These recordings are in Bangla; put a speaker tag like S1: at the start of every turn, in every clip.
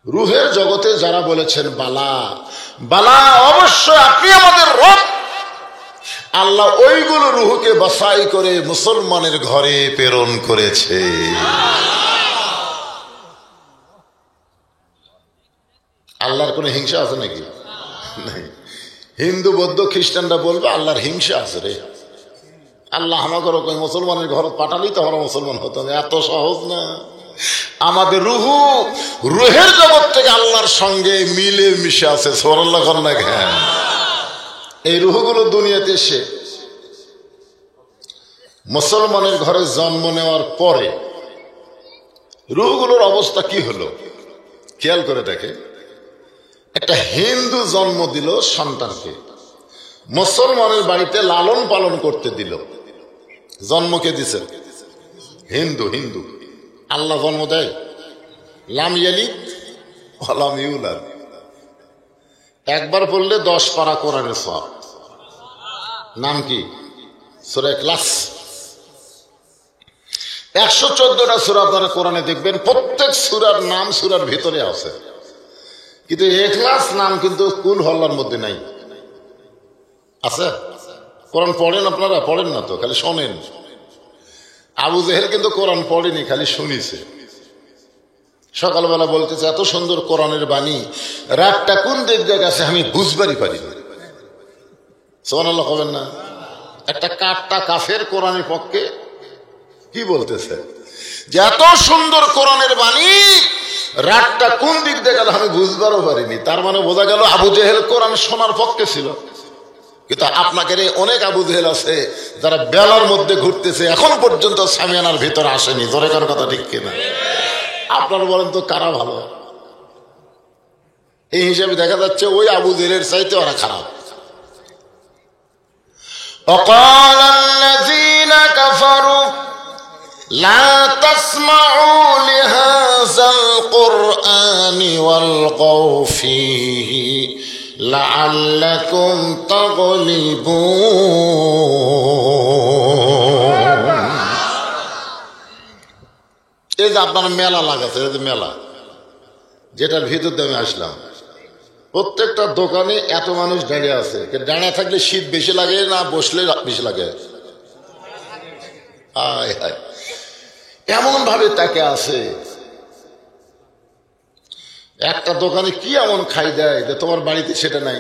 S1: রুহের জগতে যারা বলেছেন বালা বালা, অবশ্যই আপনি আমাদের রব, আল্লাহ ওইগুলো রুহকে বাছাই করে মুসলমানের ঘরে প্রেরণ করেছে। আল্লাহর কোনো হিংসা আছে নাকি? হিন্দু বৌদ্ধ খ্রিস্টানরা বলবে আল্লাহর হিংসা আছে রে, আল্লাহ আমাকে ওরকম মুসলমানের ঘর পাঠালেই তো আমরা মুসলমান হতাম। এত সহজ না। আমাদের রুহের জগৎ থেকে আল্লাহর সঙ্গে মিলে মিশে আছে। সুবহানাল্লাহ করেন না কেন? এই রুহগুলো দুনিয়াতে এসে মুসলমানের ঘরে জন্ম নেওয়ার পরে রুহগুলোর অবস্থা কি হলো খেয়াল করে দেখে। একটা হিন্দু জন্ম দিল সন্তানকে, মুসলমানের বাড়িতে লালন পালন করতে দিল। জন্মকে দিছে হিন্দু, হিন্দু আল্লাহ জন্ম দেয় লাম ইয়ালিদ ওয়া লাম ইউলাদ। একবার পড়লে 10 পারা কোরআনের সওয়াব। নাম কি? সূরা ইখলাস। 114টা সূরা আপনারা কোরআনে দেখবেন, প্রত্যেক সূরার নাম সূরার ভিতরে আছে, কিন্তু ইখলাস নাম কিন্তু কুল হল্লার মধ্যে নাই। আছে? কোরআন পড়েন আপনারা? পড়েন না তো, খালি শোনেন। আবু জেহেল কিন্তু কোরআন পড়েনি, খালি শুনিছে। সকালবেলা বলতেছে এত সুন্দর কোরআনের বাণী, রাতটা কোন দিক দিয়ে গেছে আমি বুঝবারই পারি না। সুবহানাল্লাহ হবেন না? একটা কাঠটা কাফের কোরআনের পক্ষে কি বলতেছে যে এত সুন্দর কোরআনের বাণী, রাতটা কোন দিক দিয়ে গেল আমি বুঝবারও পারিনি। তার মানে বোঝা গেল আবু জেহেল কোরআন শোনার পক্ষে ছিল। কিন্তু আপনাকে অনেক আবু জেহেল আছে যারা বেলার মধ্যে ঘুরতেছে, এখন পর্যন্ত সামিয়ানার ভিতরে আসেনি। ধরে কার কথা ঠিক কিনা? আপনারা বলেন তো কারা ভালো? এই হিসাবে দেখা যাচ্ছে ওই আবু জেহেলের চাইতে ওরা খারাপ। وقال الذين كفروا لا تسمعوا لهذا القرآن والغوا فيه لعلكم تغلبون। এই যে আপনার মেলা লাগাচ্ছে, এই যে মেলা যেটার ভিতর দিয়ে আমি আসলাম, প্রত্যেকটা দোকানে এত মানুষ দাঁড়িয়ে আছে। দাঁড়িয়ে থাকলে শীত বেশি লাগে না বসলে বেশি লাগে? হায় হায়, এমন ভাবে তাকে আছে। একটা দোকানে কি এমন খাই দেয় যে তোমার বাড়িতে সেটা নাই।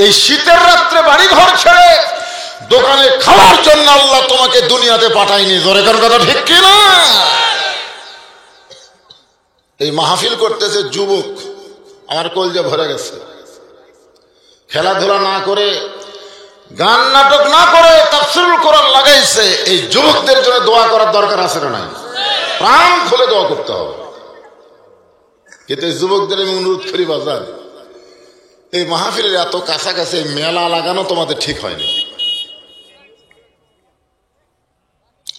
S1: এই শীতের রাত্রে বাড়ি ঘর ছেড়ে দোকানে খাওয়ার জন্য আল্লাহ তোমাকে দুনিয়াতে পাঠায়নি। জোরে কার কথা ঠিক কিনা? এই মাহফিল করতেছে যুবক, আমার কলজা ভরে গেছে। খেলাধুলা না করে, গান নাটক না করে তাফসীরুল কোরআন লাগাইছে। এই যুবকদের জন্য দোয়া করার দরকার আছে না নাই? প্রাণ খুলে দোয়া করতে হবে। কিন্তু এই যুবকদের আমি অনুরোধ করি, বাজার এই মাহফিলের এত কাছাকাছি মেলা লাগানো তোমাদের ঠিক হয়নি।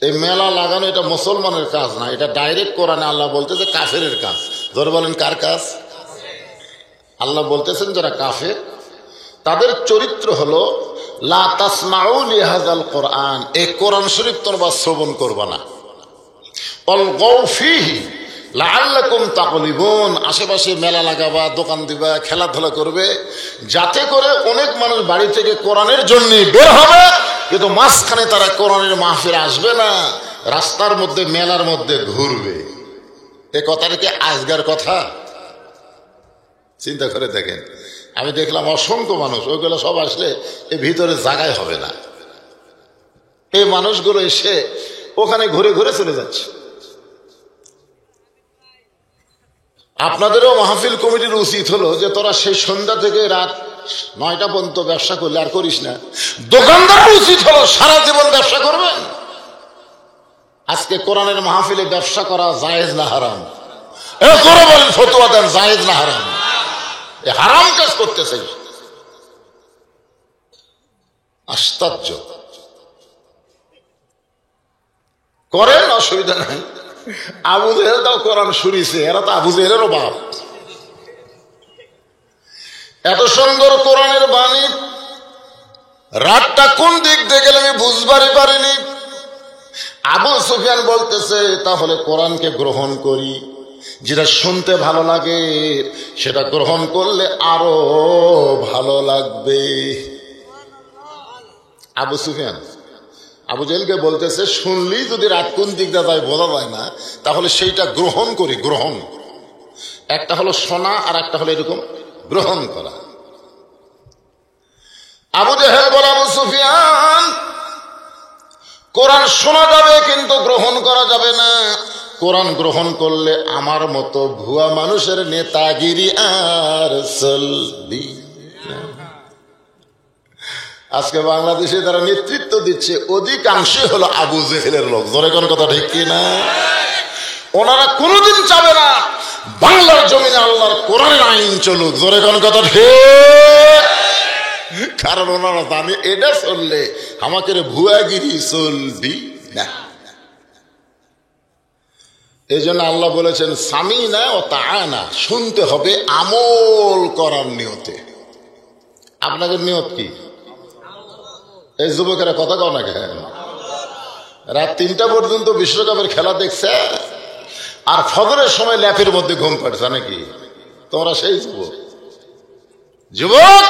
S1: এই মেলা লাগানো এটা মুসলমানের কাজ না, এটা ডাইরেক্ট কোরআনে আল্লাহ বলতেছে কাফেরের কাজ। ধরে বলেন কার কাজ? আল্লাহ বলতেছেন যারা কাফের তাদের চরিত্র হলো লা তাসমাউ লিহাযাল কোরআন, এই কোরআন শরীফ তোমরা শ্রবণ করবে না। অলগাউ ফীহি লাআল্লাকুম তাগলিবুন, আশেপাশে মেলা লাগাবা, দোকান দিবা, খেলাধুলা করবে, যাতে করে অনেক মানুষ বাড়ি থেকে কোরআনের জন্য বের হবে, কিন্তু মাঝখানে তারা কোরআনের মাহফিল আসবে না, রাস্তার মধ্যে মেলার মধ্যে ঘুরবে। এ কথাটা কি আজগার কথা? চিন্তা করে দেখেন। আমি দেখলাম অসংখ্য মানুষ, ওইগুলো সব আসলে এর ভিতরে জায়গায় হবে না। এই মানুষগুলো এসে ওখানে ঘুরে ঘুরে চলে যাচ্ছে। আপনাদেরও মাহফিল কমিটির উচিত হলো যে তোরা সেই সন্ধ্যা থেকে রাত 9টা পর্যন্ত ব্যবসা করলে আর করিস না। দোকানদারের উচিত হলো সারা জীবন ব্যবসা করবেন। আজকে কোরআনের মাহফিলে ব্যবসা করা জায়েজ না হারাম? এ করে বলেন, ফতোয়া দেন, জায়েজ না হারাম? হারাম কাজ করতেছে। আশ্চর্য। করেন, অসুবিধা নাই। আবু জেহেল তাও কোরআন শুনিছে, এরা তো আবু জেহেলেরও বাপ। এত সুন্দর কোরআনের বাণী, রাতটা কোন দিক দিয়ে গেলে আমি বুঝবারই পারিনি। আবু সুফিয়ান বলতেছে তাহলে কোরআনকে গ্রহণ করি। যেটা শুনতে ভালো লাগে সেটা গ্রহণ করলে আরো ভালো লাগবে। আবু সুফিয়ান আবু জেহেলকে বলতেছে, শুনলেই যদি রাত কোন দিকটা যায় বোঝা যায় না, তাহলে সেইটা গ্রহণ করি। গ্রহণ একটা হলো শোনা, আর একটা হলো এরকম গ্রহণ করা। আবু জেহেল বলে, আবু সুফিয়ান, কোরআন শোনা যাবে কিন্তু গ্রহণ করা যাবে না। কোরআন গ্রহণ করলে আমার মতো ভুয়া মানুষের নেতাগিরি আর চলবি না। আজকে বাংলাদেশে যারা নেতৃত্ব দিচ্ছে অধিকাংশই হলো আবু জেহেলের লোক। জোরে কোন কথা ঠিক কিনা? ওনারা কোনোদিন চাবে না বাংলার জমিনে আল্লাহর কোরআনের আইন চলুক। জোরে কোন কথা ঠিক? কারণ ওনারা জানে এটা চললে আমাকে ভুয়াগিরি চলবি না। এই জন্য আল্লাহ বলেছেন, সামিনা ও তাআনা, শুনতে হবে আমল করার নিয়তে। আপনাদের নিয়ত কি? এই যুবকেরা কথা কও না কেন? রাত 3টা পর্যন্ত বিশ্বকাপের খেলা দেখছে, আর ফজরের সময় ল্যাপের মধ্যে ঘুম পাড়ছে নাকি? তোমরা সেই যুবক। যুবক,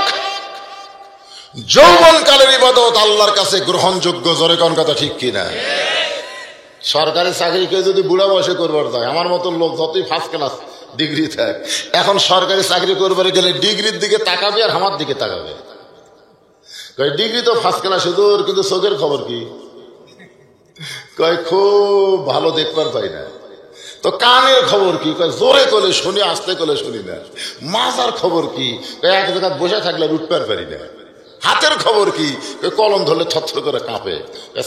S1: যৌবনকালের ইবাদত আল্লাহর কাছে গ্রহণযোগ্য। জোরে কোন কথা ঠিক কিনা? সরকারি চাকরি কেউ যদি বুড়া বয়সে করবার যায়, আমার মতন লোক যতই ফার্স্ট ক্লাস ডিগ্রি থাক, এখন সরকারি চাকরি করবার গেলে ডিগ্রির দিকে তাকাবে আর আমার দিকে তাকাবে। ডিগ্রি তো ফার্স্ট ক্লাস দূর, কিন্তু চোখের খবর কি? কয় খুব ভালো দেখবার পাই না। তো কানের খবর কি? কয় জোরে করে শুনি, আস্তে করে শুনি না। মাজার খবর কি? এক জায়গায় বসে থাকলে উঠবার পারি না। হাতের খবর কি? কলম ধরলে থরথর করে কাঁপে।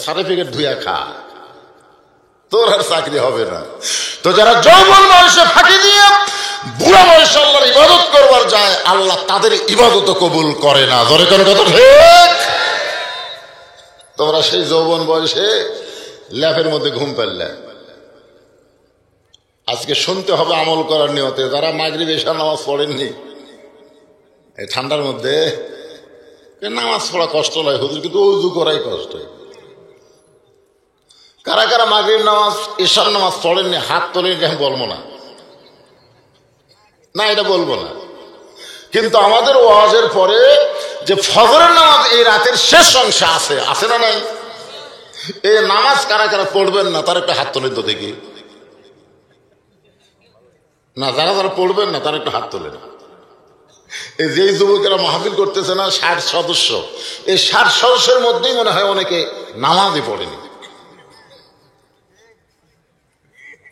S1: সার্টিফিকেট ধুইয়া খা, তোর আর চাকরি হবে না। তো যারা যৌবন বয়সে ফাঁকি দিয়ে বুড়া বয়সে আল্লাহর ইবাদত করবার যায়, আল্লাহ তাদের ইবাদত কবুল করে না। ধরে কোন কথা ঠিক? তোমরা সেই যৌবন বয়সে ল্যাপের মধ্যে ঘুম পারলে। আজকে শুনতে হবে আমল করার নিয়তে। যারা মাগরিব এশার নামাজ পড়েননি এই ঠান্ডার মধ্যে, নামাজ পড়া কষ্ট নয় হুজুর, কিন্তু উযু করাই কষ্ট। কারা কারা মাগরিব নামাজ এশার নামাজ পড়েননি হাত তোলেন? আমি বলবো না, না এটা বলবো না। কিন্তু আমাদের ওয়াজের পরে যে ফজরের নামাজ এই রাতের শেষ অংশে আছে, আছে না নাই? এই নামাজ কারা কারা পড়বেন না তার একটা হাত তোলেন তো দেখি। না, যারা যারা পড়বেন না তার একটা হাত তোলেন। এই যে যুবকেরা মাহফিল করতেছে না, 60 সদস্য, এই 60 সদস্যের মধ্যেই মনে হয় অনেকে নামাজই পড়েনি।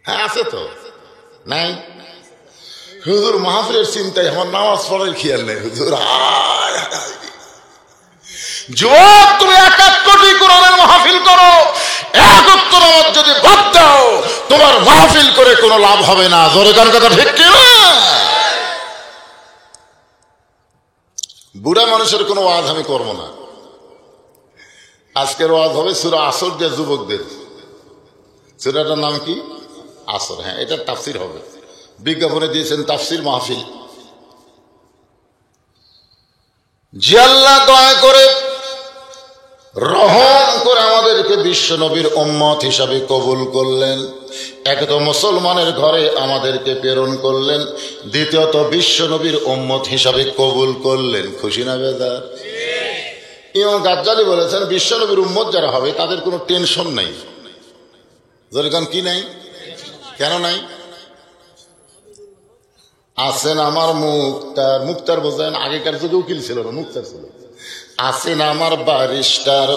S1: হ্যাঁ আছে তো, নাই? হুজুর মাহফিলের চিন্তায় আমার নামাজ পড়ার খেয়াল নেই। হুজুর যুবক, তুমি 1 কোটি কোরআনের মাহফিল করো, 1 ওয়াক্ত নামাজ যদি বাদ দাও, তোমার মাহফিল করে কোনো লাভ হবে না। জোরে কোন কথা ঠিক কি না? বুড়া মানুষের কোনো ওয়াজ আমি করবো না। আজকের ওয়াজ হবে সূরা আসর দিয়ে যুবকদের। সূরাটার নাম কি? আসর। হ্যাঁ, এটার তাফসির হবে। বিজ্ঞাপনে দিয়েছেন তাফসির মাহফিল। যে আল্লাহ দয়া করে রহম করে আমাদেরকে বিশ্ব নবীর উম্মত হিসাবে কবুল করলেন, এক তো মুসলমানের ঘরে আমাদেরকে প্রেরণ করলেন, দ্বিতীয়ত বিশ্ব নবীর উম্মত হিসাবে কবুল করলেন। খুশি না বেজার? ইমাম গাজ্জালি বলেছেন, বিশ্ব নবীর উম্মত যারা হবে তাদের কোনো টেনশন নাই। যেরকম কি নাই? কেন নাই? আছেন আমার মুক্তার। মুক্তার বোঝেন, আগেকার যুগে উকিল ছিল না, মুক্তার ছিল। আছেন আমার ব্যারিস্টার,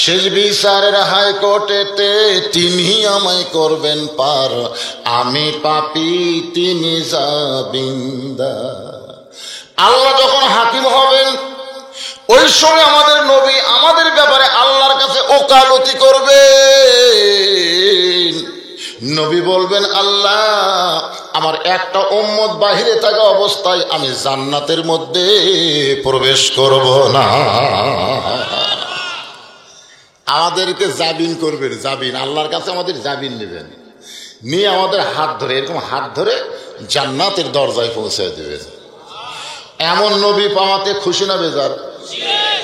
S1: শেষ বিচারের হাইকোর্টেতে, তিনি আমায় করবেন পার। আমি পাপী, তিনি জামিনদার। আল্লাহ যখন হাকিম হবেন, ওই সময় আমাদের নবী আমাদের ব্যাপারে আল্লাহর কাছে ওকালতি করবেন। নবী বলবেন, আল্লাহ আমার একটা উম্মত বাহিরে থাকা অবস্থায় আমি জান্নাতের মধ্যে প্রবেশ করব না। আমাদেরকে জামিন করবেন। জামিন আল্লাহর কাছে আমাদের জামিন নেবেন, নিয়ে আমাদের হাত ধরে, এরকম হাত ধরে জান্নাতের দরজায় পৌঁছে দেবেন। এমন নবী পাওয়াতে খুশি না বেজার?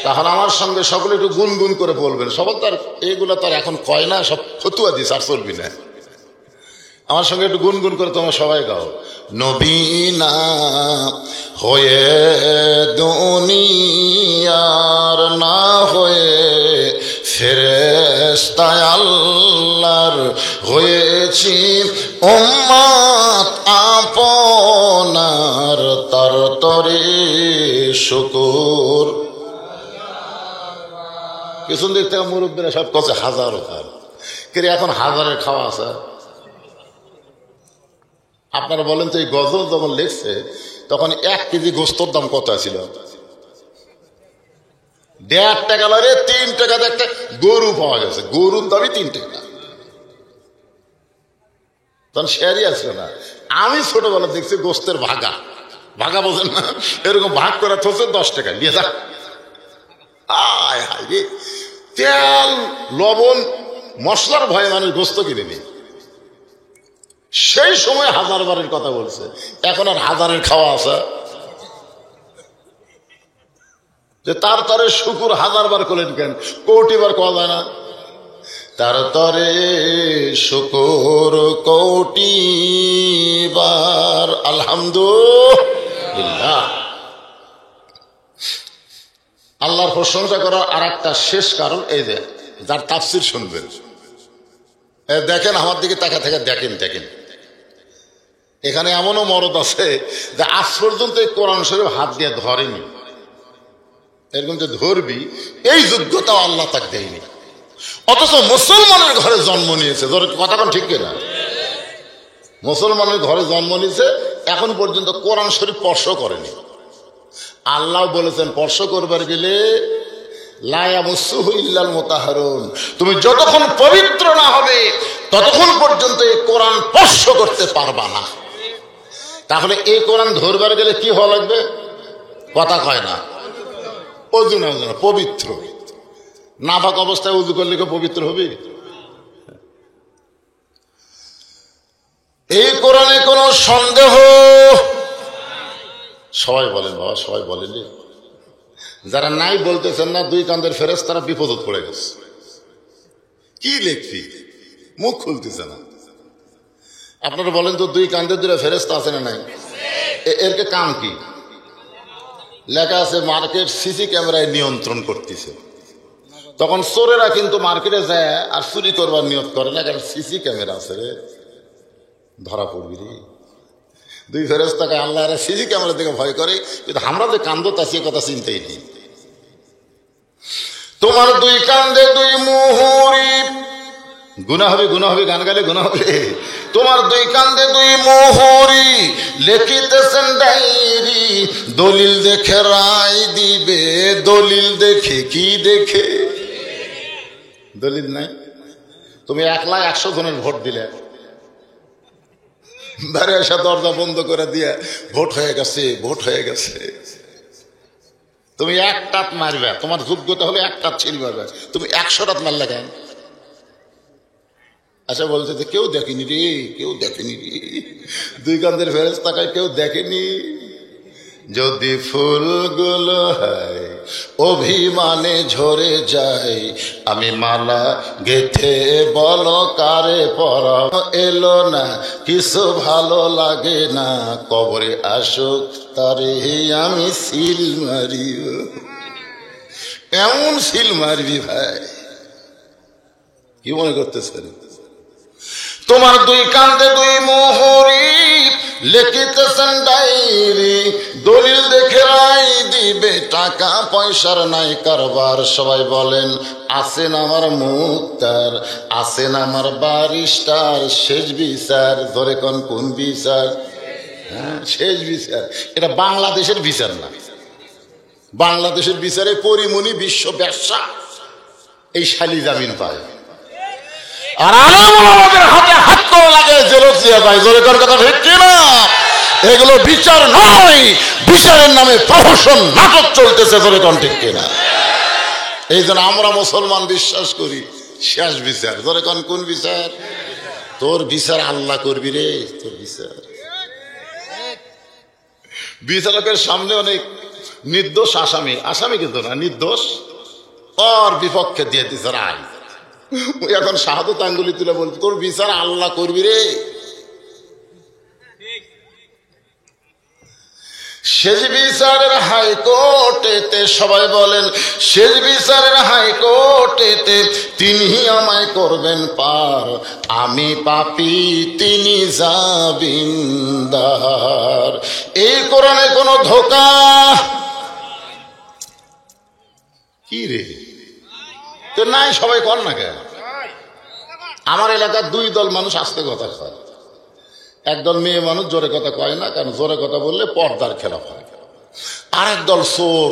S1: তাহলে আমার সঙ্গে সকলে একটু গুনগুন করে বলবেন। সবাই তার এগুলো তার এখন কয় না, সব ফতুয়া দিস আর চলবি না। আমার সঙ্গে একটু গুনগুন করে তোমরা সবাই গাও। নবী না হয়ে দুনিয়ার, না হয়ে ফেরেশতা আল্লাহর, হয়েছি উম্মত আপনার, তার তরে শুকুর। পিছন দিক থেকে মুরব্বীরা সব কছে হাজারো হার, কিন্তু এখন হাজারের খাওয়া আছে। আপনারা বলেন তো এই গজল যখন লিখছে তখন 1 কেজি গোস্তর দাম কত ছিল? 1.5 টাকা লাগে, 3 টাকাতে একটা গরু পাওয়া গেছে, গরুর দামই 3 টাকা। তখন শেয়ারই আসলো না। আমি ছোটবেলা দেখছি গোস্তের ভাগা, ভাগা বোঝেন না, এরকম ভাগ করে থচ্ছে 10 টাকা নিয়ে যা। আয় হায় রে, তেল লবণ মশলার ভয়ে মানুষ গোস্ত কিনে নি। সেই সময় 1000 বারের কথা বলছে, এখন আর হাজারের খাওয়া আছে? যে তার তরে শুকুর 1000 বার করলেন কেন? কোটি বার কওয়া যায় না? তার তরে শুকুর কোটি বার আলহামদুলিল্লাহ। আল্লাহর প্রশংসা করার আর একটা শেষ কারণ এই যে যার তাফসির শুনবেন, দেখেন আমার দিকে তাকা থেকে দেখেন, দেখেন এখানে এমনও মরদ আছে যে আজ পর্যন্ত এই কোরআন শরীফ হাত দিয়ে ধরেনি, এরকম যে ধরবি এই যোগ্যতাও আল্লাহ তাকে দেয়নি, অথচ মুসলমানের ঘরে জন্ম নিয়েছে। কথা কোন ঠিক কিনা? মুসলমানের ঘরে জন্ম নিয়েছে, এখন পর্যন্ত কোরআন শরীফ স্পর্শ করেনি। আল্লাহ বলেছেন স্পর্শ করবার গেলে লা ইয়ামাসসুহু ইল্লাল মুতাহহারুন, তুমি যতক্ষণ পবিত্র না হবে ততক্ষণ পর্যন্ত এই কোরআন স্পর্শ করতে পারবা না। তাহলে এই কোরআন ধরবার গেলে কি হওয়া লাগবে? কথা কয় না, অজু না, পবিত্র। নাপাক অবস্থায় উজু করলে কি পবিত্র হবে? এই কোরআনে কোনো সন্দেহ? সবাই বলেন বাবা, সবাই বলেনি। যারা নাই বলতেছেন না, 2 কাঁধের ফেরেশতারা বিপদে পড়ে গেছে। কি লিখবি, মুখ খুলতেছে না। আপনারা বলেন তো 2 কাঁধের 2 ফেরেশতা আছে না নাই? এরকে কাম কি? লেখা আছে মার্কেট সিসি ক্যামেরায় নিয়ন্ত্রণ করতেছে। তখন চোরেরা কিন্তু মার্কেটে যায় আর চুরি করবার নিয়ত করে না, কারণ সিসি ক্যামেরা আছে রে, ধরা পড়বি রে। 2 ফেরেশতাকে আল্লাহ সিসি ক্যামেরা থেকে ভয় করে, কিন্তু আমরা যে কান্দত আছি কথা চিন্তাই নেই। তোমার 2 কান্দে 2 মুহুরি, গুনাহ হবে, গুনাহ হবে, গান গালে গুনাহ হবে। তোমার 2 কান্দে 2 মুহুরি, লিখিতেছেন ডায়েরি, দলিল দেখে রায় দিবে। দলিল দেখে কি দেখে? দলিল নাই। তুমি 1,00,000 জনের ভোট দিলে, বাড়ি এসে দরজা বন্ধ করে দিয়ে ভোট হয়ে গেছে, ভোট হয়ে গেছে। তুমি 1 টাত মারবে, তোমার যোগ্যতা হলে 1 টাত ছিল মারবে, তুমি 100 টাত মারলে কেন? আচ্ছা বলছে যে কেউ দেখেনি রে, কেউ দেখেনি রে। 2 কাঁধের ফেরেশতাকে কেউ দেখেনি। যদি ফুলগুলো হয় অভিমানে ঝরে যায়, আমি মালা গেথে বলো কারে পরাও, এলো না কিছু ভালো লাগে না, কবরে আসুক তারে আমি সিল মারিও। এমন সিল মারবি ভাই, কি মনে করতেছেন? তোমার 2 কাঁধে 2 মোহরি, লিখিতেছেন ডায়েরি, দলিল দেখে রায় দিবে। টাকা পয়সার নাই কারবার। সবাই বলেন আছেন আমার মুক্তার, আছেন আমার বারিস্টার, শেষ বিচার। ধরে কোন বিচার? হ্যাঁ, শেষ বিচার। এটা বাংলাদেশের বিচার না। বাংলাদেশের বিচারে পরিমণি বিশ্ব ব্যবসা এই শালি জামিন পায়, আর আমাদের হাতে হাত করা লাগে, জেলস দিয়ে যায়। জোরে কোন কথা ঠিক কিনা? এগুলো বিচার নয়, বিচারের নামে প্রহসন নাটক চলতেছে। জোরে কোন ঠিক কিনা? এই জন্য আমরা মুসলমান বিশ্বাস করি শেষ বিচার। জোরে কোন বিচার? তোর বিচার আল্লাহ করবি রে, তোর বিচার। বিচারকের সামনে অনেক নির্দোষ আসামি, আসামি কিন্তু না, নির্দোষ, ওর বিপক্ষে দিয়ে দিছে রায়। এখন শাহাদত আঙ্গুলি তুলে বলছে তোর বিচার আল্লাহ করবি রে। শেষ বিচারের হাইকোর্টেতে, সবাই বলেন শেষ বিচারের হাইকোর্টেতে তিনি আমায় করবেন পার, আমি পাপী তিনি জামিনদার। এই কোরআনে কোনো ধোঁকা কি রে তো নাই, সবাই কর না কেন? আমার এলাকার দুই দল মানুষ আস্তে কথা কয়, একদল মেয়ে মানুষ জোরে কথা কয় না, কারণ জোরে কথা বললে পর্দার খেলাফ হয়। আর একদল চোর,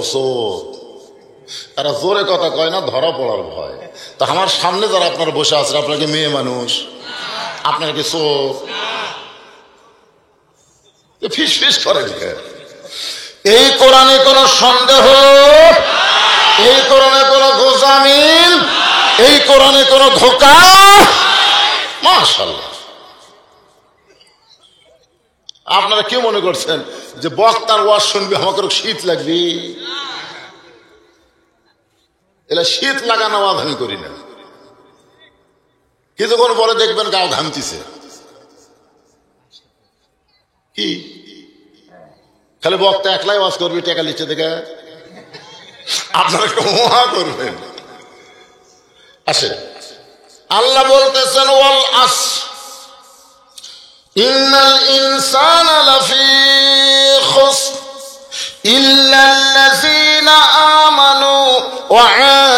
S1: তারা জোরে কথা কয় না, ধরা পড়ার ভয়। তো আমার সামনে যারা আপনারা বসে আছেন, আপনারা কি মেয়ে মানুষ? আপনারা কি চোর? ফিস ফিস করেন। এই কোরআনে কোনো সন্দেহ, এই কোরআনে কোনো গোজামিল, এই কোরআনে কোনো ধোঁকা। মাশাআল্লাহ। আপনারা কি মনে করছেন যে বক্তার ওয়াজ শুনবি আমাকে শীত লাগবে? এলা শীত লাগানো ওয়াজ আমি করি না, কিছুক্ষণ পরে দেখবেন গাও ঘামতিছে। কি খালি বক্তা একলাই ওয়াজ করবি টাকা লিখছে দেখে? আপনারা মহা করবেন। আসে আল্লাহ বলতেছেন ওয়াল আসর ইন্নাল ইনসানা লাফি খুসর ইল্লাল্লাযীনা আমানু ওয়া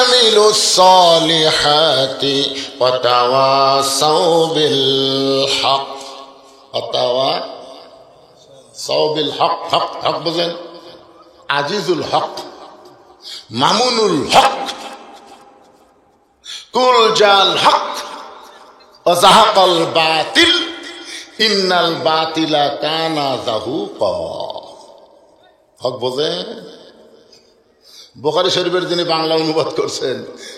S1: আমিলুস সালিহাতি ওয়া তাওয়াসাউ বিল হক ওয়া তাওয়াসাউ বিল হক। হক হক বুঝেন? আজিজুল হক, মামুনুল হক, কুল জাল হক ওয়া যাহাকাল বাতিল ইন্নাল বাতিলা কানা যাহুকা। হক বোঝে? বুখারী শরীফের যিনি বাংলা অনুবাদ করছেন,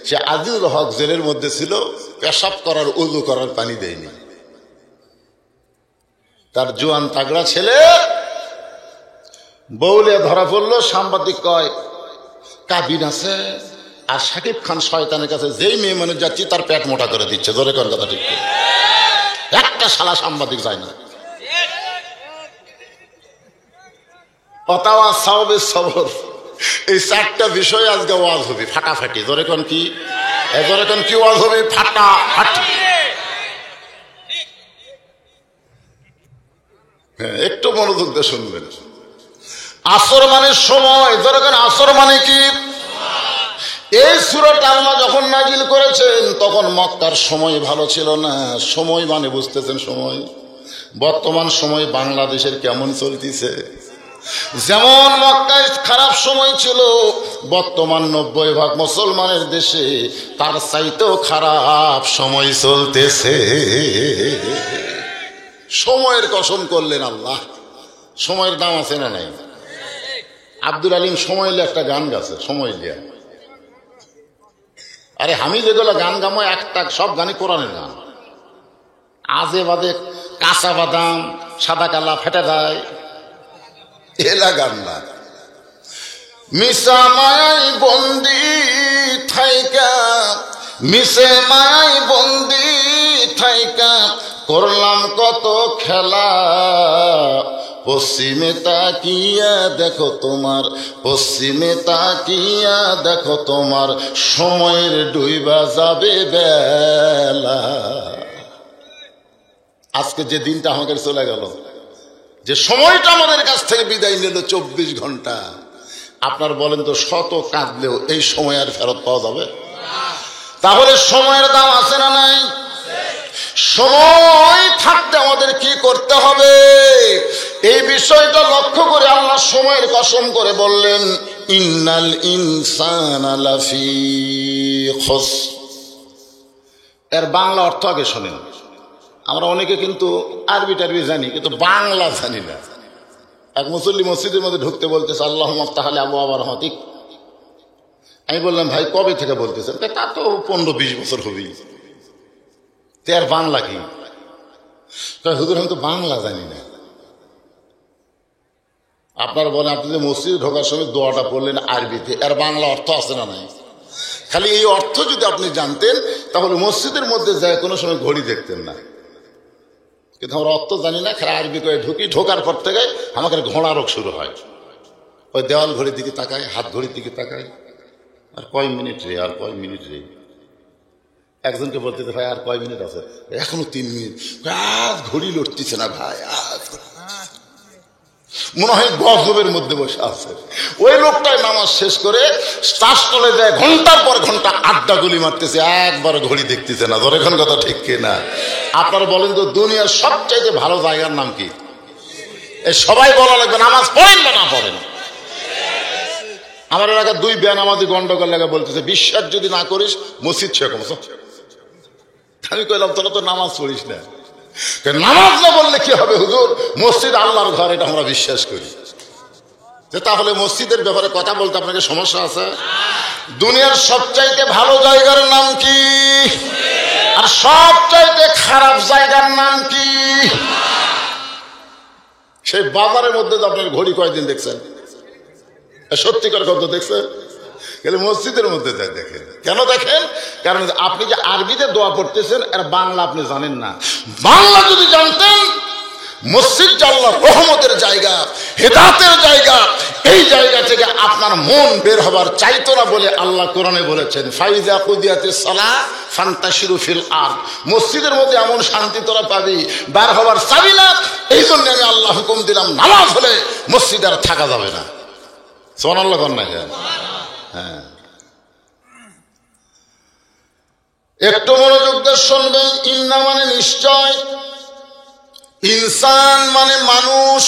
S1: সে আজিজুল হক জেলের মধ্যে ছিল, পেশাব করার ওযু করার পানি দেয়নি। তার জোয়ান তাগড়া ছেলে বউলে ধরা পড়লো। সাংবাদিক কয় কাবিন আছে, আর শাকিব খান শয়তানের কাছে যেই মেয়ে মানুষ যাচ্ছি তার পেট মোটা করে দিচ্ছে। ধরে কোন কথা ঠিক? একটা শালা সাংবাদিক যায় না। অতাওয়া সাওবে সবর, এই চারটা বিষয় আজকে ওয়াজ হবে ফাটাফাটি। ধরে কোন কি? ধরে কোন কি ওয়াজ হবে? ফাটাফাটি। হ্যাঁ, একটু মনোযোগ দিয়ে শুনবেন। আসর মানে সময়। ধরে কোন আসর মানে কি? এই সূরাটা আল্লাহ যখন নাজিল করেছেন তখন মক্কার সময় ভালো ছিল না। সময় মানে বুঝতেছেন? সময় বর্তমান সময় বাংলাদেশের কেমন চলতেছে। যেমন মক্কায় খারাপ সময় ছিল, বর্তমান 90% মুসলমানের দেশে তার চাইতেও খারাপ সময় চলতেছে। সময়ের কসম করলেন আল্লাহ। সময়ের দাম আছে না নাই? আব্দুল আলিম সময় লিয়ে একটা গান গাছে, সময় লিয়া। আরে আমি যেগুলো গান গামো একটা সব গানই কোরআনের গান। আজে বাদে কাঁচা বাদাম সাদা কালা ফেটে দেয়, এলা গান না। মিশা মায়াই বন্দি থাইকা, মিশে মায়াই বন্দি থাইকা করলাম কত খেলা, পশ্চিমে তাকিয়া দেখো তোমার, পশ্চিমে তাকিয়া দেখো তোমার সময়ের ডুইবা যাবে বেলা। আজকে যে দিনটা আমাকে চলে গেল, যে সময়টা আমাদের কাছ থেকে বিদায় নিল 24 ঘন্টা, আপনার বলেন তো শত কাঁদলেও এই সময় আর ফেরত পাওয়া যাবে? তাহলে সময়ের দাম আছে না নাই? সময় থাকতে আমাদের কি করতে হবে এই বিষয়টা লক্ষ্য করে আল্লাহ সময়ের কসম করে বললেন ইন্নাল ইনসানা লাফি খুসর। এর বাংলা অর্থ আগে শোনেন। আমরা অনেকে কিন্তু আরবি টারবি জানি, কিন্তু বাংলা জানি না। এক মুসল্লি মসজিদের মধ্যে ঢুকতে বলতেছে আল্লাহুম্মা আফতাহলি আবওয়াবা রাহমাতিক। আমি বললাম ভাই কবে থেকে বলতেছেন? তা তো 15-20 বছর হবেই। এর বাংলা কি? হুজুর আমি তো বাংলা জানি না। আপনারা বলেন আপনি যে মসজিদে ঢোকার সময় দোয়াটা পড়লেন আরবিতে, এর বাংলা অর্থ আছে না নাই? খালি এই অর্থ যদি আপনি জানতেন তাহলে মসজিদের মধ্যে যায় কোনো সময় ঘড়ি দেখতেন না। কিন্তু আমরা অর্থ জানি না, খালি আরবি করে ঢুকি, ঢোকার পর থেকে আমাকে ঘোড়া রোগ শুরু হয়। ওই দেওয়াল ঘড়ির দিকে তাকায়, হাত ঘড়ির দিকে তাকায়, আর কয় মিনিট রে, আর কয় মিনিট রে। একজনকে বলতে ভাই আর কয় মিনিট আছে, এখনো 3 মিনিট। আজ ঘড়ি লড়তেছে না ভাই, আজ মনে হয় গজবের মধ্যে বসে আছে। ওই লোকটাই নামাজ শেষ করে শ্বাসতলে যায়, ঘন্টার পর ঘন্টা আড্ডা গুলি মারতেছে, একবার ঘড়ি দেখতেছে না। ধরে এখন কথা ঠিক কিনা? আপনারা বলেন তো দুনিয়ার সবচাইতে ভালো জায়গার নাম কি? সবাই বলা লাগবে নামাজ পড়েন বা না পড়েন। আমার এলাকার 2 বেনামাজি গন্ডগোল লাগা বলতেছে বিশ্বাস যদি না করিস মসজিদ ছেড়ে কমছ। আমি কইলাম তোরা তো নামাজ পড়িস না। নামাজ না বললে কি হবে হুজুর, মসজিদ আল্লাহর ঘর, এটা আমরা বিশ্বাস করি। তাহলে মসজিদের ব্যাপারে কথা বলতে আপনাকে সমস্যা আছে? দুনিয়ার সবচাইতে ভালো জায়গার নাম কি? আর সবচাইতে খারাপ জায়গার নাম কি? সেই বাজারের মধ্যে আপনার ঘড়ি কয়দিন দেখছেন? সত্যিকার কথা দেখছেন? মসজিদের মধ্যে দেখেন। কেন দেখেন? কারণ আপনি যে আরবিতে দোয়া পড়তেছেন এর বাংলা আপনি জানেন না। বাংলা যদি জানতেন, মসজিদ আল্লাহর রহমতের জায়গা, হেদায়েতের জায়গা, এই জায়গা থেকে আপনার মন বের হবার চাইতো না বলে আল্লাহ কোরআনে বলেছেন ফাইজা কুদিয়াতিস সালাহ ফান্তাশিরু ফিল আরদ। মসজিদের মধ্যে এমন শান্তি তোরা পাবি, বের হবার চাবি না। এই জন্য আমি আল্লাহ হুকুম দিলাম নামাজ হলে মসজিদে আর থাকা যাবে না। সুবহানাল্লাহ কন না? হ্যাঁ, একটু মনোযোগ দিয়ে শুনবেন। ইন্না মানে নিশ্চয়, ইনসান মানে মানুষ।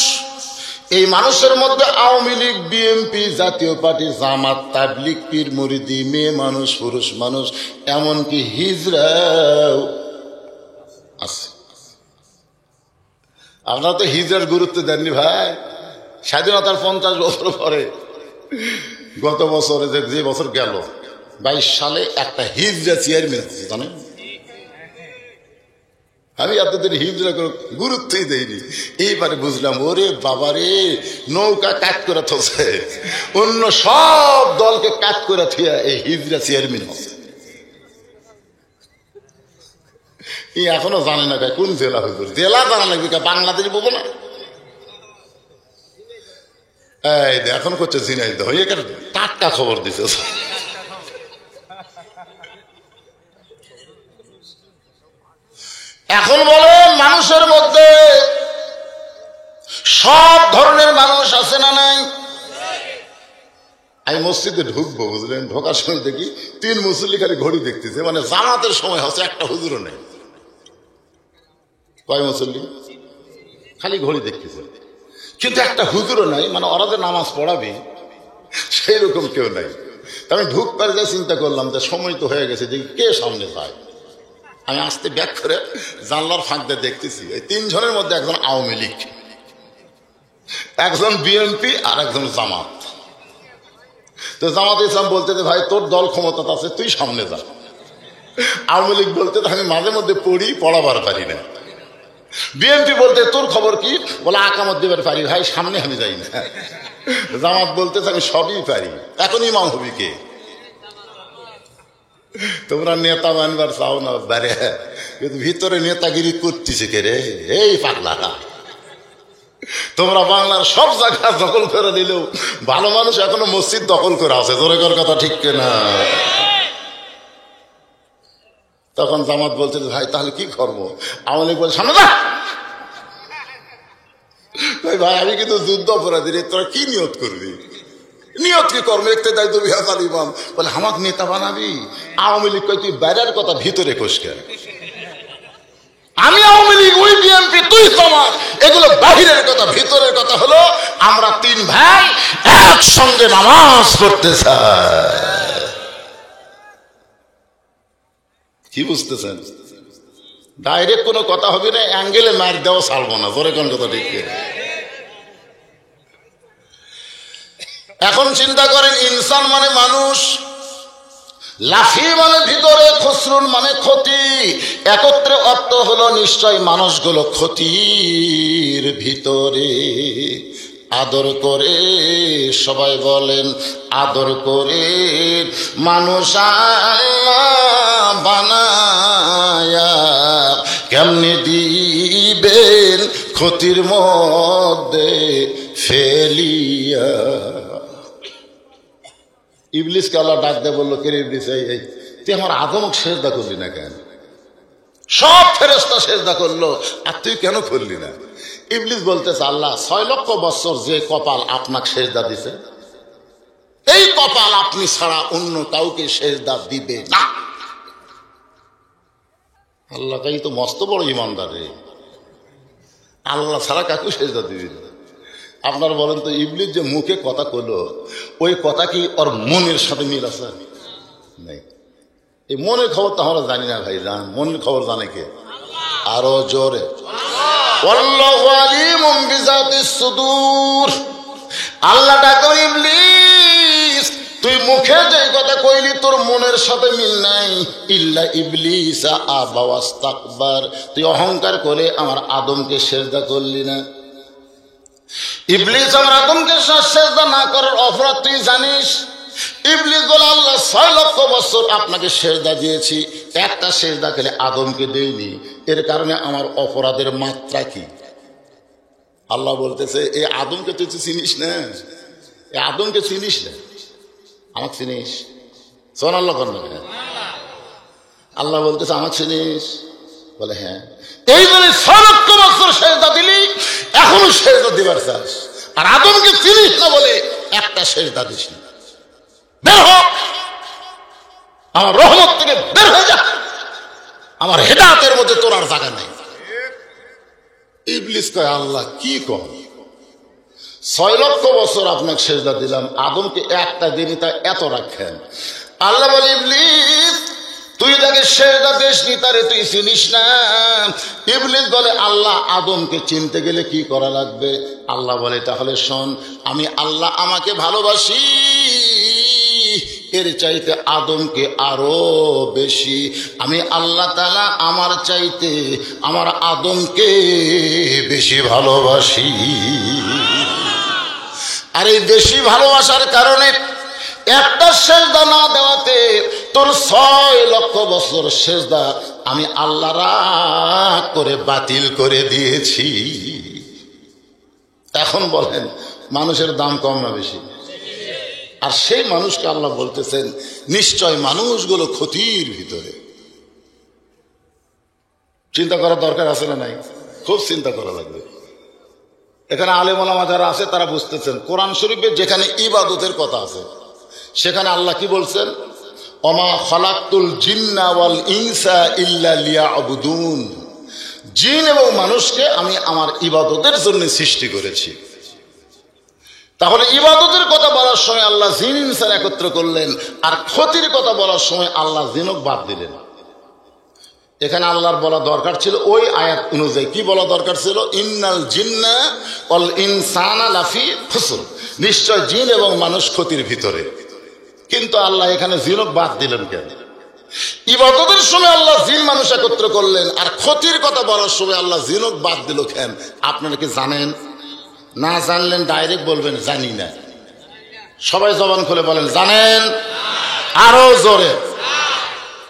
S1: এই মানুষের মধ্যে আওয়ামী লীগ, বিএনপি, জাতীয় পার্টি, জামাত, তাবলিগ, পীর মুরিদি, মেয়ে মানুষ, পুরুষ মানুষ, এমনকি হিজড়াও আছে। আপনারা তো হিজড়ার গুরুত্ব দেননি ভাই। স্বাধীনতার 50 বছর পরে, গত বছরে যে বছর গেল 22 সালে একটা হিজড়া চেয়ারম্যান আছে জানেন। আমি আপনাদের হিজড়া গুরুত্বই দেইনি। এইবারে বুঝলাম ওরে বাবারে, নৌকা কাট করে থছে, অন্য সব দলকে কাট করে থিয়া এই হিজড়া চেয়ারম্যান আছে। এখনো জানে না কোন জেলা হুজুর, জেলা জানা লাগবে, বাংলাদেশ বলবো না। এই এখন করছে ঝিনাইদহ, এখানে টাটকা খবর দিছে। এখন বলে মানুষের মধ্যে সব ধরনের মানুষ আছে না নাই? আমি মসজিদে ঢুকবো, বুঝলেন, ঢোকার সময় দেখি 3 মুসল্লি খালি ঘড়ি দেখতেছে, মানে জামাতের সময় হচ্ছে, একটা হুজুরও নেই। কয় মুসল্লি খালি ঘড়ি দেখতেছে, কিন্তু একটা হুজুরও নাই। মানে ওরা যে নামাজ পড়াবে সেই রকম কেউ নাই। আমি ঢুকবার যা চিন্তা করলাম যে সময় তো হয়ে গেছে, দেখি কে সামনে যায়। আমি আসতে ব্যাক করে জানলার ফাঁক দিয়ে দেখতেছি এই 3 জনের মধ্যে একজন আওয়ামী লীগ, একজন বিএনপি, আর একজন জামাত। তো জামাত ইসলাম বলতে ভাই তোর দল ক্ষমতা আছে, তুই সামনে যা। আওয়ামী লীগ বলতে আমি মাঝে মধ্যে পড়ি, পড়াবার পারি না। বিএনপি বলতে তোর খবর কি? বলে আকামত দেবার পারি ভাই, সামনে আমি যাই না। জামাত বলতে আমি সবই পারি। এখন ইমাম হবি কে? তোমরা নেতা মানবার চাও না বারে, কিন্তু ভিতরে নেতাগিরি করতেছে কে রে? এই পাগলারা, তোমরা বাংলার সব জায়গা দখল করে দিলেও ভালো মানুষ এখনো মসজিদ দখল করে আছে। জোরে কর কথা ঠিক কিনা? তখন জামাত বলছে ভাই তাহলে কি করবো? আওয়ামী লীগ বলছে সামনে যা। ভাই আমি কিন্তু যুদ্ধ অপরাধী রে, তোরা কি নিয়ত করবি? নিয়ত কি করবো? একটু দায়িত্ব বিহার ইমাম বলে আমাকে নেতা বানাবি। আওয়ামী লীগ কই তুই বাইরের কথা ভিতরে কোষকে, আমি আওয়ামী লীগ, ওই বিএনপি, তুই জামাত, এগুলো বাহিরের কথা। ভিতরের কথা হলো আমরা 3 ভাই একসঙ্গে নামাজ পড়তে চাই। কি বুঝতেছেন? ডাইরেক্ট কোনো কথা হবে না, অ্যাঙ্গেলে মার দেওয়া ছাড়বো না। জোরে কোন কথা ঠিক? এখন চিন্তা করেন, ইনসান মানে মানুষ, লাফি মানে ভিতরে, খসরুন মানে ক্ষতি, একত্রে অর্থ হলো নিশ্চয় মানুষগুলো ক্ষতির ভিতরে। আদর করে, সবাই বলেন আদর করে মানুষ আল্লাহ বানায়া কেমনে দিবেন ক্ষতির মধ্যে ফেলিয়া। ইবলিসকে আল্লাহ ডাক দিয়ে বললো, কে ইবলিস, এই তুই আমার আদমক সেজদা করলি না কেন? সব ফেরেশতা সেজদা করলো, আর তুই কেন করলি না? ইবলিস বলতেছে, আল্লাহ 6 লক্ষ বছর যে কপাল আপনাকে সেজদা দিছে, এই কপাল আপনি ছাড়া অন্য কাউকে সেজদা দিবে না। আল্লাহ কাই তো মস্ত বড় ইমানদার রে, আল্লাহ ছাড়া কাকু সেজদা দিবি না। আপনার বলেন তো, ইবলিস যে মুখে কথা কইলো, ওই কথা কি ওর মনের সাথে মিল আছে? নেই। এই মনের খবর তো আমরা জানি না ভাই, জান মনের খবর জানে কে? আরো জোরে, আল্লাহু আলিমুম বিযাতিস সুদূর। আল্লাহ ডাকো, ইবলিস তুই মুখে যে কথা কইলি তোর মনের সাথে মিল নাই। ইল্লা ইবলিস আবা ওয়াস্তাকবার, তুই অহংকার করে আমার আদমকে সেজদা করলি না। ইবলিস আমার আদমকে সেজদা না করার অপরাধ তুই জানিস? ইবলিস বলে, আল্লাহ 6 লক্ষ বছর আপনাকে সেজদা দিয়েছি, একটা সেজদা খেলে আদমকে দেইনি, এর কারণে আমার অপরাধের মাত্রা কি? আল্লাহ বলতেছে, এই আদমকে তুই চিনিস না, এই আদমকে চিনিস না, আমাকে চিনিস? শোন আল্লাহ কর না, আল্লাহ বলতেছে আমাকে চিনিস? বলে হ্যাঁ। এই জন্য 6 লক্ষ বছর সেজদা দিলি, এখনো সেজদা দিবার চাস, আর আদমকে চিনিস না বলে একটা সেজদা দিস না। বের হ, আমার রহমত থেকে বের হয়ে যা, আমার হেদায়েতের মধ্যে তোর আর জায়গা নেই। ইবলিস কয়, আল্লাহ কি কর, 6 লক্ষ বছর আপনাকে সেজদা দিলাম, আদমকে একটা দিনই তা এত রাখেন? আল্লাহ বলে, ইবলিস তুই তাকে সেজদা দিসনি, তারে তুই চিনিস না। ইবলিস বলে, আল্লাহ আদমকে চিনতে গেলে কি করা লাগবে? আল্লাহ বলে, তাহলে শোন, আমি আল্লাহ আমাকে ভালোবাসি এর চাইতে আদমকে আরো বেশি। আমি আল্লাহ তাআলা আমার চাইতে আমার আদমকে বেশি ভালোবাসি। আর এই বেশি ভালোবাসার কারণে একটা সেজদা না দেওয়াতে তোর 6 লক্ষ বছর সেজদা আমি আল্লাহ রাগ করে বাতিল করে দিয়েছি। এখন বলেন, মানুষের দাম কম না বেশি? আর সেই মানুষকে আল্লাহ বলতেছেন, নিশ্চয় মানুষগুলো ক্ষতির ভিতরে। চিন্তা করার দরকার আছে না নাই? খুব চিন্তা করা লাগবে। এখানে আলেম ওলামা যারা আছে তারা বুঝতেছেন, কোরআন শরীফে যেখানে ইবাদতের কথা আছে সেখানে আল্লাহ কি বলছেন? ওমা খালাকতুল জিন্না ওয়াল ইনসা ইল্লা লিয়াবুদুন, জিন এবং মানুষকে আমি আমার ইবাদতের জন্য সৃষ্টি করেছি। তাহলে ইবাদতের কথা বলার সময় আল্লাহ জিন ইনসান একত্র করলেন, আর ক্ষতির কথা বলার সময় আল্লাহ জিনক বাদ দিলেন। এখানে আল্লাহর বলা দরকার ছিল ওই আয়াত অনুযায়ী, কি বলা দরকার ছিল? ইন্নাল জিন্না ওয়াল ইনসানা লাফি খুসর, নিশ্চয় জিন এবং মানুষ ক্ষতির ভিতরে। কিন্তু আল্লাহ এখানে জিনক বাদ দিলেন কেন? ইবাদতের সময় আল্লাহ জিন মানুষ একত্র করলেন, আর ক্ষতির কথা বলার সময় আল্লাহ জিনক বাদ দিল কেন? আপনারা কি জানেন? না জানলেন ডাইরেক্ট বলবেন জানি না। সবাই জবান খুলে বলেন জানেন, আরো জোরে।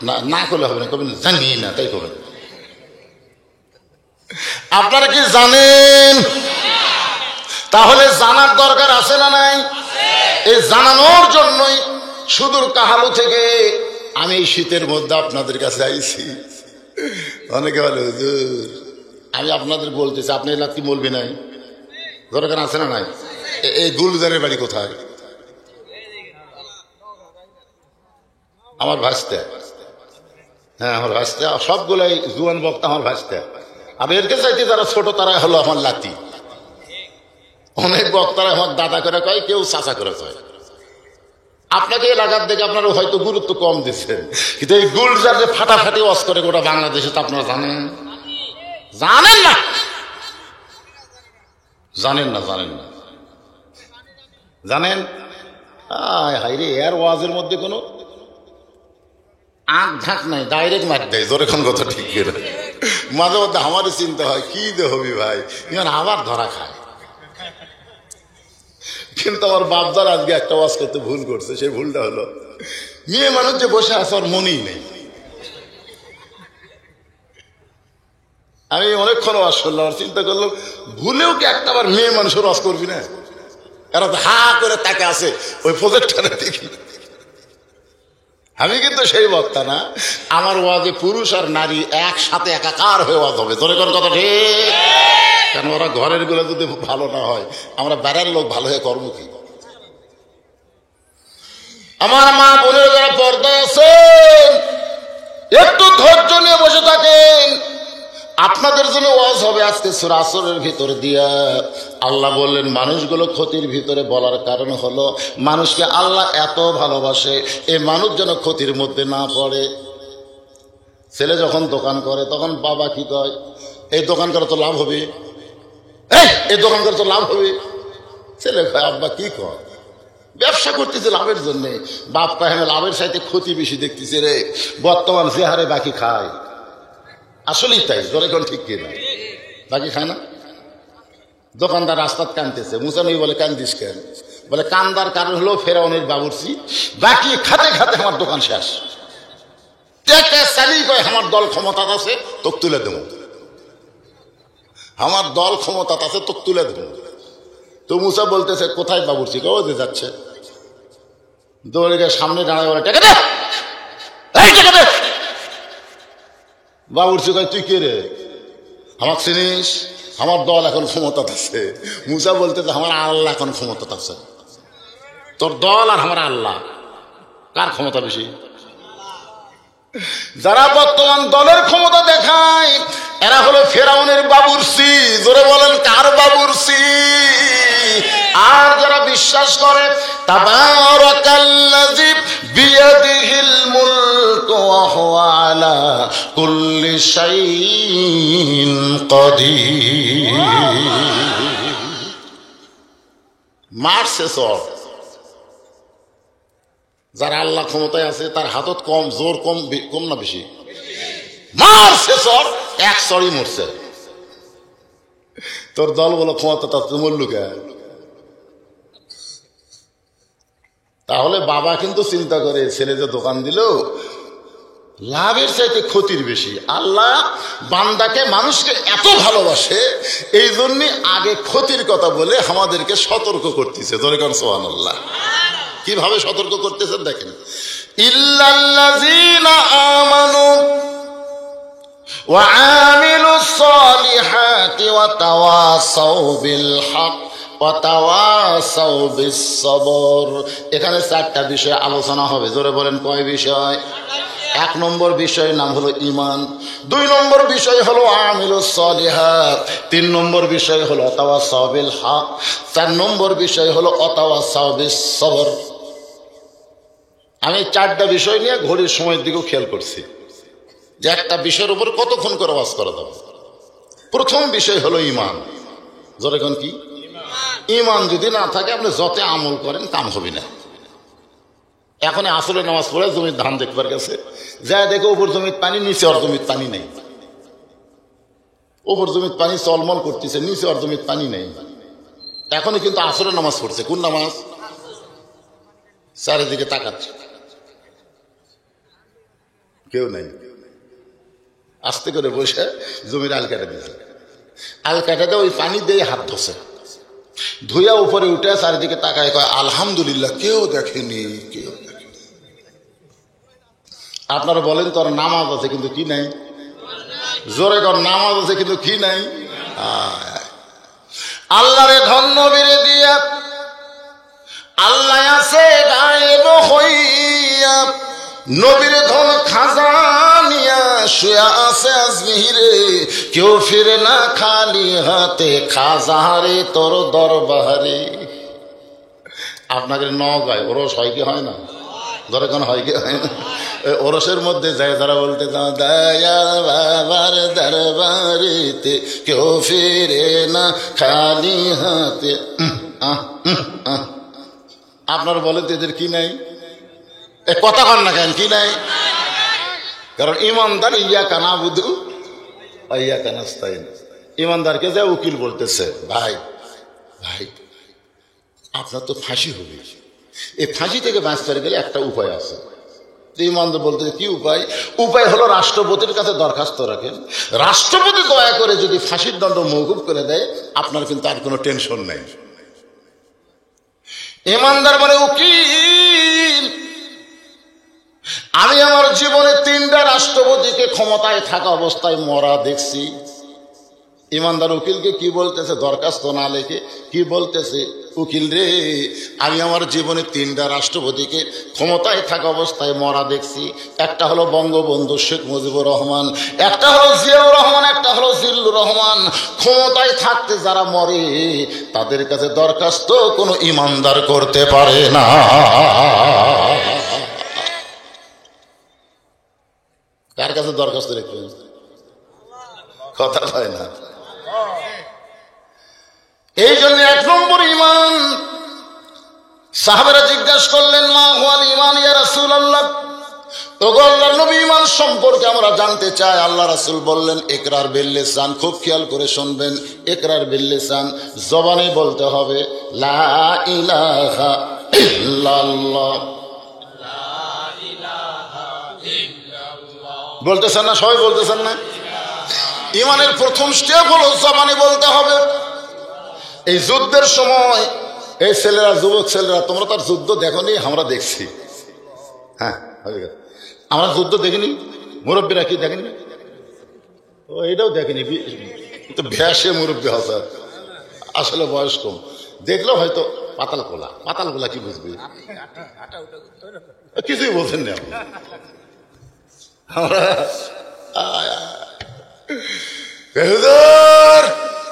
S1: না না করলে হবে না, কবেন জানি না, তাই করবেন। আপনারা কি জানেন? তাহলে জানার দরকার আছে না নাই? এই জানানোর জন্যই সুদূর কাহালু থেকে আমি এই শীতের মধ্যে আপনাদের কাছে আইছি। অনেকে বলে হুজুর আমি আপনাদের বলতেছি, আপনি এলাকি বলবি নাই, দরকার আছে না নাই? এই গুলজারের বাড়ি কোথায়? আমার ভাসতে, হ্যাঁ আমার ভাসতে, সবগুলাই জুয়ান বক্তা আমার ভাসতে। আমি এর চাইতে যারা ছোট তারা হলো আমার লাতি। অনেক বক্তারা আমার দাদা করে কয়, কেউ চাচা করে কয়। আপনাকে এলাকার দেখে আপনারা হয়তো গুরুত্ব কম দিচ্ছেন, কিন্তু এই গুলজার যে ফাটাফাটি ওয়াজ করে গোটা বাংলাদেশে, তা আপনারা জানেন? জানেন না, জানেন না, জানেন না, জানেন? হাইরে, এর ওয়াজের মধ্যে কোনো আঁক ঝাঁক নাই, ডাইরেক্ট মার দেয়। জোরেক্ষণ কথা ঠিক করে মাঝে মধ্যে আমারই চিন্তা হয় কি দে হবি ভাই, ইমান আবার ধরা খায়। কিন্তু আমার বাপদার আজকে একটা ওয়াজ করতে ভুল করছে। সেই ভুলটা হলো, মেয়ে মানুষ যে বসে আছে ওর মনেই নেই। আমি অনেকক্ষণ ওয়াজ করলাম, আর চিন্তা করলাম ভুলেও কি একটা বার মেয়ে মানুষের ওয়াজ করবি না? এরা তো হা করে তাকে আছে ওই প্রজেক্টটা দেখি। আমি কিন্তু সেই বক্তা না, আমার ওয়াজে পুরুষ আর নারী একসাথে একাকার হয়ে ওয়াজ হবে। তোর কোন কথা ঠিক? কেন ওরা ঘরের গুলো যদি ভালো না হয়, আমরা বেড়ার লোক ভালো হয়ে কর্ম কি? আমার মা বোনের যারা পর্দা আছেন, একটু ধৈর্য নিয়ে বসে থাকেন। আপনাদের জন্য ওয়াজ হবে আজকে সূরা আসরের ভিতরে দিয়া। আল্লাহ বললেন মানুষগুলো ক্ষতির ভিতরে, বলার কারণ হলো মানুষকে আল্লাহ এত ভালোবাসে এই মানুষ যেন ক্ষতির মধ্যে না পড়ে। ছেলে যখন দোকান করে তখন বাবা কি কয়, এই দোকান করে তো লাভ হবে, এই দোকান করে তো লাভ হবে। ছেলে কয় আব্বা কি কয়, ব্যবসা করতেছে লাভের জন্য। বাপ কয় হ্যাঁ লাভের সাথে ক্ষতি বেশি দেখতেছে রে, বর্তমান যে হারে বাকি খায়। আসলেই তাই, জোরে কোন ঠিক কিনা? বাকি খায় না। দোকানদার রাস্তাত কানতেছে, মুসা নবী বলে কান্দিস কেন? বলে কান্দার কারণ হলো ফেরাউনের বাবুর্চি বাকি খাতে খাতে আমার দোকান শেষ। চালিয়ে কয় আমার দল ক্ষমতা আছে তোকে তুলে দেব, আমার দল ক্ষমতা আছে তোকে তুলে দেব। তো মুসা বলতেছে কোথায় বাবুর্চি? ও যে যাচ্ছে, দৌড়ে গিয়ে সামনে দাঁড়ায় বলে টেকে দে, এই টেকে দে। বাবুর্চি কয় তুই কে রে, আমাকে চিনিস? আমার দল এখন ক্ষমতা আছে। মুসা বলতেছে আমার আল্লাহ এখন ক্ষমতা আছে। তোর দল আর আমার আল্লাহ কার ক্ষমতা বেশি? যারা বর্তমান দলের ক্ষমতা দেখায় এরা হলো ফেরাউনের বাবুর্চি। জোরে বলেন কার বাবুর্চি? আর যারা বিশ্বাস করে তাবারাকাল্লাযী বিয়াদিহিল মুলকু ওয়া হুয়া আলা কুল্লি শাইইন কাদির, মারছে সব। যারা আল্লাহ ক্ষমতায় আছে তার হাতত কম, জোর কম, কম না বেশি? মারছে সর, এক সরই মরছে। তোর দল বলো ক্ষমতা, তা তুই মরলু কে? তাহলে বাবা কিন্তু চিন্তা করে ছেলে যে দোকান দিল লাভের চাইতে ক্ষতির বেশি। আল্লাহ বান্দাকে মানুষকে এত ভালোবাসে এই জন্য আগে ক্ষতির কথা বলে আমাদেরকে সতর্ক করতেছে। ধরে কারণ সুবহানাল্লাহ। কিভাবে সতর্ক করতেছেন দেখেন, ইল্লাল্লাযীনা আমানু ওয়া আমিলুস সালিহাতি ওয়া তাওয়াসাউ বিল হক ওয়া তাওয়াসাউ বিস সবর। এখানে চারটা বিষয় আলোচনা হবে। জোরে বলেন কয় বিষয়? এক নম্বর বিষয়ের নাম হলো ঈমান, দুই নম্বর বিষয় হলো আমিলুস সালিহাত, তিন নম্বর বিষয় হলো তাওয়াসাউ বিল হক, চার নম্বর বিষয় হলো তাওয়াসাউ বিস সবর। আমি চারটা বিষয় নিয়ে ঘড়ির সময়ের দিকেও খেয়াল করছি যে একটা বিষয়ের উপর কতক্ষণ করে ওয়াজ করা যাবে। প্রথম বিষয় হলো ঈমান। জোরে কোন কি? ঈমান যদি না থাকে আপনি যত আমল করেন কাম হবে না। এখন আসলে নামাজ পড়ে জমির ধান দেখবার গেছে, যা দেখে ওপর জমির পানি, নিচে আর জমির পানি নেই। ওপর জমির পানি চলমল করতেছে, নিচে আর জমির পানি নেই। এখনই কিন্তু আসলে নামাজ পড়ছে। কোন নামাজ? চারিদিকে তাকাচ্ছে, কেউ নাই। আস্তে করে বসে জমির আল কেটে দিয়েছে। আল কেটে ওই পানি দিয়ে হাত ধসে, ধুইয়া উপরে উঠে চারিদিকে তাকায় কয় আলহামদুলিল্লাহ, কেউ দেখেনি, কেউ দেখেনি। আপনারা বলেন তোর নামাজ আছে কিন্তু কি নাই? জোরে কর, নামাজ আছে কিন্তু কি নাই? আল্লাহরে ধন্য বেড়ে দিয়া আল্লাহ আছে গায়েব হইয়া, নবীর ধন খাজানিয়া শুয়া আছে আজমিরে, কেউ ফিরে না খালি হাতে, খাজাহারে তোর দরবারে। আপনাকে নগায় ওরস হয় কি হয় না? ধরে কোন হয় কি হয় না? ওরসের মধ্যে যায় যারা বলতে দয়াল বাবার দরবারেতে কেউ ফিরে না খালি হাতে। আপনারা বলেন তো এদের কি নাই? কথা কন না কেন, কি নাই? কারণ ইমানদার ইয়াকা নাবুদু ওয়া ইয়াকা নাস্তাইন। ইমানদারকে যা উকিল বলতেছে, ভাই ভাই আপনার তো ফাঁসি হবে, এই ফাঁসি থেকে বাঁচতে গেলে একটা উপায় আছে। ইমানদার বলতেছে কি উপায়? উপায় হলো রাষ্ট্রপতির কাছে দরখাস্ত রাখেন, রাষ্ট্রপতি দয়া করে যদি ফাঁসির দণ্ড মওকুফ করে দেয় আপনার কিন্তু আর কোনো টেনশন নাই। ইমানদার মানে উকিল। উকিলকে ক্ষমতায় থাকা অবস্থায় মরা দেখছি। ইমানদার উকিলকে কি বলতেছে, দরখাস্ত না লেখে কি বলতেছে, উকিল রে আমি আমার জীবনে 3টা রাষ্ট্রপতিকে ক্ষমতায় থাকা অবস্থায় মরা দেখছি। একটা হলো বঙ্গবন্ধু শেখ মুজিবুর রহমান, একটা হলো জিয়াউর রহমান, একটা হলো জিল্লুর রহমান। ক্ষমতায় থাকতে যারা মরে তাদের কাছে দরখাস্ত কোনো ইমানদার করতে পারে না। কার কাছে দরখাস্ত লিখবেন? কথা হয় না। এই জন্য 1 নম্বর ইমান। সাহাবারা জিজ্ঞাসা করলেন, মা হুয়াল ঈমান ইয়া রাসূলুল্লাহ, ওগো আল্লাহর নবী ইমান সম্পর্কে আমরা জানতে চাই। আল্লাহ রাসূল বললেন, ইকরার বিল লিসান। খুব খেয়াল করে শুনবেন, ইকরার বিল লিসান, জবানে বলতে হবে লা ইলাহা ইল্লাল্লাহ। বলতেছেন না? সবাই বলতেছেন না? ইমানের প্রথম স্টেপ হলো জবানে বলতে হবে। এই যুদ্ধের সময় এই ছেলেরা, যুবক ছেলেরা, তোমরা তার যুদ্ধ দেখোনি, আমরা দেখছি। হ্যাঁ, আমরা যুদ্ধ দেখিনি। মুরব্বীরা কি দেখেনি? ও এটাও দেখেনি, তো ভ্যাসে মুরব্বী হাজার, আসলে বয়স কম। দেখলেও হয়তো পাতাল কোলা। পাতাল কোলা কি বুঝবি? কিছুই বলছেন না আমরা।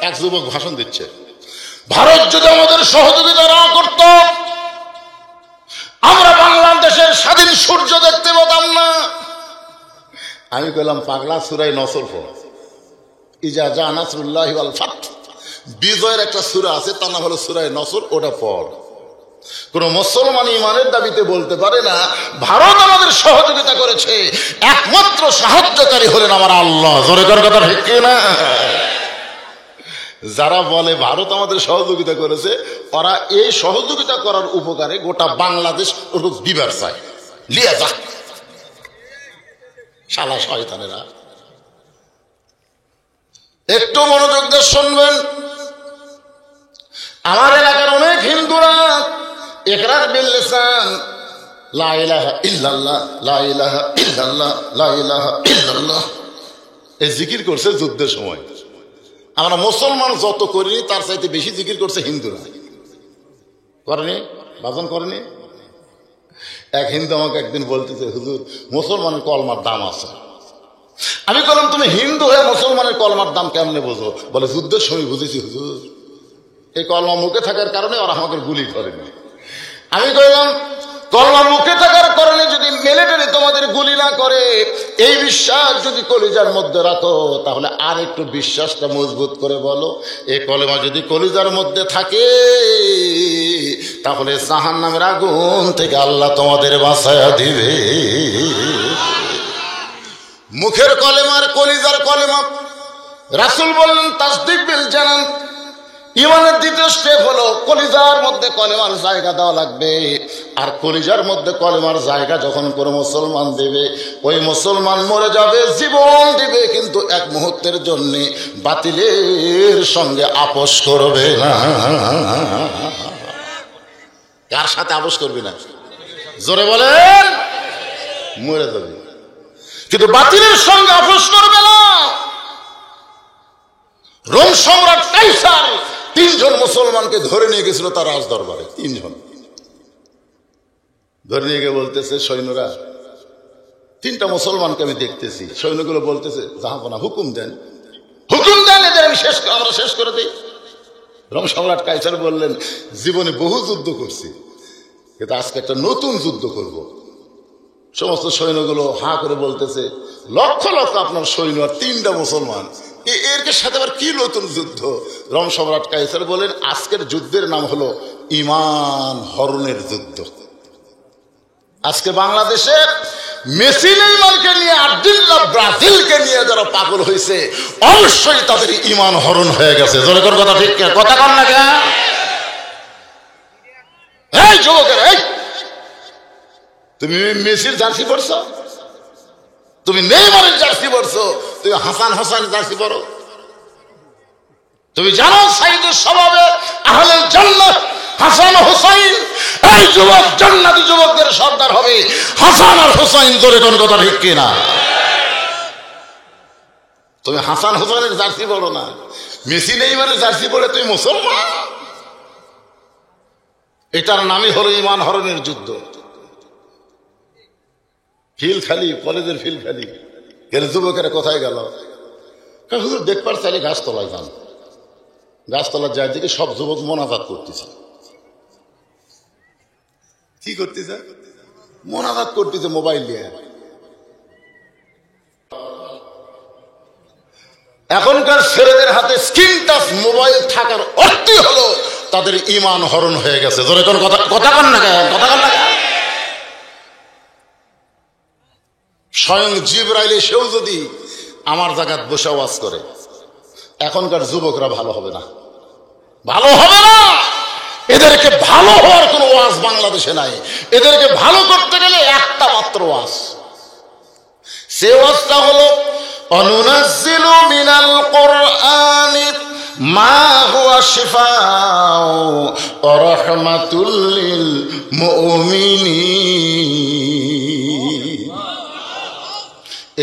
S1: এক যুবক ভাষণ দিচ্ছে, ভারত যদি আমাদের সহযোগিতা না করত আমরা বাংলাদেশের স্বাধীন সূর্য দেখতে পেতাম না। আমি বললাম, পাগলা, সূরা নসর পড়। ইজা জা নাসরুল্লাহি ওয়াল ফাত, বিজয়ের একটা সূরা আছে, তার নাম হলো সূরা নসর, ওটা পড়। কোন মুসলমান ইমানের দাবিতে বলতে পারে না ভারত আমাদের সহযোগিতা করেছে, একমাত্র সাহায্যকারী হলেন আমার আল্লাহ। জোরে কর কথা ঠিক না? যারা বলে ভারত আমাদের সহযোগিতা করেছে, ওরা এই সহযোগিতা করার উপকারে গোটা বাংলাদেশ দিবার চায়। লিয়া যা শালা শয়তানেরা। একটু মনোযোগ দিয়ে শুনবেন। আমার এলাকার অনেক হিন্দুরা ইকরার বিল লিসান, লা ইলাহা ইল্লাল্লাহ, লা ইলাহা ইল্লাল্লাহ, লা ইলাহা ইল্লাল্লাহ, এই জিকির করছে যুদ্ধের সময়। আমরা মুসলমান যত করিনি তার চাইতে বেশি জিকির করছে হিন্দুরা। করেনি? বাজন করেনি? এক হিন্দু আমাকে একদিন বলতেছে, হুজুর মুসলমানের কলমার দাম আছে। আমি বললাম, তুমি হিন্দু হয়ে মুসলমানের কলমার দাম কেমনে বোঝো? বলে, যুদ্ধের সময় বুঝেছি হুজুর, এই কলমা মুখে থাকার কারণে ওরা আমাকে গুলি করেনি। আমি কইলাম, কলমা মুখে থাকার কারণে যদি মিলিটারি তোমাদের গুলি না করে, এই বিশ্বাস যদি কলিজার মধ্যে রাখো, তাহলে আর একটু বিশ্বাসটা মজবুত করে বলো, এই কলেমা যদি কলিজার মধ্যে থাকে তাহলে জাহান্নামের আগুন থেকে আল্লাহ তোমাদের বাঁচায়া দিবে। মুখের কলেমা আর কলিজার কলেমা। রাসূল বললেন, তাসদিক বিল জানান। ইমানের দ্বিতীয় স্টেপ হলো কলিজার মধ্যে কলেমার জায়গা দেওয়া লাগবে। আর কলিজার মধ্যে কলেমার জায়গা যখন কোনো মুসলমান দেবে, ওই মুসলমান মরে যাবে, জীবন দিবে, কিন্তু এক মুহূর্তের জন্য বাতিলের সঙ্গে আপোষ করবে না। কার সাথে আপোষ করবি না? জোরে বলেন। মরে যাবে, কিন্তু বাতিলের সঙ্গে আপোষ করবে না। রোম সম্রাট কাইসার 3 জন মুসলমানকে ধরে নিয়ে গেছিল তার রাজ দরবারে। 3 জন ধরে নিয়ে গিয়ে বলতেছে, সৈন্যরা, 3টা মুসলমানকে আমি দেখতেছি। সৈন্যগুলো বলতেছে, জাহাপনা হুকুম দেন, হুকুম দেন, এদের আমরা শেষ করে দিই। রোম সম্রাট কাইসার বললেন, জীবনে বহু যুদ্ধ করছি, কিন্তু আজকে একটা নতুন যুদ্ধ করব। সমস্ত সৈন্যগুলো হাঁ করে বলতেছে, লক্ষ লক্ষ আপনার সৈন্য আর 3টা মুসলমান, এর সাথে আবার কি নতুন যুদ্ধ? রোম সম্রাট কাইসার বলেন, আজকের যুদ্ধের নাম হলো ঈমান হরণের যুদ্ধ। আজকে বাংলাদেশে মেসি নেইমারকে নিয়ে, আর্জেন্টিনা ব্রাজিলকে নিয়ে যারা পাগল হয়েছে, অবশ্যই তাদের ঈমান হরণ হয়ে গেছে। জোরে কর কথা ঠিক, কথা কর না কেন? এই যুবকের, এই তুমি মেসির জার্সি পরছ, তুমি নেইমারের জার্সি পরছো, তুমি হাসান হোসেন জার্সি পরো। তুমি জানো সাইদের স্বভাবে আহলে জান্নাত হাসান হোসেন। এই যুবক জান্নাতি যুবকদের সর্দার হবে হাসান আর হোসেন। জোরে কোন কথা ঠিক কিনা? তুমি হাসান হোসেনের জার্সি পড়ো না, মেসি নেইমারের জার্সি পড়ে তুমি মুসলমান। এটার নামই হলো ইমান হরণের যুদ্ধ। ফিল খালি, কলেজের ফিল খালি গেলে যুবকেরা কোথায় গেল? হুজুর দেখবার চাইলে গাছতলায় যান। গাছতলার যায় দিকে সব যুবক মোনাজাত করতেছে। কি করতেছে? মোনাজাত করতেছে মোবাইল দিয়ে। এখনকার ছেলেদের হাতে স্ক্রিন টাচ মোবাইল থাকার অর্থই হলো তাদের ঈমান হরণ হয়ে গেছে। জোরে কোন কথা কথা কন না, কথা কন না। স্বয়ং জিবরাইল এসেও যদি আমার জায়গায় বসে ওয়াজ করে, এখনকার যুবকরা ভালো হবে না, ভালো হবে না। এদেরকে ভালো হওয়ার কোন ওয়াজ বাংলাদেশে নাই। এদেরকে ভালো করতে গেলে একটা মাত্র ওয়াজ, সে ওয়াজটা হলো অনুনাজ্জিলু মিনাল কুরআনি মা হুয়া শিফাউ ওয়া রাহমাতুল লিল মুমিনিন।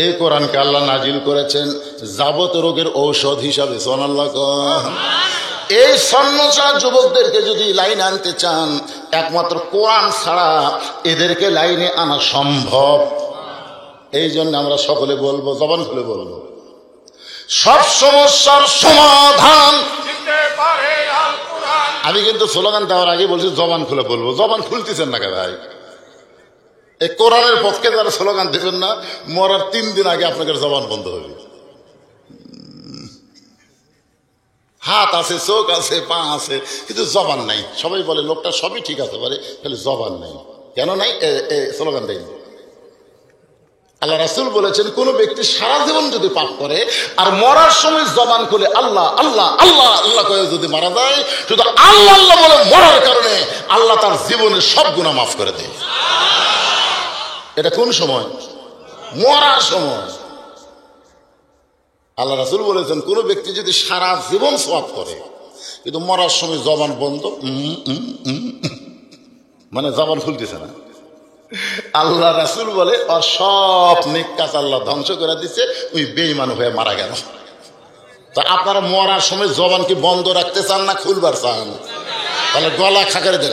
S1: এই কোরআনকে আল্লাহ নাজিল করেছেন যাবত রোগের ঔষধ হিসাবে। সুবহানাল্লাহ। এই সন্ন্যাসা যুবকদেরকে যদি লাইনে আনতে চান, একমাত্র কোরআন ছাড়া এদেরকে লাইনে আনা সম্ভব। এই জন্য আমরা সকলে বলবো, জবান খুলে বলবো, সব সমস্যার সমাধান। আমি কিন্তু স্লোগান দেওয়ার আগে বলছি জবান খুলে বলবো, জবান খুলতেছেন না কে ভাই? এই কোরআনের পক্ষে যারা স্লোগান দেবেন না, মরার 3 দিন আগে আপনাদের জবান বন্ধ হবে। হাত আছে, চোখ আছে, পা আছে, কিন্তু জবান নাই। সবাই বলে লোকটা সবই ঠিক আছে পারে, তাহলে জবান নাই। কেন নাই? স্লোগান দেয়। আল্লাহ রাসূল বলেছেন, কোন ব্যক্তি সারা জীবন যদি পাপ করে আর মরার সময় জবান খুলে আল্লাহ আল্লাহ আল্লাহ আল্লাহ করে যদি মারা যায়, শুধু আল্লাহ আল্লাহ বলে মরার কারণে আল্লাহ তার জীবনের সব গুনাহ মাফ করে দেয়। এটা কোন সময়? মরার সময়। আল্লাহ রাসূল বলেছেন, কোন ব্যক্তি যদি সারা জীবন সওয়াব করে কিন্তু মরার সময় জবান বন্ধ, মানে জবান খুলতেছে না, আল্লাহ রাসূল বলে আর সব নেক কাজ আল্লাহ ধ্বংস করে দিচ্ছে, ওই বেঈমান হয়ে মারা গেল। তা আপনারা মরার সময় জবান কি বন্ধ রাখতে চান না খুলবার চান? তাহলে গলা খাকারে দেন।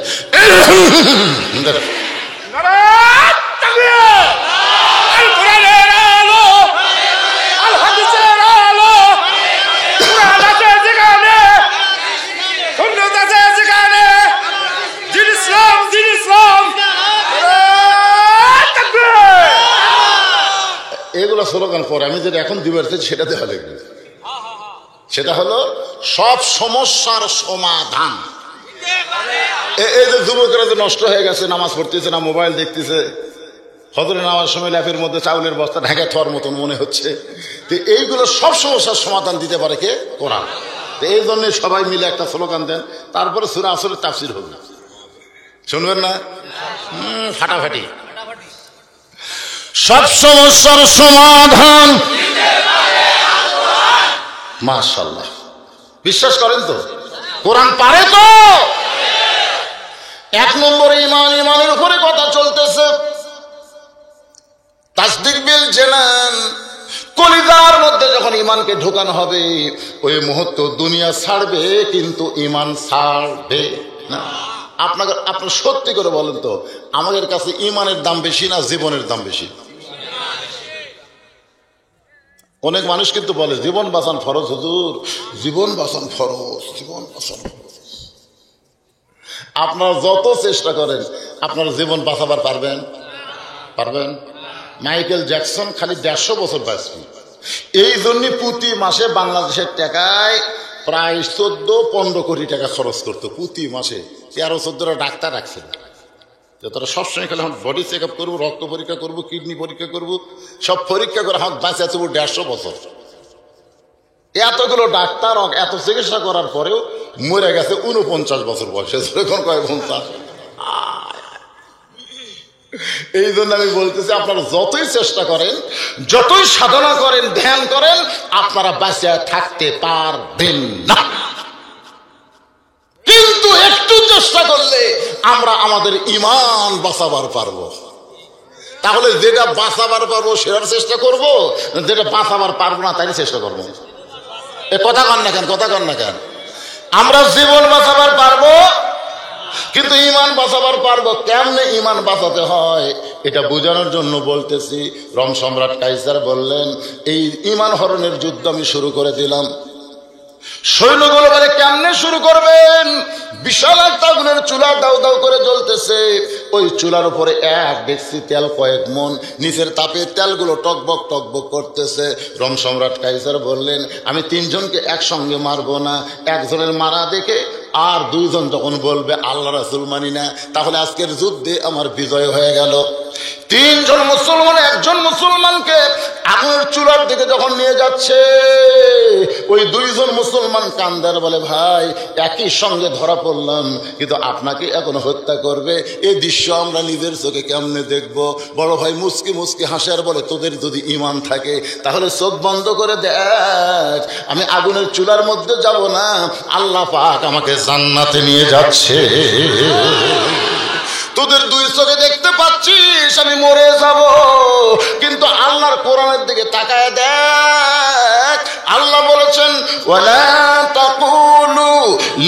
S1: এগুলো স্লোগান পরে আমি যেটা এখন দিবার চাই সেটা দেখা দেখবে। সেটা হলো সব সমস্যার সমাধান। এই যে যুবকরা যে নষ্ট হয়ে গেছে, নামাজ পড়তেছে না, মোবাইল দেখতেছে, ফজরে নামাজ সময় ল্যাপের মধ্যে চাউলের বস্তা ঢাকা থাকার মতন মনে হচ্ছে, তো এইগুলো সব সমস্যার সমাধান দিতে পারে কে? কোরআন। তো এই জন্য সবাই মিলে একটা স্লোগান দেন, তারপরে সূরা আসরের তাফসীর হবে, শুনবেন না? ফাটাফাটি। সব সমস্যার সমাধান মাশাআল্লাহ। বিশ্বাস করেন তো? কোরআন পারে তো? 1 নম্বরে ঈমান, ঈমানের উপরে কথা চলতেছে। তাসদীক বিল জানান, কলিজার মধ্যে যখন ঈমানকে ঢোকানো হবে, ওই মুহূর্তে দুনিয়া ছাড়বে কিন্তু ঈমান ছাড়বে না। আপনি সত্যি করে বলেন তো, আমাদের কাছে ঈমানের দাম বেশি না জীবনের দাম বেশি? অনেক মানুষ কিন্তু বলে জীবন বাঁচান ফরজ হুজুর, জীবন বাঁচান ফরজ, জীবন বাঁচান ফরজ। আপনারা যত চেষ্টা করেন আপনারা জীবন বাঁচাবার পারবেন? পারবেন? মাইকেল জ্যাকসন খালি 150 বছর বাঁচবে। এই জন্য প্রতি মাসে বাংলাদেশের টাকায় প্রায় 14-15 কোটি টাকা খরচ করতো প্রতি মাসে। 13-14টা ডাক্তার রাখছেন, তারা সবসময় খেলে আমার বডি চেক আপ করবো, রক্ত পরীক্ষা করবো, কিডনি পরীক্ষা করবো, সব পরীক্ষা করে আমার বাঁচা আছে 150 বছর। এতগুলো ডাক্তার এত চিকিৎসা করার পরেও মরে গেছে 49 বছর বয়সে। যখন কয় 50। এই জন্য আমি বলতেছি, আপনারা যতই চেষ্টা করেন, যতই সাধনা করেন, ধ্যান করেন, আপনারা বাঁচে থাকতে পারবেন না। কিন্তু একটু চেষ্টা করলে আমরা আমাদের ঈমান বাঁচাবার পারবো। তাহলে যেটা বাঁচাবার পারবো সেটার চেষ্টা করব, যেটা বাঁচাবার পারবো না তাই চেষ্টা করবো। এ কথা কন না কেন, কথা কন না কেন? আমরা জীবন বাঁচাবার পারবো কিন্তু ইমান বাঁচাবার পারবো। কেমনে ইমান বাঁচাতে হয় এটা বোঝানোর জন্য বলতেছি। রোম সম্রাট কাইসার বললেন, এই ইমান হরণের যুদ্ধ আমি শুরু করে দিলাম। সৈন্যগুলো বলে, কেমনে শুরু করবেন? বিশাল একটা আগুনের চুলা দাউ দাউ করে জ্বলতেছে, ওই চুলার উপরে এক ডেকচি তেল, কয়েক মন, নিচের তাপে তেলগুলো টকবক টকবক করতেছে। রোম সম্রাট কাইসার বললেন, আমি তিনজনকে একসঙ্গে মারবো না, একজনের মারা দেখে আর দুইজন যখন বলবে আল্লাহ রাসূল মানি না, তাহলে আজকের যুদ্ধে আমার বিজয় হয়ে গেল। তিনজন মুসলমান একজন মুসলমানকে আগুনের চুলার দিকে যখন নিয়ে যাচ্ছে, ওই দুইজন মুসলমান কান্দার বলে, ভাই একই সঙ্গে ধরা পড়লাম, কিন্তু আপনাকে এখন হত্যা করবে, এই দৃশ্য আমরা নিজের চোখে কেমনে দেখব? বড় ভাই মুচকি মুচকি হাসে আর বলে, তোদের যদি ইমান থাকে তাহলে চোখ বন্ধ করে দেখ, আমি আগুনের চুলার মধ্যে যাব না, আল্লাহ পাক আমাকে জান্নাতে নিয়ে যাচ্ছে। তোদের দুই চোখে দেখতে পাচ্ছিস আমি মরে যাব, কিন্তু আল্লাহর কোরআনের দিকে তাকায় দেখ। আল্লাহ বলেছেন, ওয়ালা তাকুলু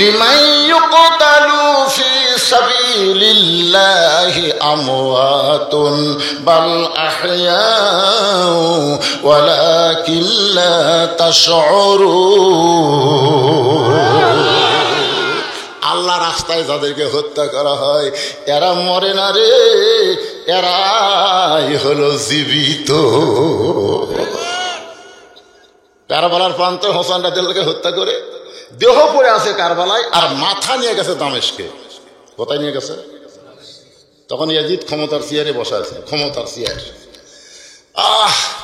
S1: লিমান ইউকতালু ফি সাবিলিল্লাহি আমওয়াতুন বাল আহইয়াউ ওয়ালাকিন লা তাশউরুন। আল্লাহ রাস্তায় যাদেরকে হত্যা করা হয় এরা মরে না রে, এরাই হলো জীবিত। কারবালার প্রান্তে হোসেন রাদিয়াল্লাহু আনহুকে হত্যা করে দেহ পড়ে আছে কারবালায়, আর মাথা নিয়ে গেছে দামেস্কে। কোথায় নিয়ে গেছে? তখন ইয়াজিদ ক্ষমতার চেয়ারে বসা আছে, ক্ষমতার চেয়ার।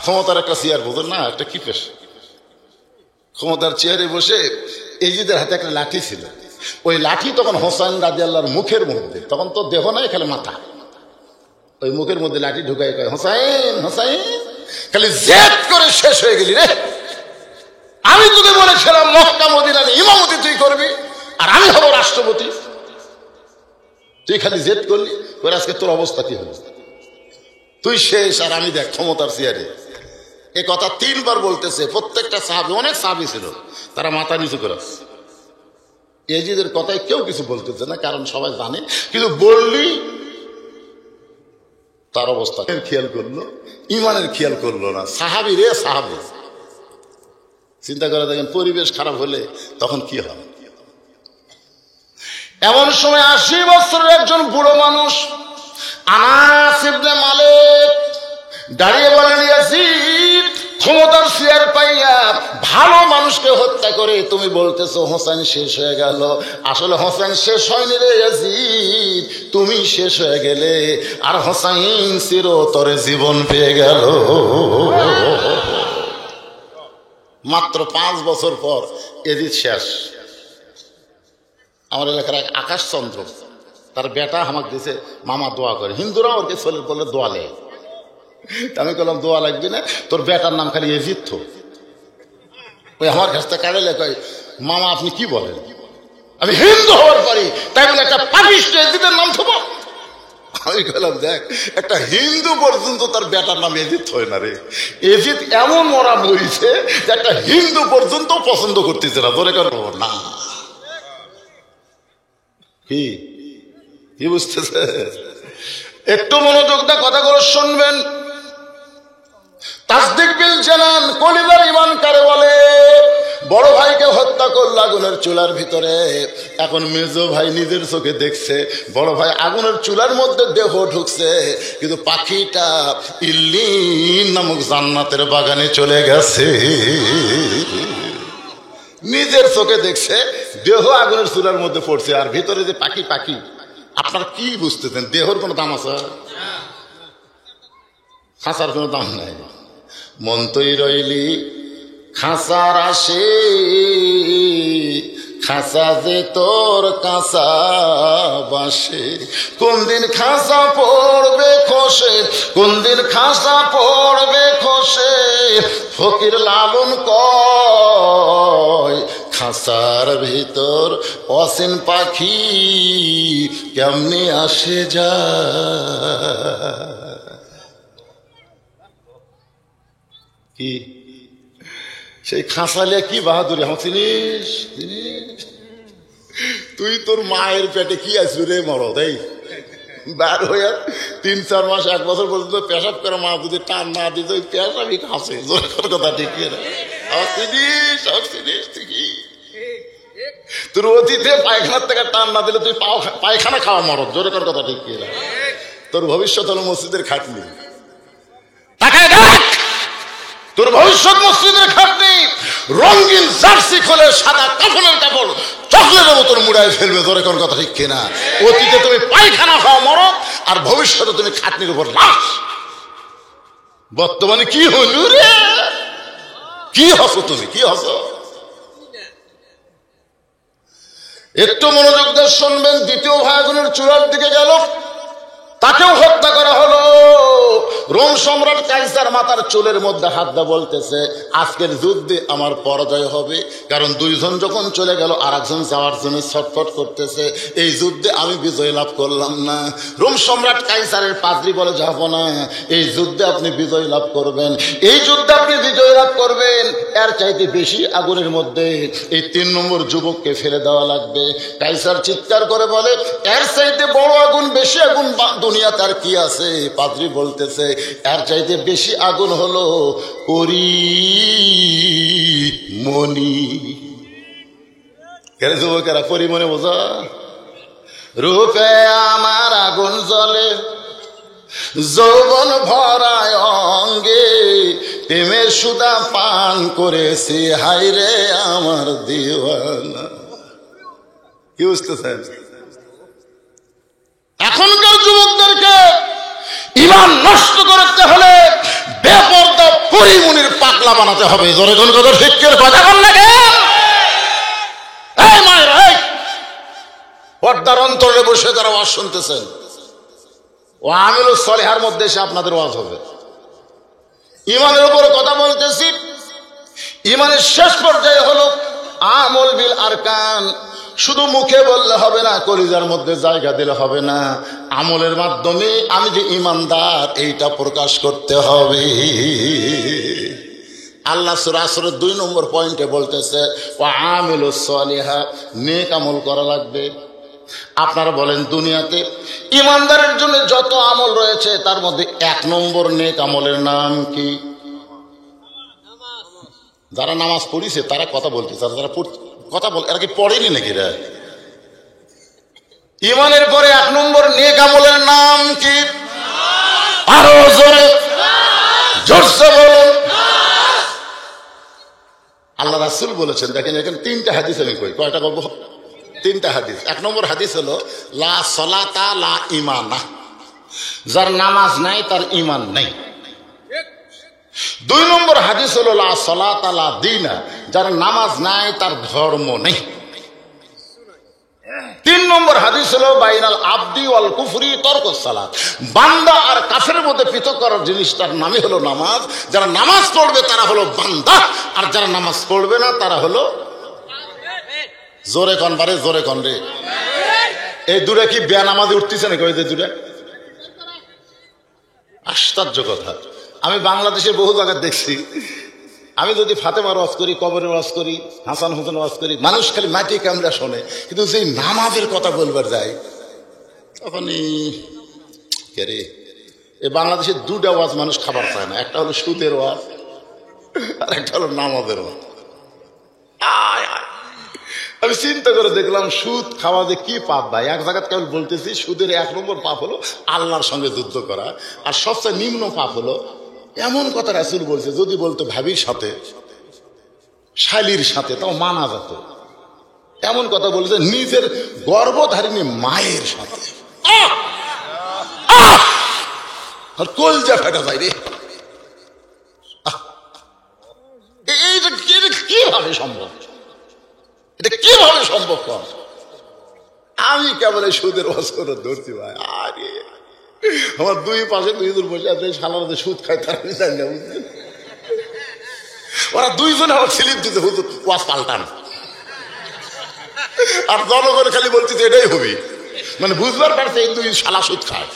S1: ক্ষমতার একটা চেয়ার বোঝেন না, একটা কি পেশ, ক্ষমতার চেয়ারে বসে ইয়াজিদের হাতে একটা লাঠি ছিল, ওই লাঠি তখন হোসেন রাদিয়াল্লাহর মুখের মধ্যে, তখন তো দেহ নাই খালি মাথা, ওই মুখের মধ্যে লাঠি ঢুকাই কয়, হোসেন হোসেন খালি জেদ করে শেষ হয়ে গেলি রে, আমি তোকে বলেছিলাম মক্কা মদিনার ইমামতি তুই করবি আর আমি হব রাষ্ট্রপতি, তুই খালি জেদ করলি, ওর আজকে তোর অবস্থা কি হলো? তুই শেষ আর আমি দেখ ক্ষমতার চেয়ারে। এ কথা 3 বার বলতেছে। প্রত্যেকটা সাহাবী, অনেক সাহাবী ছিল, তারা মাথা নিচু করে ইয়াজিদের কথায় কেউ কিছু বলতেছে না, কারণ সবাই জানে, কিন্তু বললি তার অবস্থা খেয়াল করলো, ইমানের খেয়াল করলো না। সাহাবী রে সাহাবী, চিন্তা করে দেখেন পরিবেশ খারাপ হলে তখন কি হয়। এমন সময় 80 বছরের একজন বুড়ো মানুষ আনাস ইবনে মালিক দাঁড়িয়ে বলেন, ইয়াজিদ ক্ষমতার চেয়ার পাইয়া ভালো মানুষকে হত্যা করে তুমি বলতেছো হোসেন শেষ হয়ে গেল। আসলে হোসেন শেষ হয়নি রে ইয়াজিদ, তুমি শেষ হয়ে গেলে, আর হোসেন চিরতরে জীবন পেয়ে গেল। মাত্র 5 বছর পর ইয়াজিদ শেষ। আমার এলাকার এক আকাশচন্দ্র, তার বেটা আমাকে দিয়েছে, মামা দোয়া করে, হিন্দুরা ওকে চলে বলে দোয়ালে। আমি বললাম দোয়া লাগবে না, তোর বেটার নাম খালি ইয়াজিদ তো। ওই আমার কাছ থেকে কাড়ালে কয়, মামা আপনি কি বলেন, আমি হিন্দু হওয়ার পারি তাই বলে একটা পাপিষ্ট ইয়াজিদের নাম থবো? আমি বললাম দেখ, একটা হিন্দু পর্যন্ত তার বেটার নাম ইয়াজিদ হয় না রে। ইয়াজিদ এমন মরা মরিছে যে একটা হিন্দু পর্যন্ত পছন্দ করতেছে না, তোরে করবো না। কি কি বুঝতেছে? একটু মনোযোগ দিয়ে কথাগুলো শুনবেন। তাসদিক বিল জানান, কলিজার ঈমান কারে বলে? বড় ভাইকে হত্যা করল আগুনের চুলার ভিতরে, এখন মেজো ভাই নিজের চোখে দেখছে বড় ভাই আগুনের চুলার মধ্যে দেহ ঢুকছে, কিন্তু পাখিটা ইল্লিন নামক জান্নাতের বাগানে চলে গেছে। নিজের চোখে দেখছে দেহ আগুনের চুলার মধ্যে পড়ছে, আর ভিতরে যে পাখি পাখি। আপনার কি বুঝতেছেন? দেহর কোনো দাম আছে? খাঁচার কোনো দাম নাই। মন তুই রইলি খাঁচার আসে, খাঁচা যে তোর কাঁচা বাসে, কোন দিন খাঁচা পড়বে খসে, কোন দিন খাঁচা পড়বে খসে, ফকির লালন কয় খাঁচার ভিতর অসীন পাখি কেমনে আসে যায়। কি সেই খাঁসালিয়া কি বাহাদুরি আমার চিনিস? তুই তোর মায়ের পেটে কি আসবি রে মরদ? এই বার হইয়া 3-4 মাস 1 বছর পর্যন্ত পেশাব করে মা যদি টান না দিত ওই পেশাবই খাসে। জোর কথা ঠিক ঠিকই। তোর অতীতে পায়খানার থেকে টান না দিলে তুই পায়খানা খাওয়া মরদ। জোরে কর কথা ঠিক কি? তোর ভবিষ্যৎ হলো মসজিদের খাটনি। তোর ভবিষ্যৎ মসজিদের খাটনি। রঙিন জার্সি খোলে সাদা কাফনের কাপড় চকলেটের মতন মুড়ায় ফেলবে। জোরে কোন কথা ঠিক কিনা? অতীতে তুমি পায়খানা খাওয়া মরদ, আর ভবিষ্যতে তুমি খাটনির উপর লাশ। বর্তমানে কি হইল রে? কি হসো তুমি? কি হসো? একটু মনোযোগ দিয়ে শুনবেন। দ্বিতীয় ভাই আগুনের চূড়ার দিকে গেল, তাকেও হত্যা করা হলো। রোম সম্রাট কাইসার মাথার চুলের মধ্যে হাত দা বলতেছে, আজকের যুদ্ধে আমার পরাজয় হবে, কারণ 2 জন যখন চলে গেল আর একজন যাওয়ার জন্য ছটফট করতেছে। এই যুদ্ধে আমি বিজয় লাভ করলাম না। রোম সম্রাট কাইসারের পাদ্রী বলে, যাব না, এই যুদ্ধে আপনি বিজয় লাভ করবেন। এই যুদ্ধে আপনি বিজয় লাভ করবেন, এর চাইতে বেশি আগুনের মধ্যে এই 3 নম্বর যুবককে ফেলে দেওয়া লাগবে। কাইসার চিৎকার করে বলে, এর চাইতে বড় আগুন, বেশি আগুন দুনিয়া তার কি আছে? পাদ্রী বলতেছে, এর চাইতে বেশি আগুন হলো পরিমণি। কেন যুবকেরা পরিমণি বোঝা? রূপে আমার আগুন জ্বলে, যৌবন ভরায় অঙ্গে, প্রেমের সুদা পান করেছি, হাইরে আমার দিওয়ানা। কি বুঝতেছেন? এখনকার যুবকদেরকে ঈমান নষ্ট করতে হলে বেপরদা পরিমণির পাগলা বানাতে হবে। জোরে কোন কথা ঠিক করে কথা বল লাগে। এই মায়েরা, এই পর্দার অন্তরে বসে যারা ওয়াজ শুনতেছেন, ও আমিলুস সলিহার মধ্যে এসে আপনাদের ওয়াজ হবে। ঈমানের উপর কথা বলতেছি। ঈমানের শেষ পর্যায়ে হলো আমল বিল আরকান। শুধু মুখে বললে হবে না, কলিজার মধ্যে জায়গা দিলে হবে না, আমলের মাধ্যমে আমি যে ঈমানদার এইটা প্রকাশ করতে হবে। আল্লাহ সূরা আসরের 2 নম্বর পয়েন্টে বলতেছে, ওয়া আমিলুস সলিহা, নেক আমল করা লাগবে। আপনারা বলেন, দুনিয়াতে ঈমানদারের জন্য যত আমল রয়েছে তার মধ্যে 1 নম্বর নেক আমলের নাম কি? যারা নামাজ পড়িছে তারা কথা বলতেছে, যারা কথা বল, এরা কি পড়েনি নাকি রে? ঈমানের পরে 1 নম্বর নেক আমলের নাম কি? আরো জোরে জোরসে বলুন। আল্লাহ রাসূল বলেছেন, দেখেন এখানে 3টা হাদিস আমি কই। কয়টা বলবো? 3টা হাদিস। 1 নম্বর হাদিস হলো লা সলাতা লা ঈমানা, যার নামাজ নাই তার ঈমান নাই। 2 নম্বর হাদিস হলো লা সলাতা লা দীনা, যার নামাজ নাই তার ধর্ম নেই। 3 নম্বর হাদিস হলো বাইনাল আবদি ওয়াল কুফরি তরকুস সালাত, বান্দা আর কাফেরের মধ্যে পৃথক করার জিনিসটার নামই হলো নামাজ। যারা নামাজ পড়বে তারা হলো বান্দা, আর যারা নামাজ পড়বে না তারা হলো, জোরে কন বারে, জোরে কন রে। এই দূরে কি বেনামাজি উঠতেছে নাকি? ওই যে দূরে, আশ্চর্য কথা। আমি বাংলাদেশের বহু জায়গায় দেখছি, আমি যদি ফাতেমার ওয়াজ করি, কবরের ওয়াজ করি, হাসান হোসেন ওয়াজ করি, মানুষ খালি মাটি কামড়া শোনে, কিন্তু যে নামাজের কথা বলবার যায় তখনই কে রে। এই বাংলাদেশের 2টা ওয়াজ মানুষ খাবার চায় না, একটা হলো সুদের ওয়াজ আর একটা হলো নামাজের ওয়াজ। আমি চিন্তা করে দেখলাম, সুদ খাওয়া যে কি পাপ ভাই। এক জায়গায় কেবল বলতেছি, সুদের 1 নম্বর পাপ হলো আল্লাহর সঙ্গে যুদ্ধ করা, আর সবচেয়ে নিম্ন পাপ হলো এমন কথা রাসূল বলছে, যদি বলতো ভাবির সাথে, শালীর সাথে, তাও মানা যেত। এমন কথা বলছে নিজের গর্ভধারিণী মায়ের সাথে। আর কলজা ফেটা যায় রে। এইটা কিভাবে সম্ভব? এটা কিভাবে সম্ভব? আমি কেবল এই সুদের ওয়াজ করে ধরছি ভাই। আরে আমার 2 পাশে 2 জন বসে আছে, সালাতে সুদ খায়, তারা জানি না, বুঝলেন? ওরা 2 জন আমার স্লিপ দিতে হুজুর ওয়াজ পাল্টান, আর জনগণ খালি বলছে এটাই হবি, মানে বুঝবার পারছে এই 2 শালা সুদ খায়।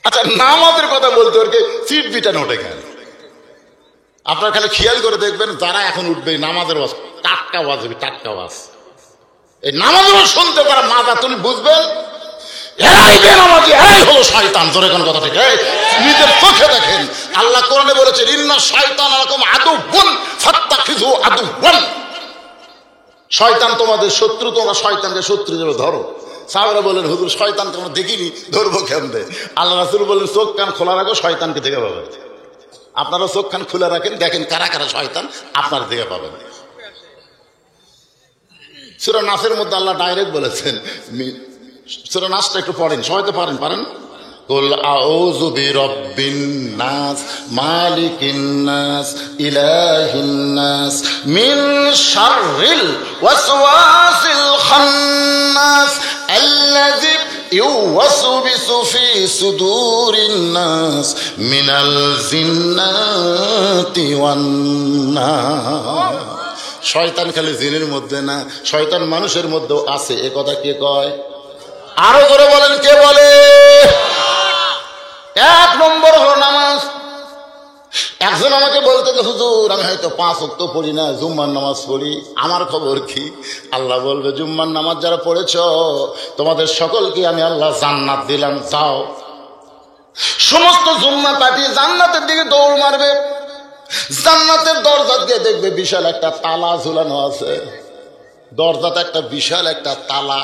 S1: আচ্ছা, নামাজের কথা বলতে ওরকে সিট বিটানো ওঠে কেন? আপনার খালি খেয়াল করে দেখবেন, যারা এখন উঠবে নামাজের ওয়াজ, টাটকা ওয়াজ হবে, টাটকা ওয়াজ। এই নামাজের ওয়াজ শুনতে পারা মাজা তুমি বুঝবেন, এরাই বেনামাজি, এরাই হলো শয়তান। জোরে কোন কথা ঠিক? নিজের চোখে দেখেন, আল্লাহ কোরআনে বলেছেন, ইন্না শায়তান লাকুম আদুউন ফাত্তাখিযু আদুওয়ান। শয়তান তোমাদের শত্রু, তোমরা শয়তানকে শত্রু হিসেবে ধরো। সাহাবারা বলেন, হুজুর শয়তানকে আমরা দেখিনি, ধরবো কেমনে? আল্লাহ রাসূল বলেন, চোখ কান খোলা রাখো, শয়তানকে দেখে পাবেন। আপনারা চোখ কান খোলা রাখেন, দেখেন কারা কারা শয়তান, আপনার দেখে পাবেন। সূরা নাসের মধ্যে আল্লাহ ডাইরেক্ট বলেছেন, সূরা নাসটা একটু পড়েন, সবাই তো পারেন। কুল আউযু বিরাব্বিন নাস মালিকিন নাস ইলাহিন নাস মিন শাররিল ওয়াসওয়াসিল খান্নাস আল্লাযী ইউওয়াসবিসু ফি সুদুরিন নাস মিনাল জিন্নাতি ওয়ান নাস। শয়তান খালি জিনের মধ্যে না, শয়তান মানুষের মধ্যেও আছে। এ কথা কে কয়? আরো করে বলেন, কে বলে? এক নম্বর হলো নামাজ। একজন আমাকে বলতে, হুজুর আমি হয়তো 5 ওয়াক্ত পড়ি না, জুম্মার নামাজ পড়ি, আমার খবর কি? আল্লাহ বলবে, জুম্মার নামাজ যারা পড়েছ তোমাদের সকলকে আমি আল্লাহ জান্নাত দিলাম, যাও। সমস্ত জুম্মা পাঠিয়ে জান্নাতের দিকে দৌড় মারবে। জান্নাতের দরজা দিয়ে দেখবে বিশাল একটা তালা ঝুলানো আছে, দরজাতে একটা বিশাল একটা তালা।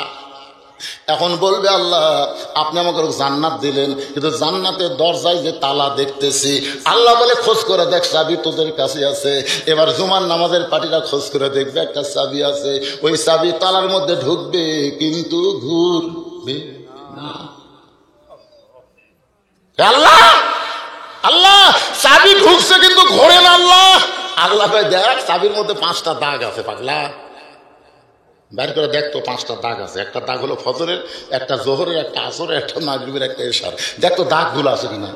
S1: এখন বলবে, আল্লাহ আপনি আমাকে জান্নাত দিলেন, কিন্তু জান্নাতের দরজায় যে তালা দেখতেছি। আল্লাহ বলে, খোঁজ করে দেখ, চাবি তোদের কাছে আছে। এবার জুমার নামাজের পার্টিরা খোঁজ করে দেখবে, একটা চাবি আছে, ওই চাবি তালার মধ্যে ঢুকবে কিন্তু ঘুরবে না। আল্লাহ আল্লাহ চাবি ঢুকছে কিন্তু ঘোরে না। আল্লাহ আল্লাহ দেখ, চাবির মধ্যে 5টা দাগ আছে, পাগলা বের করে দেখতো, 5টা দাগ আছে। একটা দাগ হলো ফজরের, একটা জোহরের, একটা আসরের, একটা মাগরিবের, একটা এশার। দেখতো দাগগুলো আছে কিনা।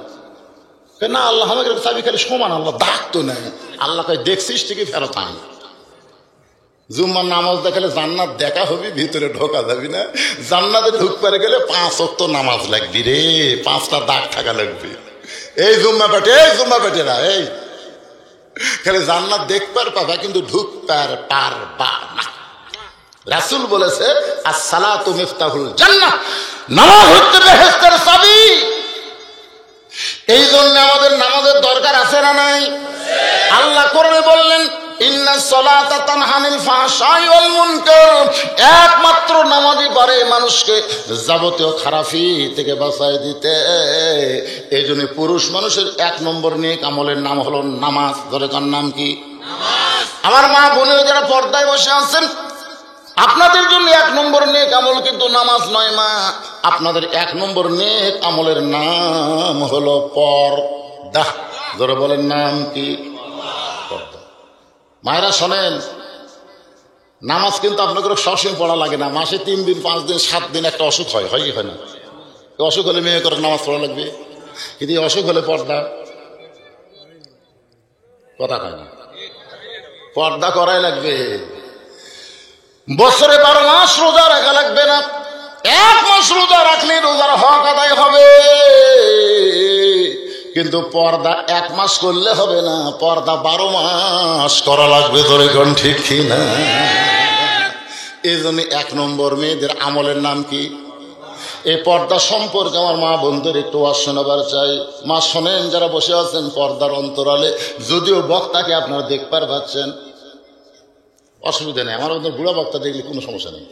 S1: না আল্লাহ আমাকে চাবি খালি সমান, আল্লাহ দাগ তো নেই। আল্লাহ কয়, দেখছিস ঠিকই, ফেরত আন। জুম্মার নামাজ দেখালে জান্নাত দেখা হবে, ভিতরে ঢোকা যাবি না। জান্নাতে ঢুকতে গেলে 5 ওয়াক্ত নামাজ লাগবি রে, 5টা দাগ থাকা লাগবে। এই জুম্মা পেটেরা, এই খালি জান্নাত দেখবার পাবা, কিন্তু ঢুকবার পারবা না। রাসূল বলেছে, আসসালাতু মিফতাহুল জান্নাহ, নামাজ হচ্ছে বেহেশতের চাবি। এই জন্য আমাদের নামাজের দরকার আছে না নাই? আল্লাহ কোরআনে বললেন, ইন্নাস সালাতা তানহা আনিল ফাহশাই ওয়াল মুনকার। একমাত্র নামাজই পারে মানুষকে যাবতীয় খারাপি থেকে বাঁচায় দিতে। এই জন্য পুরুষ মানুষের 1 নম্বর নেক আমলের নাম হলো নামাজ। ধরে তার নাম কি? নামাজ। আমার মা বোনেরা যারা পর্দায় বসে আছেন, আপনাদের জন্য 1 নম্বর নেক আমল কিন্তু নামাজ নয় মা। আপনাদের 1 নম্বর নেক আমলের নাম হলো পর্দা। ধরে বলেন, নাম কি? পর্দা। মায়েরা শোনেন, নামাজ কিন্তু আপনাদের সবসময় পড়া লাগে না। মাসে 3 দিন 5 দিন 7 দিন একটা অসুখ হয় কি হয় না? অসুখ হলে মেয়ে করে নামাজ পড়া লাগবে, কিন্তু অসুখ হলে পর্দা কথা হয় না, পর্দা করাই লাগবে। বছরে 12 মাস রোজা রাখা লাগবে না, 1 মাস রোজা রাখলে রোজার হক আদায় হবে। কিন্তু পর্দা 1 মাস করলে হবে না, পর্দা 12 মাস করা লাগবে। ধরে কোন ঠিক কিনা? এই জন্য 1 নম্বর মেয়েদের আমলের নাম কি? এই পর্দা সম্পর্কে আমার মা বন্ধুর একটু ওয়াজ শোনাবার চাই। মা শোনেন, যারা বসে আছেন পর্দার অন্তরালে, যদিও বক্তাকে আপনারা দেখবার পাচ্ছেন, অসুবিধা নেই। আমার ওদের বুড়া বক্তা দেখলে কোনো সমস্যা নেই।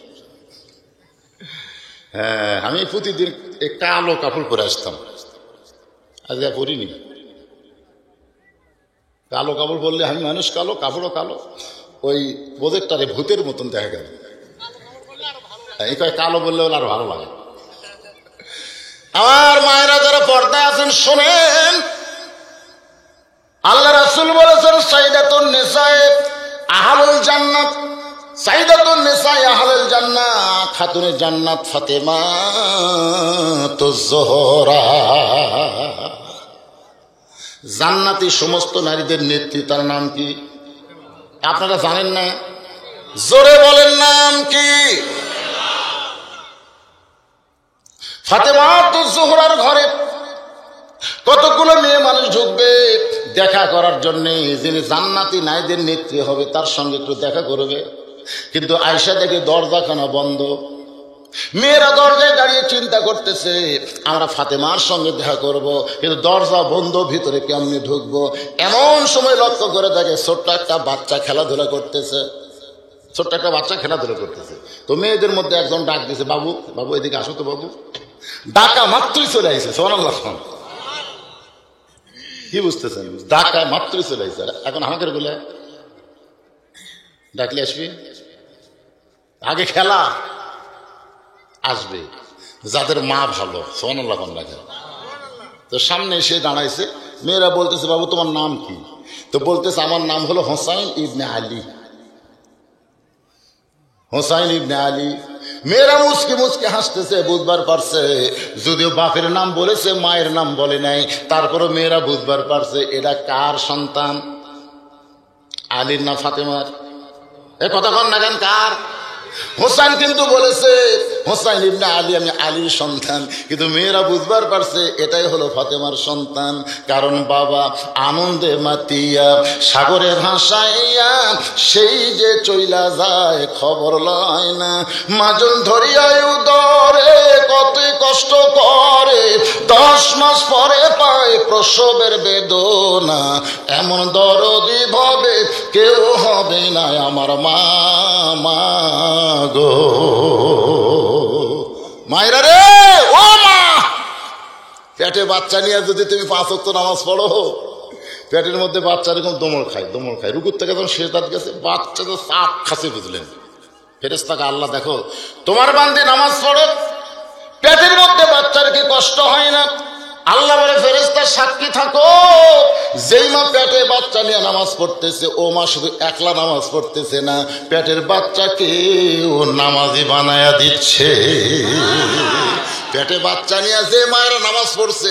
S1: হ্যাঁ, আমি প্রতিদিন কালো কাপড় পরে আসতাম, আজ পরিনি। কালো কাপড় পরলে আমি মানুষ কালো, কাপড়ও কালো, ওই প্রজেক্টারে ভূতের মতন দেখা গেল। এই কালো বললে আরো ভালো লাগে। আমার মায়েরা যারা পর্দায় আছেন শোনেন, আল্লাহ রাসূল বলেছেন, সাইয়্যিদাতুন নিসায়ে আহলুল জান্নাত, সাইয়্যিদাতুন নিসায়ে আহলুল জান্নাহ, খাতুনে জান্নাত ফাতেমাতুজ যোহরা। জান্নাতি সমস্ত নারীদের নেত্রী, তার নাম কি? আপনারা জানেন না? জোরে বলেন, নাম কি? ফাতেমাতুজ যোহরার ঘরে কতগুলো মেয়ে মানুষ ঢুকবে দেখা করার জন্যে, যিনি জান্নাতি নারীদের নেত্রী হবে তার সঙ্গে একটু দেখা করবে, কিন্তু আয়েশা দেখে দরজাখানা বন্ধ। মেয়েরা দরজায় দাঁড়িয়ে চিন্তা করতেছে আমরা ফাতেমার সঙ্গে দেখা করব, কিন্তু দরজা বন্ধ, ভিতরে কেমনি ঢুকবো। এমন সময় লক্ষ্য করে দেখে ছোট্ট একটা বাচ্চা খেলাধুলা করতেছে, ছোট্ট একটা বাচ্চা খেলাধুলা করতেছে। তো মেয়েদের মধ্যে একজন ডাক দিয়েছে, বাবু বাবু এদিকে আসো তো বাবু। ডাকা মাত্রই চলে আসছে, সুবহানাল্লাহ। কি বুঝতেছেন? ডাকা মাত্রই চলে আসছে। এখন আমাকে বলে ডাকলে আসবি, আগে খেলা আসবে যাদের মা ভালো, সুবহানাল্লাহ। তো সামনে এসে দাঁড়াইছে, মেয়েরা বলতেছে বাবু তোমার নাম কি? তো বলতেছে আমার নাম হলো হোসাইন ইবনে আলী, হোসাইন ইবনে আলী। মেয়েরা মুচকে মুচকে হাসতেছে, বুঝবার পারছে যদিও বাপের নাম বলেছে মায়ের নাম বলে নাই, তারপরে মেয়েরা বুঝবার পারছে এটা কার সন্তান, আলীর না ফাতেমার। এ কথা কন না কেন, কার? হোসাইন কিন্তু বলেছে হোসাইন ইবনে আলী, আমি আলীর সন্তান, কিন্তু মেয়েরা বুঝবার পারছে এটাই হলো ফাতেমার সন্তান। কারণ বাবা আনন্দে মাতিয়া সাগরে ভাসাইয়া সেই যে চইলা যায় খবর লয় না, মাজন ধরিয়ায় উদরে কত কষ্ট করে, 10 মাস পরে পায় প্রসবের বেদনা, এমন দরদি ভাবে কেউ হবে না আমার মা। মা গো মায়েরা রে, ও মা, পেটে বাচ্চা নিয়ে যদি তুমি 5 ওয়াক্ত নামাজ পড়ো, পেটের মধ্যে বাচ্চা এরকম দমল খায়, দমল খায়, রুকুর থেকে যখন শেষদাত গেছে বাচ্চা তো চাপ খাসে, বুঝলেন? ফেরেশতাকে আল্লাহ দেখো তোমার বান্দে নামাজ পড়ো, পেটের মধ্যে বাচ্চার কি কষ্ট হয় না? আল্লাহ বলে ফেরেশতা সাক্ষী থাকো, যেই মা পেটে বাচ্চা নিয়ে নামাজ পড়তেছে ও মা শুধু একলা নামাজ পড়তেছে না, পেটের বাচ্চাকে ও নামাজি বানায়া দিচ্ছে। পেটে বাচ্চা নিয়ে যে মায়ের নামাজ পড়ছে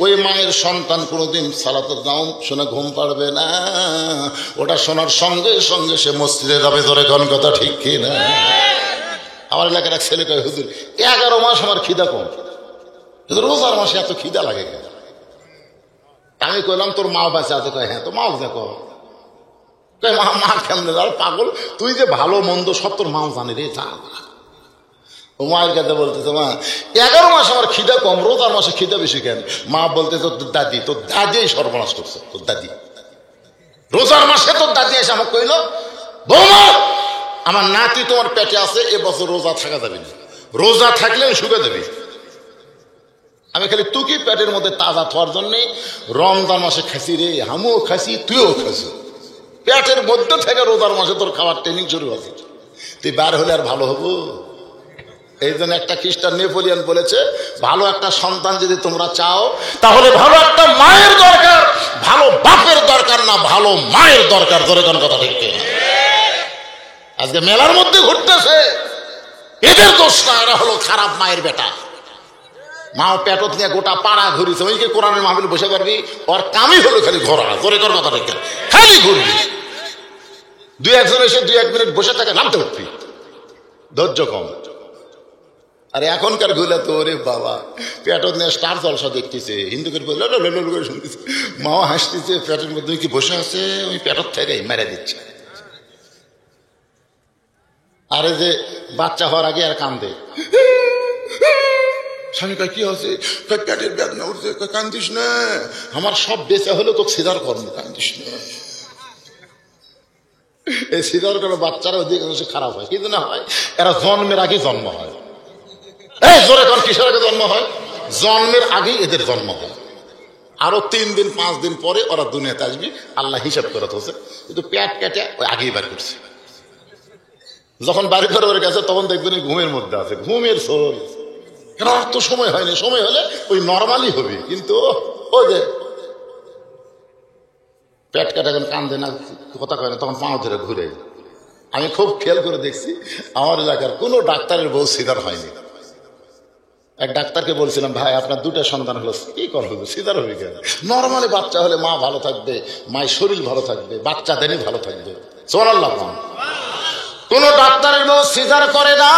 S1: ওই মায়ের সন্তান কোনোদিন সালাতের নাম শুনে ঘুম পাড়বে না, ওটা শোনার সঙ্গে সঙ্গে সে মসজিদে যাবে। ধরে কোন কথা ঠিক কি না? আমার এলাকার এক ছেলে কয় হুজুর 11 মাস আমার খিদা কম, রোজার মাসে এত খিদা লাগে কেন? আমি কইলাম তোর মা বাচ্চা আছে? কয় হ্যাঁ। তো মাও দেখো, মা মা কেমনে যার পাগল, তুই যে ভালো মন্দ সব তোর মাও জানে রে, যা। ও মায়ের কাছে বলতেছে মা 11 মাস আমার খিদা কম, রোজার মাসে খিদা বেশি কেন? মা বলতে তোর দাদি, তোর দাদি সর্বনাশ করছে, তোর দাদি। রোজার মাসে তোর দাদি এসে আমাকে কইল বৌমা আমার নাতি তোমার পেটে আছে, এবছর রোজা থাকা যাবে না, রোজা থাকলে শুকে যাবে। আমি খালি তুই পেটের মধ্যে তাজা থাকার জন্যে রমজান মাসে খাসি রে, আমিও খাসি তুইও খাসি, পেটের মধ্যে থেকে রোজার মাসে তোর খাবার ট্রেনিং শুরু আছে, তুই বার হলে আর ভালো হবো। এই জন্য একটা খ্রিস্টান নেপোলিয়ন বলেছে ভালো একটা সন্তান যদি তোমরা চাও তাহলে ভালো একটা মায়ের দরকার, ভালো বাপের দরকার না, ভালো মায়ের দরকার। ধরে কোন কথা ঠিক না? আজকে মেলার মধ্যে ঘুরতেছে, এদের দোষ না, এরা হলো খারাপ মায়ের বেটা। মাও পেটত নিয়ে গোটা পাড়া ঘুরিছে, ওইকে কোরআনের মাহফিল বসে পারবি, ওর কামই হলো খালি ঘোরা। ধরে কোন কথা ঠিক না? খালি ঘুরবি, 2-1 জন এসে 2-1 মিনিট বসে থাকে, নামতে পারবি, ধৈর্য কম। আরে এখনকার ঘুরে তো ওরে বাবা পেটত নিয়ে স্টার জলসা দেখতেছে, হিন্দুদের বলে করে শুনতেছে, মাও হাসতেছে, পেটের মধ্যে কি বসে আছে, ওই পেটত থেকে মেরে দিচ্ছে। আরে যে বাচ্চা হওয়ার আগে আর কান্দে, স্বামী কয় কি হচ্ছে, পেটের বেদনা উঠছে, কান্দিস না, আমার সব বেঁচে হলে তো সিজার কর্ম, কান্দিস না। এই সিজার করে বাচ্চারা অধিকাংশ খারাপ হয়, কিন্তু না হয় এরা জন্মের আগে জন্ম হয়। এই জোরে কর, কিসের আগে জন্ম হয়? জন্মের আগেই এদের জন্ম হয়, আরো 3 দিন 5 দিন পরে ওরা দুনিয়াতে আসবি, আল্লাহ হিসাব করে হচ্ছে, কিন্তু পেট কেটে ওই আগেই বার করছে। যখন বাড়ি ঘরে ওর গেছে তখন দেখবেন ঘুমের মধ্যে আছে, ঘুমের সোল, কেন আর তো সময় হয়নি, সময় হলে ওই নর্মালি হবে, কিন্তু ওই যে পেট কাটা এখন কান্দে না, কথা কয় না, তখন পাও ধরে ঘুরে। আমি খুব খেয়াল করে দেখছি আমার এলাকার কোনো ডাক্তারের বউ সিজার হয়নি। এক ডাক্তারকে বলছিলাম ভাই আপনার 2টা সন্তান হলো, কি কর হলো সিজার হবে কেন? নর্মালি বাচ্চা হলে মা ভালো থাকবে, মায়ের শরীর ভালো থাকবে, বাচ্চা দেনই ভালো থাকবে। সুবহানাল্লাহ। কোন ডাক্তারের বউ সিজার করে না,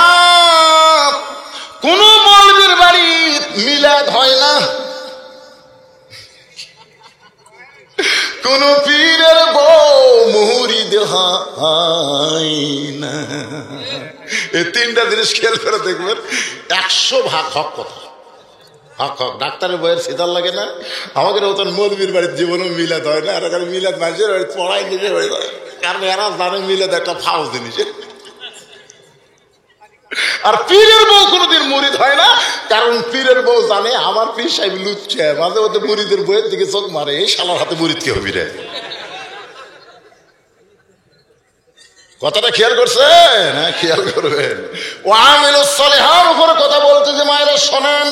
S1: কোন মৌলবীর বাড়ি মিলাদ হয় না, কোন পীরের বউ মুরিদ হয় না। এই তিনটা জিনিস খেয়াল করে দেখবেন, 100 ভাগ হক কথা। হক হক ডাক্তারের বইয়ের সিদার লাগে না, আমাদের মতন মৌলবীর বাড়ির জীবনেও মিলাদ হয় না। আর এখানে মিলাদ মানুষের বাড়ি পড়াই নিজের বাড়ি, কারণ এরা জানে মিলাদ একটা ফাউস জিনিস। আর পীরের বউ কোনোদিন মুরিদ হয় না, কারণ পীরের বউ জানে আমার পীর সাহেব লুচ্ছে, মাঝে মধ্যে মুরিদের বইয়ের দিকে চোখ মারে, এই শালার হাতে মুরিদ কে হবি রে। কথাটা খেয়াল করছেন? হ্যাঁ, খেয়াল করবেন। ও আমিলুস সালিহার উপর কথা বলতে যে মায়েরা শোনেন,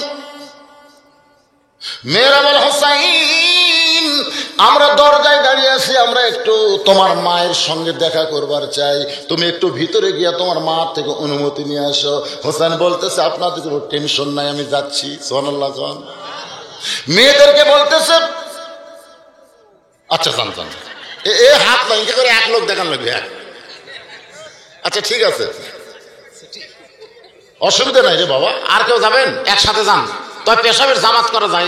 S1: মেয়েরা বল হোসাইন আমরা দরজায় দাঁড়িয়ে আছি, আমরা একটু তোমার মায়ের সঙ্গে দেখা করবার চাই, তুমি একটু ভিতরে গিয়া তোমার মা থেকে অনুমতি নিয়ে আসো। হোসেন বলতেছে আপনাদের কোনো টেনশন নাই, আমি যাচ্ছি। সুবহানাল্লাহ। মেয়েদেরকে বলতেছে আচ্ছা যান যান, এ হাত নাই করে এক লোক দেখান লাগবে। আচ্ছা ঠিক আছে, অসুবিধা নাই রে বাবা, আর কেউ যাবেন? একসাথে যান, তবে পেশাবের জামাত করা যায়।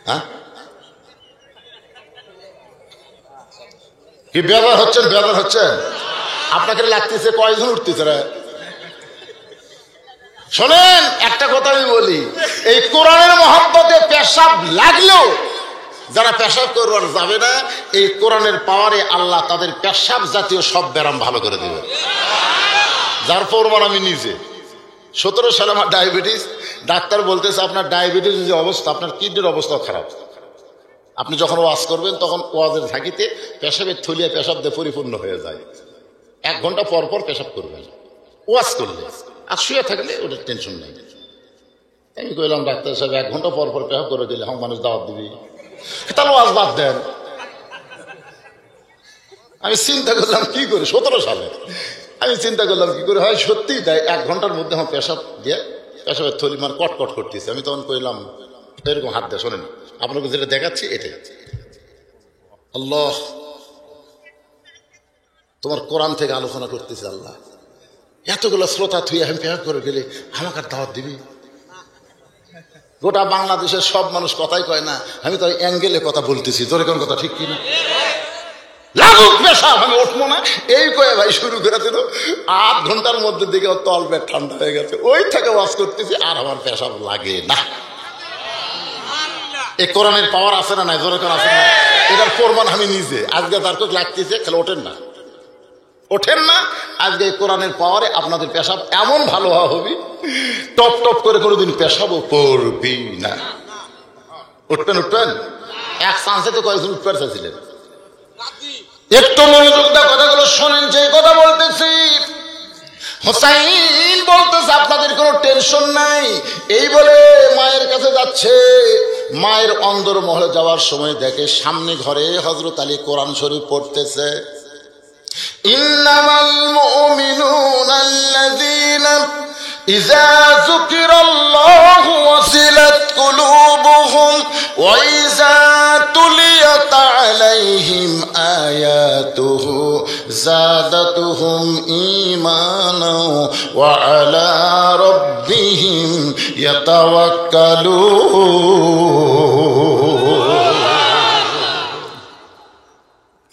S1: হ্যাঁ কি বেদার হচ্ছেন? বেদার হচ্ছেন? আপনাকে লাগতেছে কয়জন উঠতেছে রে? শোনেন একটা কথা আমি বলি, এই কোরআনের মহব্বতে পেশাব লাগলেও যারা পেশাব করবার যাবে না, এই কোরআনের পাওয়ারে আল্লাহ তাদের পেশাব জাতীয় সব ব্যারাম ভালো করে দেবে। যার প্রমাণ আমি নিজে। 17 সালে আমার ডায়াবেটিস, ডাক্তার বলতেছে আপনার ডায়াবেটিস যে অবস্থা, আপনার কিডনির অবস্থাও খারাপ। আপনি যখন ওয়াজ করবেন তখন ওয়াজের ঝাঁকিতে পেশাবের থলিয়া পেশাব দিয়ে পরিপূর্ণ হয়ে যায়। 1 ঘন্টা পর পর পেশাব করবেন ওয়াজ করলে, আর শুয়ে থাকলে ওটার টেনশন নেই। আমি কইলাম ডাক্তার সাহেব 1 ঘন্টা পর পর পেশাব করে দিলে আমার মানুষ দাওয়াত দিবি, তাহলে ওয়াজ বাদ দেন। আমি চিন্তা করলাম কি করে, 17 সালে আমি চিন্তা করলাম কি করে হয়, সত্যি তাই 1 ঘন্টার মধ্যে আমার পেশাব দিয়ে পেশাবের থলি মানে কটকট করতেছে। আমি তখন কইলাম এরকম হাত দিয়ে, শোনেন আপনাকে যেটা দেখাচ্ছি এটাই। আল্লাহ তোমার কোরআন থেকে আলোচনা করতেছে, আল্লাহ এতগুলো শ্রোতা থুই আমি পেশাব করে গেলে আমাকে দাওয়াত দিবি? গোটা বাংলাদেশের সব মানুষ কথাই কয় না, আমি তো অ্যাঙ্গেলে কথা বলতেছি, তোর কোন কথা ঠিক কিনা? লাগুক পেশাব, আমি উঠবো না এই কয়ে ভাই শুরু করে দিল। 8 ঘন্টার মধ্যে দিকে তল পেট ঠান্ডা হয়ে গেছে, ওই থেকে ওয়াজ করতেছি আর আমার পেশাব লাগে না। এই কোরআনের পাওয়ার আছে না নাই? জোরে কোন আছে না? এটার প্রমাণ আমি নিজে। আজকে তার তো লাগতেছে খেলে ওঠেন না, ওঠেন না। আজকে এই কোরআনের পাওয়ারে আপনাদের পেশাব এমন ভালো হওয়া হবে, টপ টপ করে কোনোদিন পেশাবও করবি না। উঠবেন উঠবেন। এক চান্সে তো কয়েকজন উঠতে চাইছিলেন। একটু মনোযোগ দিয়ে কথাগুলো শোনেন, যে কথা বলতেছি। হোসাইন বলতেছে আপনাদের কোনো টেনশন নাই, এই বলে মায়ের কাছে যাচ্ছে। মায়ের অন্দরমহলে যাওয়ার সময় দেখে সামনে ঘরে হযরত আলী কোরআন শরীফ পড়তেছে। ইন্নামাল মুমিনুনা আল্লাযীনা ইযা যুকিরাল্লাহু ওয়াজিলাত কুলুবুহুম ওয়া ইযা তুলিয়াত আলাইহিম আয়াতুহু যাদাতুহুম ঈমানাও ওয়া আলা রাব্বিহিম ইয়াতাওয়াক্কালুন।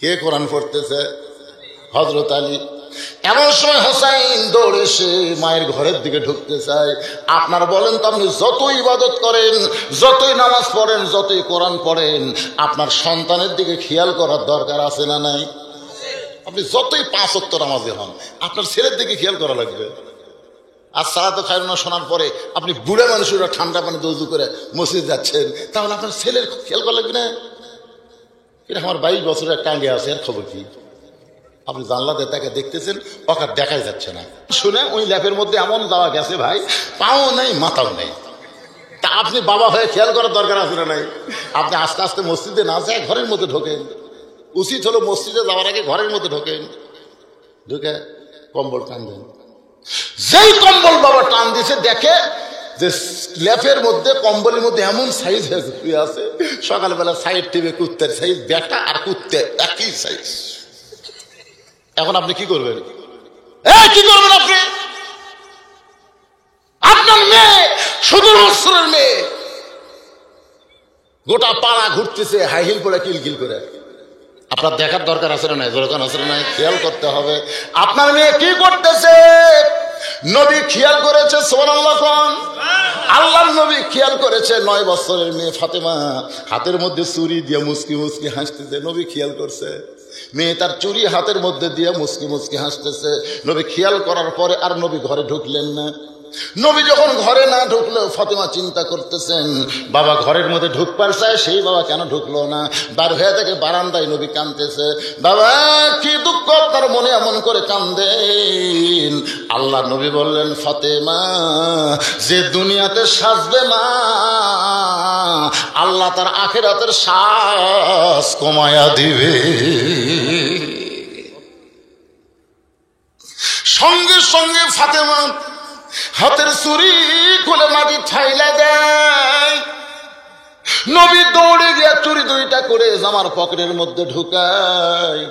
S1: কে কোরআন পড়তেছে? হযরত আলী। এমন সময় হোসাইন দৌড়ে এসে মায়ের ঘরের দিকে ঢুকতে চায়। আপনারা বলেন তো, আপনি যতই ইবাদত করেন, যতই নামাজ পড়েন, যতই কোরআন পড়েন, আপনার সন্তানের দিকে খেয়াল করার দরকার আছে না নাই? আপনি যতই 5 ওয়াক্ত নামাজি হন, আপনার ছেলের দিকে খেয়াল করা লাগবে। আর সালাতে খায়রুনা শোনার পরে আপনি বুড়া মানুষেরা ঠান্ডা পানিতে ওযু করে মসজিদ যাচ্ছেন, তাহলে আপনার ছেলের খেয়াল করা লাগবে না? এটা আমার 22 বছরের টাঙ্গে আছে, এর খবর কি? আপনি জানলা দিয়ে তাকে দেখতেছেন, ওকে দেখাই যাচ্ছে না। শুনে ওই ল্যাপের মধ্যে এমন যাওয়া গেছে ভাই, পাও নেই মাথাও নেই। তা আপনি বাবা হয়ে খেয়াল করার দরকার আছে না নাই? আপনি আস্তে আস্তে মসজিদে না যায় ঘরের মধ্যে ঢোকেন। উচিত হলো মসজিদে যাওয়ার আগে ঘরের মধ্যে ঢোকেন, ঢুকে কম্বল টান দেন। যেই কম্বল বাবা টান দিছে দেখে যে ল্যাপের মধ্যে কম্বলের মধ্যে এমন সাইজ হয়ে আছে, সকালবেলা সাইড টিভে কুত্তের সাইজ, বেটা আর কুত্তে একই সাইজ। এখন আপনি কি করবেন? কি করবেন আপনি? আপনার মেয়ে 17 বছরের মেয়ে, গোটা পাড়া ঘুরতেছে হাই হিল পরে কিলকিল করে। আপনার দেখার দরকার আছে না নাই? দরকার আছে না নাই? খেয়াল করতে হবে আপনার মেয়ে কি করতেছে। নবী খেয়াল করেছে, সুবহানাল্লাহ কোন আল্লাহর নবী খেয়াল করেছে 9 বছরের মেয়ে ফাতেমা হাতের মধ্যে চুরি দিয়ে মুচকি মুচকি হাসতেছে। নবী খেয়াল করছে মেয়ে তার চুরি হাতের মধ্যে দিয়ে মুচকি মুচকি হাসতেছে। নবী খেয়াল করার পরে আর নবী ঘরে ঢুকলেন না। নবী যখন ঘরে না ঢুকলো ফাতেমা চিন্তা করতেছেন, বাবা ঘরের মধ্যে ঢুকবার চায়, সেই বাবা কেন ঢুকলো না? বার হয়ে থেকে বারান্দায় নবী কাঁদতেছে। বাবা কি দুঃখ আপনার মনে এমন করে কান্দেন? আল্লাহ নবী বললেন, ফাতেমা যে দুনিয়াতে সাজবে না আল্লাহ তার আখিরাতের শ্বাস কমায়া দিবে। সঙ্গে সঙ্গে ফাতেমা হাতের চুরি খুলে মাটি ঠাইলা দেয়। নবী দৌড়ে গিয়ে চুরি 2টা করে জামার পকেটের মধ্যে ঢুকায়।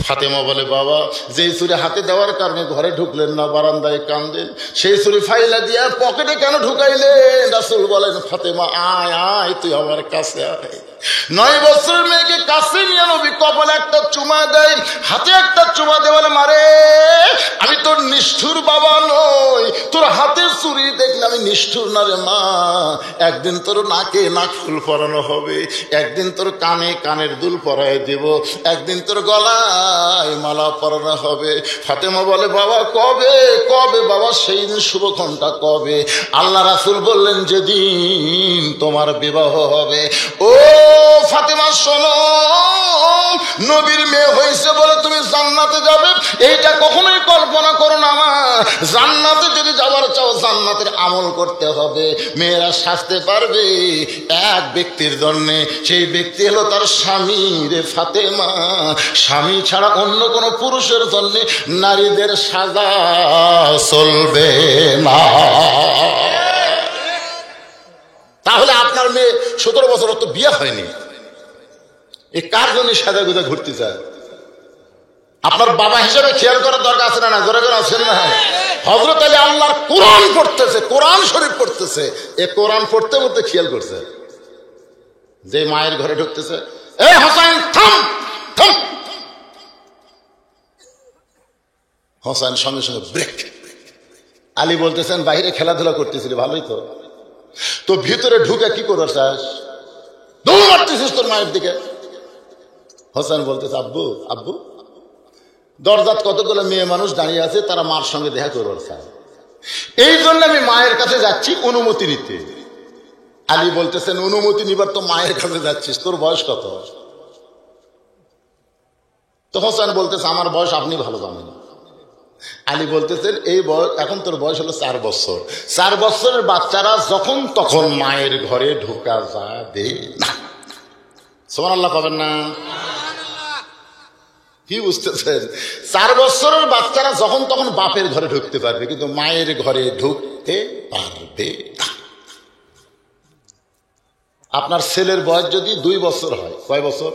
S1: ফাতেমা বলে, বাবা যেই চুরি হাতে দেওয়ার কারণে ঘরে ঢুকলেন না, বারান্দায় কান্দেন, সেই চুরি ফাইলা দিয়া পকেটে কেন ঢুকাইলেন? রাসূল বলেন, ফাতেমা আয় আয় তুই আমার কাছে আয়। 9 বছরের মেয়েকে কাছে নিয়ে নবী কপালে একটা চুমা দেয়, হাতে একটা চুমা দিয়ে বলে, মারে আমি তোর নিষ্ঠুর বাবা নই, তোর হাতের চুরি দেখলে আমি নিষ্ঠুর না রে মা। একদিন তোর নাকে নাক ফুল পরানো হবে, একদিন তোর কানে কানের দুল পরায় দেব, একদিন তোর গলায় মালা পরানো হবে। ফাতেমা বলে, বাবা কবে কবে বাবা? সেই দিন শুভক্ষণটা কবে? আল্লাহ রাসূল বললেন, যেদিন তোমার বিবাহ হবে। ও ফাতেমা শোনো, নবীর মেয়ে হয়েছে বলে তুমি জান্নাতে যাবে এইটা কখনোই কল্পনা করো না মা। জান্নাতে যদি যাবার চাও জান্নাতের আমল করতে হবে। মেয়েরা সাজতে পারবে এক ব্যক্তির জন্য, সেই ব্যক্তি হলো তার স্বামী রে ফাতেমা। স্বামী ছাড়া অন্য কোনো পুরুষের জন্য নারীদের সাজা চলবে না। তাহলে আপনার মেয়ে 17 বছর তো বিয়ে হয়নি, এই কার জন্য সাজা গুজা ঘুরতে চায়? আপনার বাবা হিসেবে খেয়াল করার দরকার আছে না? না জোরে করে আছেন না? হযরত আলী আল্লাহর কোরআন পড়তেছে, কোরআন শরীফ পড়তেছে, এ কোরআন পড়তে পড়তে খেয়াল করছে যে মায়ের ঘরে ঢুকতেছে, এ হোসেন থাম থাম। হোসেন সঙ্গে সঙ্গে ব্রেক। আলী বলতেছেন, বাইরে খেলাধুলা করতেছিলি, ভালোই তো, তো ভিতরে ঢুকে কি করবার চাস? দৌড় মারতেছিস তোর মায়ের দিকে। হোসেন বলতেছে, আব্বু আব্বু দরজাত কতগুলো মেয়ে মানুষ দাঁড়িয়ে আছে, তারা মার সঙ্গে দেখা করবার চায়, এই জন্য আমি মায়ের কাছে যাচ্ছি অনুমতি নিতে। আলী বলতেছেন, অনুমতি নিবার তো মায়ের কাছে যাচ্ছিস, তোর বয়স কত? তো হোসেন বলতেছে, আমার বয়স আপনি ভালো জানেন। আলী বলতেছেন, এই বয়স এখন তোর বয়স হলো 4 বছর। 4 বছরের বাচ্চারা যখন তখন মায়ের ঘরে ঢোকা যাবে না। সুবহানাল্লাহ কবেন না? কি বুঝতেছেন? 4 বছরের বাচ্চারা যখন তখন বাপের ঘরে ঢুকতে পারবে, কিন্তু মায়ের ঘরে ঢুকতে পারবে না। আপনার ছেলের বয়স যদি 2 বছর হয়, কয় বছর?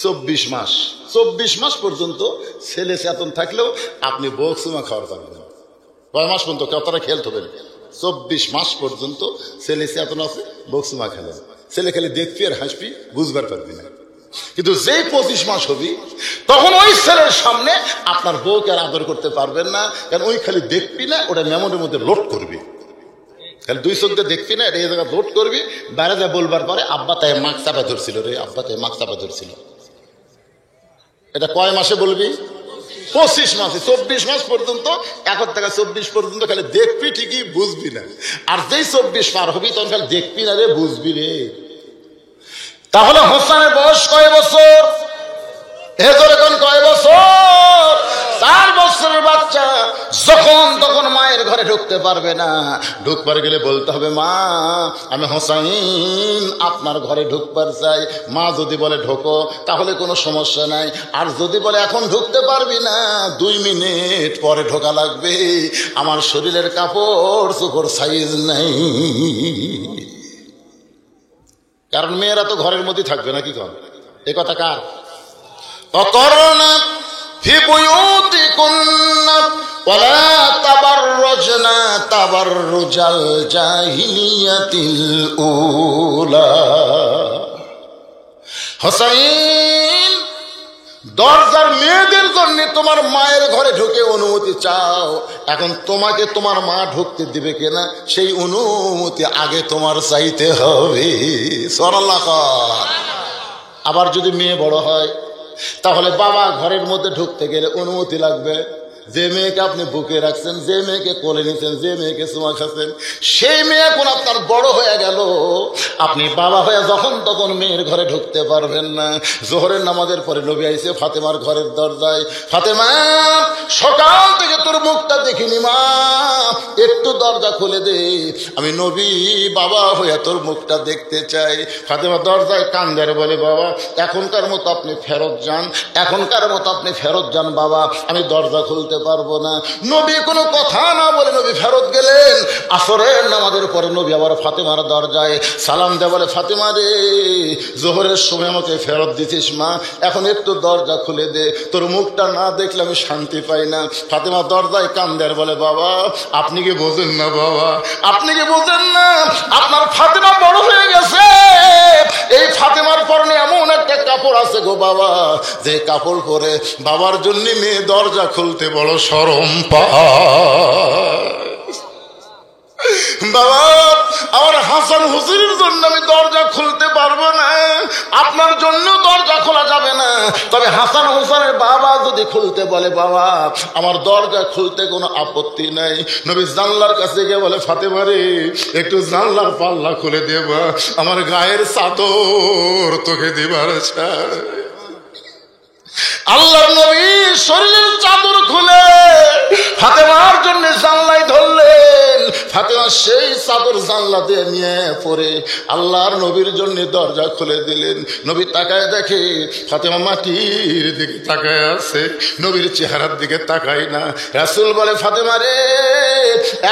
S1: 24 মাস। 24 মাস পর্যন্ত ছেলে চেতন থাকলেও আপনি বকসুমা খাওয়ার পারবেন না। কয় মাস পর্যন্ত? কতটা খেয়াল থাকবেন? 24 মাস পর্যন্ত ছেলে চেতন আছে, বকসুমা খেলেন। ছেলে খেলে দেখবি আর হাসবি, বুঝবার পারবি না। কিন্তু যেই 25 মাস হবি তখন ওই ছেলের সামনে আপনার বউকে আর আদর করতে পারবেন না, কারণ ওই খালি দেখবি না, ওটা মেমোরির মধ্যে লোড করবি। খালি 2 চোখ দিয়ে দেখবি না, এটা এই জায়গায় লোড করবি। বাইরে যা বলবার পরে, আব্বা তাই মাক চাপা ধরছিল রে, আব্বা তাই মাক চাপা ধরছিল। এটা কয় মাসে বলবি? 25 মাসে। 24 মাস পর্যন্ত, 1 থেকে 24 পর্যন্ত খালি দেখবি, ঠিকই বুঝবি না। আর যেই 24 পার হবি তখন খালি দেখবি না রে, বুঝবি রে। তাহলে হোসেনের বয়স কয় বছর? এখন কয় বছর? 4 বছরের বাচ্চা যখন তখন মায়ের ঘরে ঢুকতে পারবে না। ঢুকবার গেলে বলতে হবে, মা আমি হোসেন আপনার ঘরে ঢুকবার চাই। মা যদি বলে ঢোকো তাহলে কোনো সমস্যা নাই, আর যদি বলে এখন ঢুকতে পারবি না, 2 মিনিট পরে ঢোকা লাগবে, আমার শরীরের কাপড় চোপড় সাইজ নাই। কারণ মেয়েরা তো ঘরের মধ্যে থাকবে না, কি কর? এ কথা কার? অকরনা ফি বুয়ুতিকুন্না ওয়ালা তাবাররুজ তাবাররুজনা তাবাররুজাল জাহিলিয়াতিল উলা। হোসেন, দরজার মেয়েদের জন্য তোমার মায়ের ঘরে ঢুকে অনুমতি চাও, এখন তোমাকে তোমার মা ঢুকতে দিবে কিনা সেই অনুমতি আগে তোমার চাইতে হবে। সুবহানাল্লাহ। আবার যদি মেয়ে বড় হয় তাহলে বাবা ঘরের মধ্যে ঢুকতে গেলে অনুমতি লাগবে। যে মেয়েকে আপনি বুকে রাখছেন, যে মেয়েকে কোলে নিচ্ছেন, যে মেয়েকে চুমা খাচ্ছেন, সেই মেয়ে এখন আপনার বড় হয়ে গেল, আপনি বাবা হয়ে যখন তখন মেয়ের ঘরে ঢুকতে পারবেন না। জোহরের নামাজের পরে নবী আইছে ফাতেমার ঘরের দরজায়, ফাতেমা সকাল থেকে তোর মুখটা দেখিনি মা, একটু দরজা খুলে দে, আমি নবী বাবা হয়ে তোর মুখটা দেখতে চাই। ফাতেমা দরজায় কান্দার বলে, বাবা এখনকার মতো আপনি ফেরত যান, এখনকার মতো আপনি ফেরত যান বাবা, আমি দরজা খুলতে পারবো না। নবী কোনো কথা না বলে নবী ফেরত গেলেন। আসরের নামাজের পরে নবী আবার ফাতেমার দরজায় সালাম দেয়, বলে ফাতেমা রে, জোহরের সময় আমাকে ফেরত দিছিস মা, এখন একটু দরজা খুলে দে, তোর মুখটা না দেখলে আমি শান্তি পাই না। ফাতেমা দরজায় কান্দার বলে, বাবা আপনি কি বোঝেন না বাবা, আপনি কি বোঝেন না আপনার ফাতেমা বড় হয়ে গেছে, এই ফাতেমার পরনে এমন একটা কাপড় আছে গো বাবা, যে কাপড় পরে বাবার জন্য মেয়ে দরজা খুলতে বড় শরম পায়। বাবা আমার হাসান হুসেনের জন্য আমি দরজা খুলতে পারবো না, আপনার জন্য দরজা খোলা যাবে না, তবে হাসান হুসেনের বাবা যদি খুলতে বলে বাবা আমার দরজা খুলতে কোনো আপত্তি নাই। নবী জানলার কাছে গিয়ে বলে, ফাতেমা রে একটু জানলার পাল্লা খুলে দেবা, আমার গায়ের চাদর তোকে দিবার চাই। আল্লাহর নবী শরীরের চাদর খুলে ফাতেমার জন্য জানলায় ধরলেন। ফাতেমা সেই চাদর জানলা দিয়ে নিয়ে পরে আল্লাহর নবীর জন্য দরজা খুলে দিলেন। নবী তাকায় দেখে ফাতেমা মাটির দিকে তাকায় আছে, নবীর চেহারার দিকে তাকায় না। রাসূল বলে, ফাতেমা রে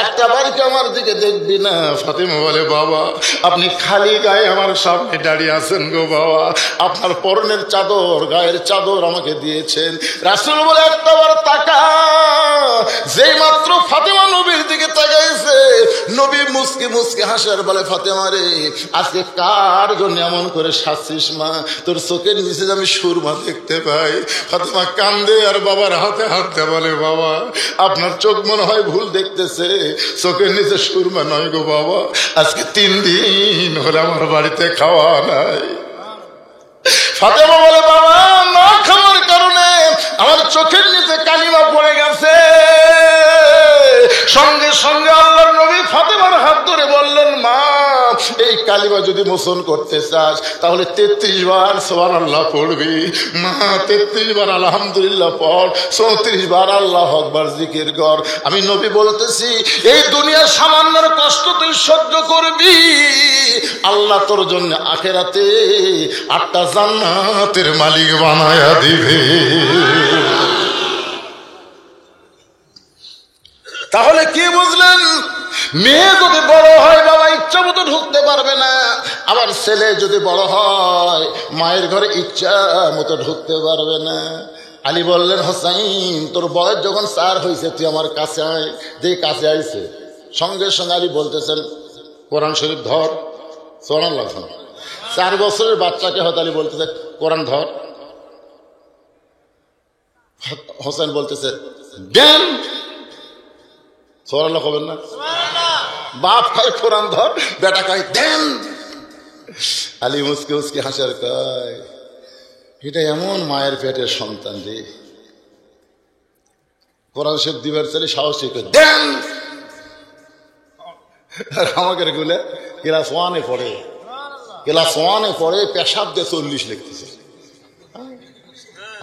S1: একটা বার কি আমার দিকে দেখবি না? ফাতেমা বলে, বাবা আপনি খালি গায়ে আমার সামনে দাঁড়িয়ে আছেন গো বাবা, আপনার পরনের চাদর গায়ের চাদর আমাকে দিয়েছেন। রাসূল বলে, একটা বার তাকা। যেই মাত্র ফাতেমা নবীর দিকে তাকাইছে, নবী মুস্কি মুস্কি হাসার বলে, ফাতেমা রে আজকে কার জন্য এমন করে সাজছিস মা, তোর চোখের নিচে আমি সুরমা দেখতে পাই। ফাতেমা কান্দে আর বাবার হাতে হাতে বলে, বাবা আপনার চোখ মনে হয় ভুল দেখতেছে, চোখের নিচে সুরমা নয় গো বাবা, আজকে 3 দিন হলে আমার বাড়িতে খাওয়া নাই। ফাতেমা বলে, বাবা না খাওয়ার কারণে আমার চোখের নিচে কালিমা পড়ে গেছে। সঙ্গে সঙ্গে আল্লাহর নবী ফাতেমার হাত ধরে বললেন, মা এই কালিমা যদি মোচন করতে চাস তাহলে 33 বার সুবহানাল্লাহ পড়বি মা, 33 বার আলহামদুলিল্লাহ পড়, 34 বার আল্লাহু আকবার জিকির কর। আমি নবী বলতেছি এই দুনিয়ার সামান্য কষ্ট তুই সহ্য করবি, আল্লাহ তোর জন্য আখিরাতে 8টা জান্নাতের মালিক বানায়া দিবে। তাহলে কি বুঝলেন? মেয়ে যদি বড় হয় বাবা ইচ্ছা মতো ঢুকতে পারবে না, আবার ছেলে যদি বড় হয় মায়ের ঘরে ইচ্ছা মতো ঢুকতে পারবে না। আলী বললেন, হোসাইন তোর বয়স যখন 4 হয়েছে তুই আমার কাছে আয়। যে কাছে আইছে সঙ্গে সঙ্গে আলী বলতেছেন, কোরআন শরীফ ধর। সুবহানাল্লাহ। 4 বছরের বাচ্চাকে হয়তো আলী বলতেছে, কোরআন ধর। হোসেন বলতেছে, দেন। সুবহানাল্লাহ কবেন না? বাপ কয় কোরআন ধর, বেটা কয় দেন। আলী মুসকে মুসকে হাসার কয়, এটা এমন মায়ের পেটের সন্তান রে, কোরআন শরীফ দিবার চাইলে সাহসী করে দেন। আর আমাকে গুলে ক্লাস 1-এ পড়ে, ক্লাস 1-এ পড়ে পেশাব দিয়ে 40 লিখতেছে।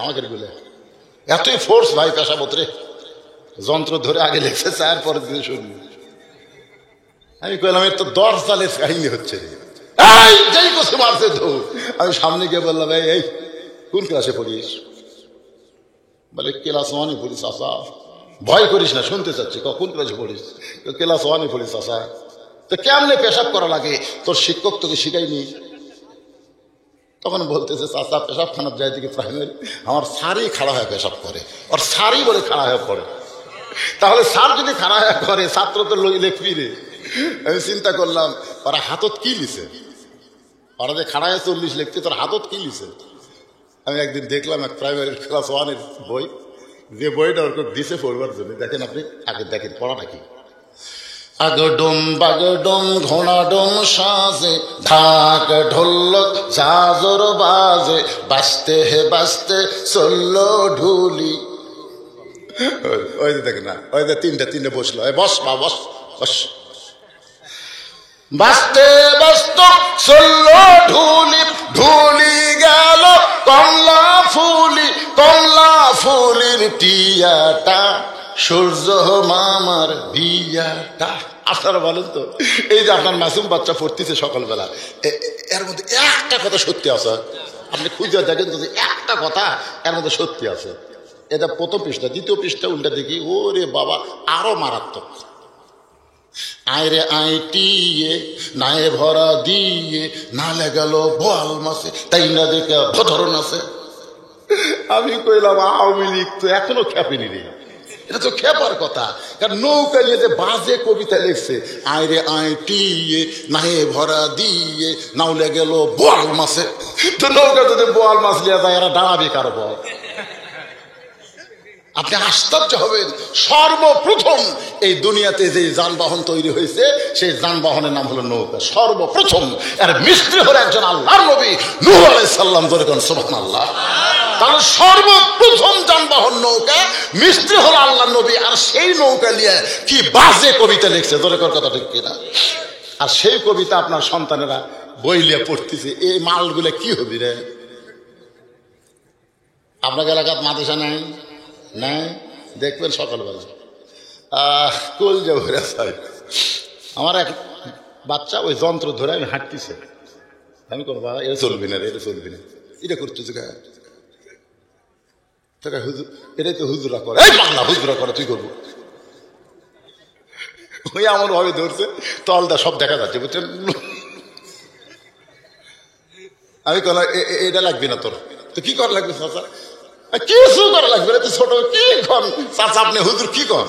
S1: আমাকে গুলে এতই ফোর্স ভাই পেশাব রে, যন্ত্র ধরে আগে লিখছে 4 পরে দিতে শুরু। আমি কইলাম এর তো 10 সালের কাহিনী হচ্ছে রে, এই যেই কোসে মারছে তো। আমি সামনে গিয়ে বললাম, এই কোন ক্লাসে পড়িস? বলে ক্লাস 1-এ পড়িস। আসা ভয় করিস না, শুনতে চাচ্ছি। কোন ক্লাসে পড়িস? ক্লাস 1-এ পড়িস। আসা তো কেমনে পেশাব করা লাগে তোর শিক্ষক তোকে শিখাইনি? তখন বলতেছে, চাচা পেশাব খানার যাই দিকে প্রাইমারি আমার সারি খাড়া হয়ে পেশাব করে, আর সারি বলে খাড়া হয়ে পড়ে। তাহলে স্যার যদি খারাপ করে ছাত্র তো লিখবি রে। আমি চিন্তা করলাম ওরা হাতত কি লিছে, ওরা যে খাড়ায় 40 লিখতে তোর হাতত কি লিছে। আমি একদিন দেখলাম এক প্রাইমারি ক্লাস 1-এর বই, যে বইটা ওর দিছে পড়বার জন্য। দেখেন আপনি আগে দেখেন পড়াটা কি। আগডুম বাগডুম ঘোড়াডুম সাজে, ঢাক ঢোলক জাজর বাজে, বাজতে হে বাজতে চললো ঢুলি। ওই যে দেখেন না, ওই যে তিনটে বসলো, বস মা বস বস। বাজতে ব্যস্ত চললো ঢুলি, ঢুলি গেল কমলা ফুলি, কমলা ফুলির টিয়াটা, সূর্য মামার বিয়াটা। আপনারা বলেন তো, এই যে আপনার মাসুম বাচ্চা পড়তেছে সকালবেলা, এর মধ্যে একটা কথা সত্যি আছে? আপনি খুঁজে দেখেন যদি একটা কথা এর মধ্যে সত্যি আছে। এটা প্রথম পৃষ্ঠা। দ্বিতীয় পৃষ্ঠা উল্টা দেখি, ওরে বাবা আরো মারাত্মক। আইরে আইটিয়ে নায়ে ভরা দিয়ে, নালে গেল বোয়াল মাছে, তাই না দেখে ভধরন আছে। আমি কইলাম আওয়ামী লীগ তো এখনো খেপেনি রে, এটা তো খেপার কথা। কারণ নৌকা নিয়ে যে বাজে কবিতা লিখছে, আইরে আইটিয়ে নায়ে ভরা দিয়ে, নাওলে গেল বোয়াল মাছে। তো নৌকা যদি বোয়াল মাছ লিয়ে যায় এরা দাঁড়াবে কারো বল? আপনি আশ্চর্য হবেন, সর্বপ্রথম এই দুনিয়াতে যে যানবাহন তৈরি হয়েছে সেই যানবাহনের নাম হলো নৌকা। সর্বপ্রথম এর মিস্ত্রি হলো একজন আল্লাহর নবী নূহ আলাইহিস সালাম। ধরে কোন সুবহানাল্লাহ। তাহলে সর্বপ্রথম যানবাহন নৌকা, মিস্ত্রি হলো আল্লাহর নবী। আর সেই নৌকা নিয়ে কি বাজে কবিতা লিখছে, ধরে কোন কথা ঠিক কিনা? আর সেই কবিতা আপনার সন্তানেরা বই লিয়ে পড়তেছে। এই মালগুলো কি হবি রে? আপনার এলাকার মাদ্রাসা নাই? নাই, দেখবেন সকালবেলা কোল যাবো। আমার এক বাচ্চা ওই যন্ত্র ধরে আমি হাঁটতেছে, আমি কোনো বাবা এটা চলবি না রে, এটা চলবি না, এটা করতেছে হুজুর, এটাই তো হুজুরা করে। এই বাংলা হুজুরা করে, তুই করবো? ওই এমন ভাবে ধরছে তলটা সব দেখা যাচ্ছে, বুঝছেন? আমি কোনো এটা লাগবে না তোর, তো কি করা লাগবে চাচা? কিছু করা লাগবে না, তুই ছোট কি কন চাচা, আপনি হুজুর কি কন,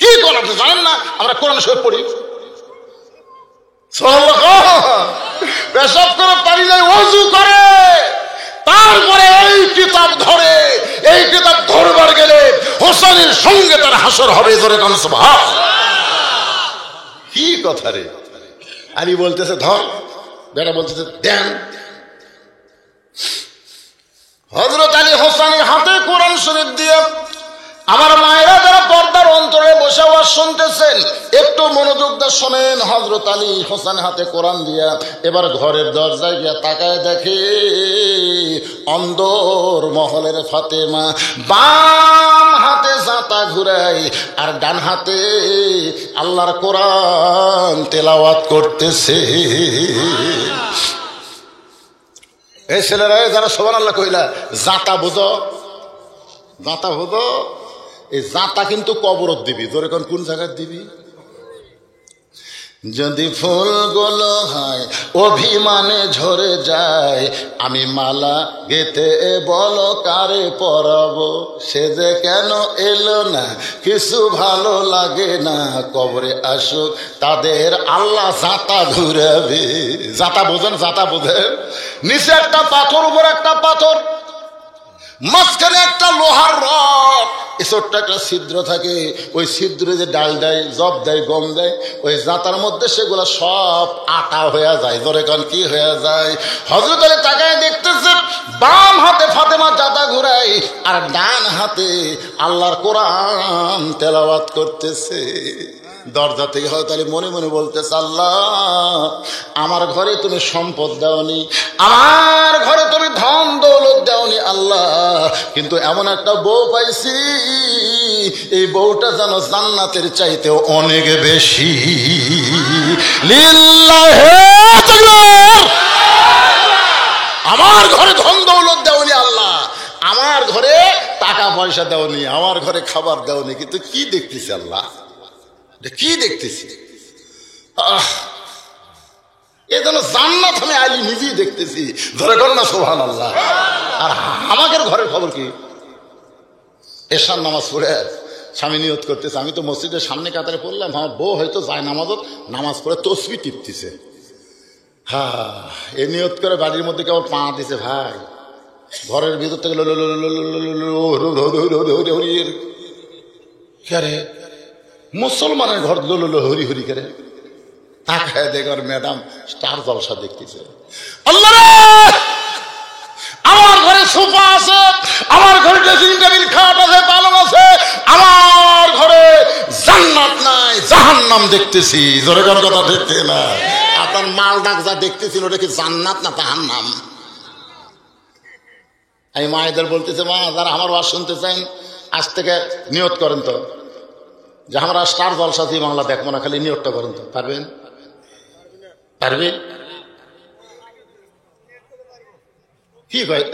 S1: কি কন আপনি জানেন না? আমরা কোরআন শরীফ পড়ি, পেশাব করে পানি যায়, ওযু করে, তারপরে এই কিতাব ধরে। এই কিতাব ধরবার গেলে হোসেনের সঙ্গে তার হাসর হবে। ধরে কোন সুবহান। কি কথা রে? আলী বলতেছে ধর, বেটা বলতেছে দেন। হযরত আলী হোসেনের হাতে কোরআন শরীফ দিয়ে, আমার মায়েরা যারা পর্দার অন্তরে বসে ওয়াজ শুনতেছেন একটু মনোযোগ দিয়ে শোনেন। হযরত আলী হোসেন হাতে কোরআন দিয়া এবার ঘরের দরজায় গিয়া তাকায় দেখে অন্দর মহলের ফাতেমা বাম হাতে জাতা ঘুরাই আর ডান হাতে আল্লাহর কোরআন তেলাওয়াত করতেছে। এই ছেলেরা যারা সুবহানাল্লাহ কইলা, জাতা বুঝো, জাতা বুঝো? এই জাতা কিন্তু কবরত দিবি। জোরে কোন জায়গায় দিবি? যদি ফুলগুলো হয় অভিমানে ঝরে যায়, আমি মালা গেতে বলো কারে পরাবো, সে যে কেন এলো না কিছু ভালো লাগে না, কবরে আসুক তাদের আল্লাহ জাতা ঘুরাবে। জাতা বোঝেন? জাতা বোঝেন? নিচে একটা পাথর, উপর একটা পাথর, মাঝখানে একটা লোহার রড, ছোট্ট একটা ছিদ্র থাকে। ওই ছিদ্রে যে ডাল দেয়, জব দেয়, গম দেয়, ওই জাতার মধ্যে সেগুলো সব আটা হয়ে যায়। ধরে কান কি হয়ে যায়? হযরত আলী তাকায় দেখতেছে বাম হাতে ফাতেমা জাতা ঘুরাই আর ডান হাতে আল্লাহর কোরআন তেলাওয়াত করতেছে। দরজা থেকে হয়তো আলী মনে মনে বলতেছে, আল্লাহ আমার ঘরে তুমি সম্পদ দাওনি, আমার ঘরে তুমি ধন দৌলত দাওনি আল্লাহ, কিন্তু এমন একটা বউ পাইছি, এই বউটা যেন জান্নাতের চাইতেও অনেক বেশি। লিল্লাহি তাকবীর। আমার ঘরে ধন দৌলত দাওনি আল্লাহ, আমার ঘরে টাকা পয়সা দাওনি, আমার ঘরে খাবার দাওনি, কিন্তু কি দেখতেছি আল্লাহ, কি দেখতেছি? এ যেন জান্নাত আমি আলী নিজেই দেখতেছি। ধরে কর না সুবহানাল্লাহ। আর আমাদের ঘরের খবর কি? এশার নামাজ পড়ে স্বামী নিয়ত করতেছে, আমি তো মসজিদের সামনে কাতারে পড়লাম, আমার বউ হয়তো যায় নামাজ পড়ে তসবি টিপতেছে। এ নিয়ত করে বাড়ির মধ্যে কেবল পা দিছে, ভাই ঘরের ভিতর থেকে কে মুসলমানের ঘর হরি হরি করে তাকায় দেখর ম্যাডাম স্টার জলসা দেখতেছে। আল্লাহ, আমার ঘরে সোফা আছে, আমার ঘরে ড্রেসিং টেবিল খাট আছে, পালং আছে, আমার ঘরে জান্নাত নাই জাহান্নাম দেখতেছি। জোরে কোন কথা দেখতে না? আপনার মাল ডাক যা দেখতেছিল ওটা কি জান্নাত না জাহান্নাম? আমি মায়েদের বলতেছে, মা যারা আমার ওয়াজ শুনতে চান আজ থেকে নিয়ত করেন তো যে আমরা স্টার জলসা দিয়ে বাংলা দেখবো না, খালি নিয়তটা করেন তো। পারবেন? পারবেন? কি কয়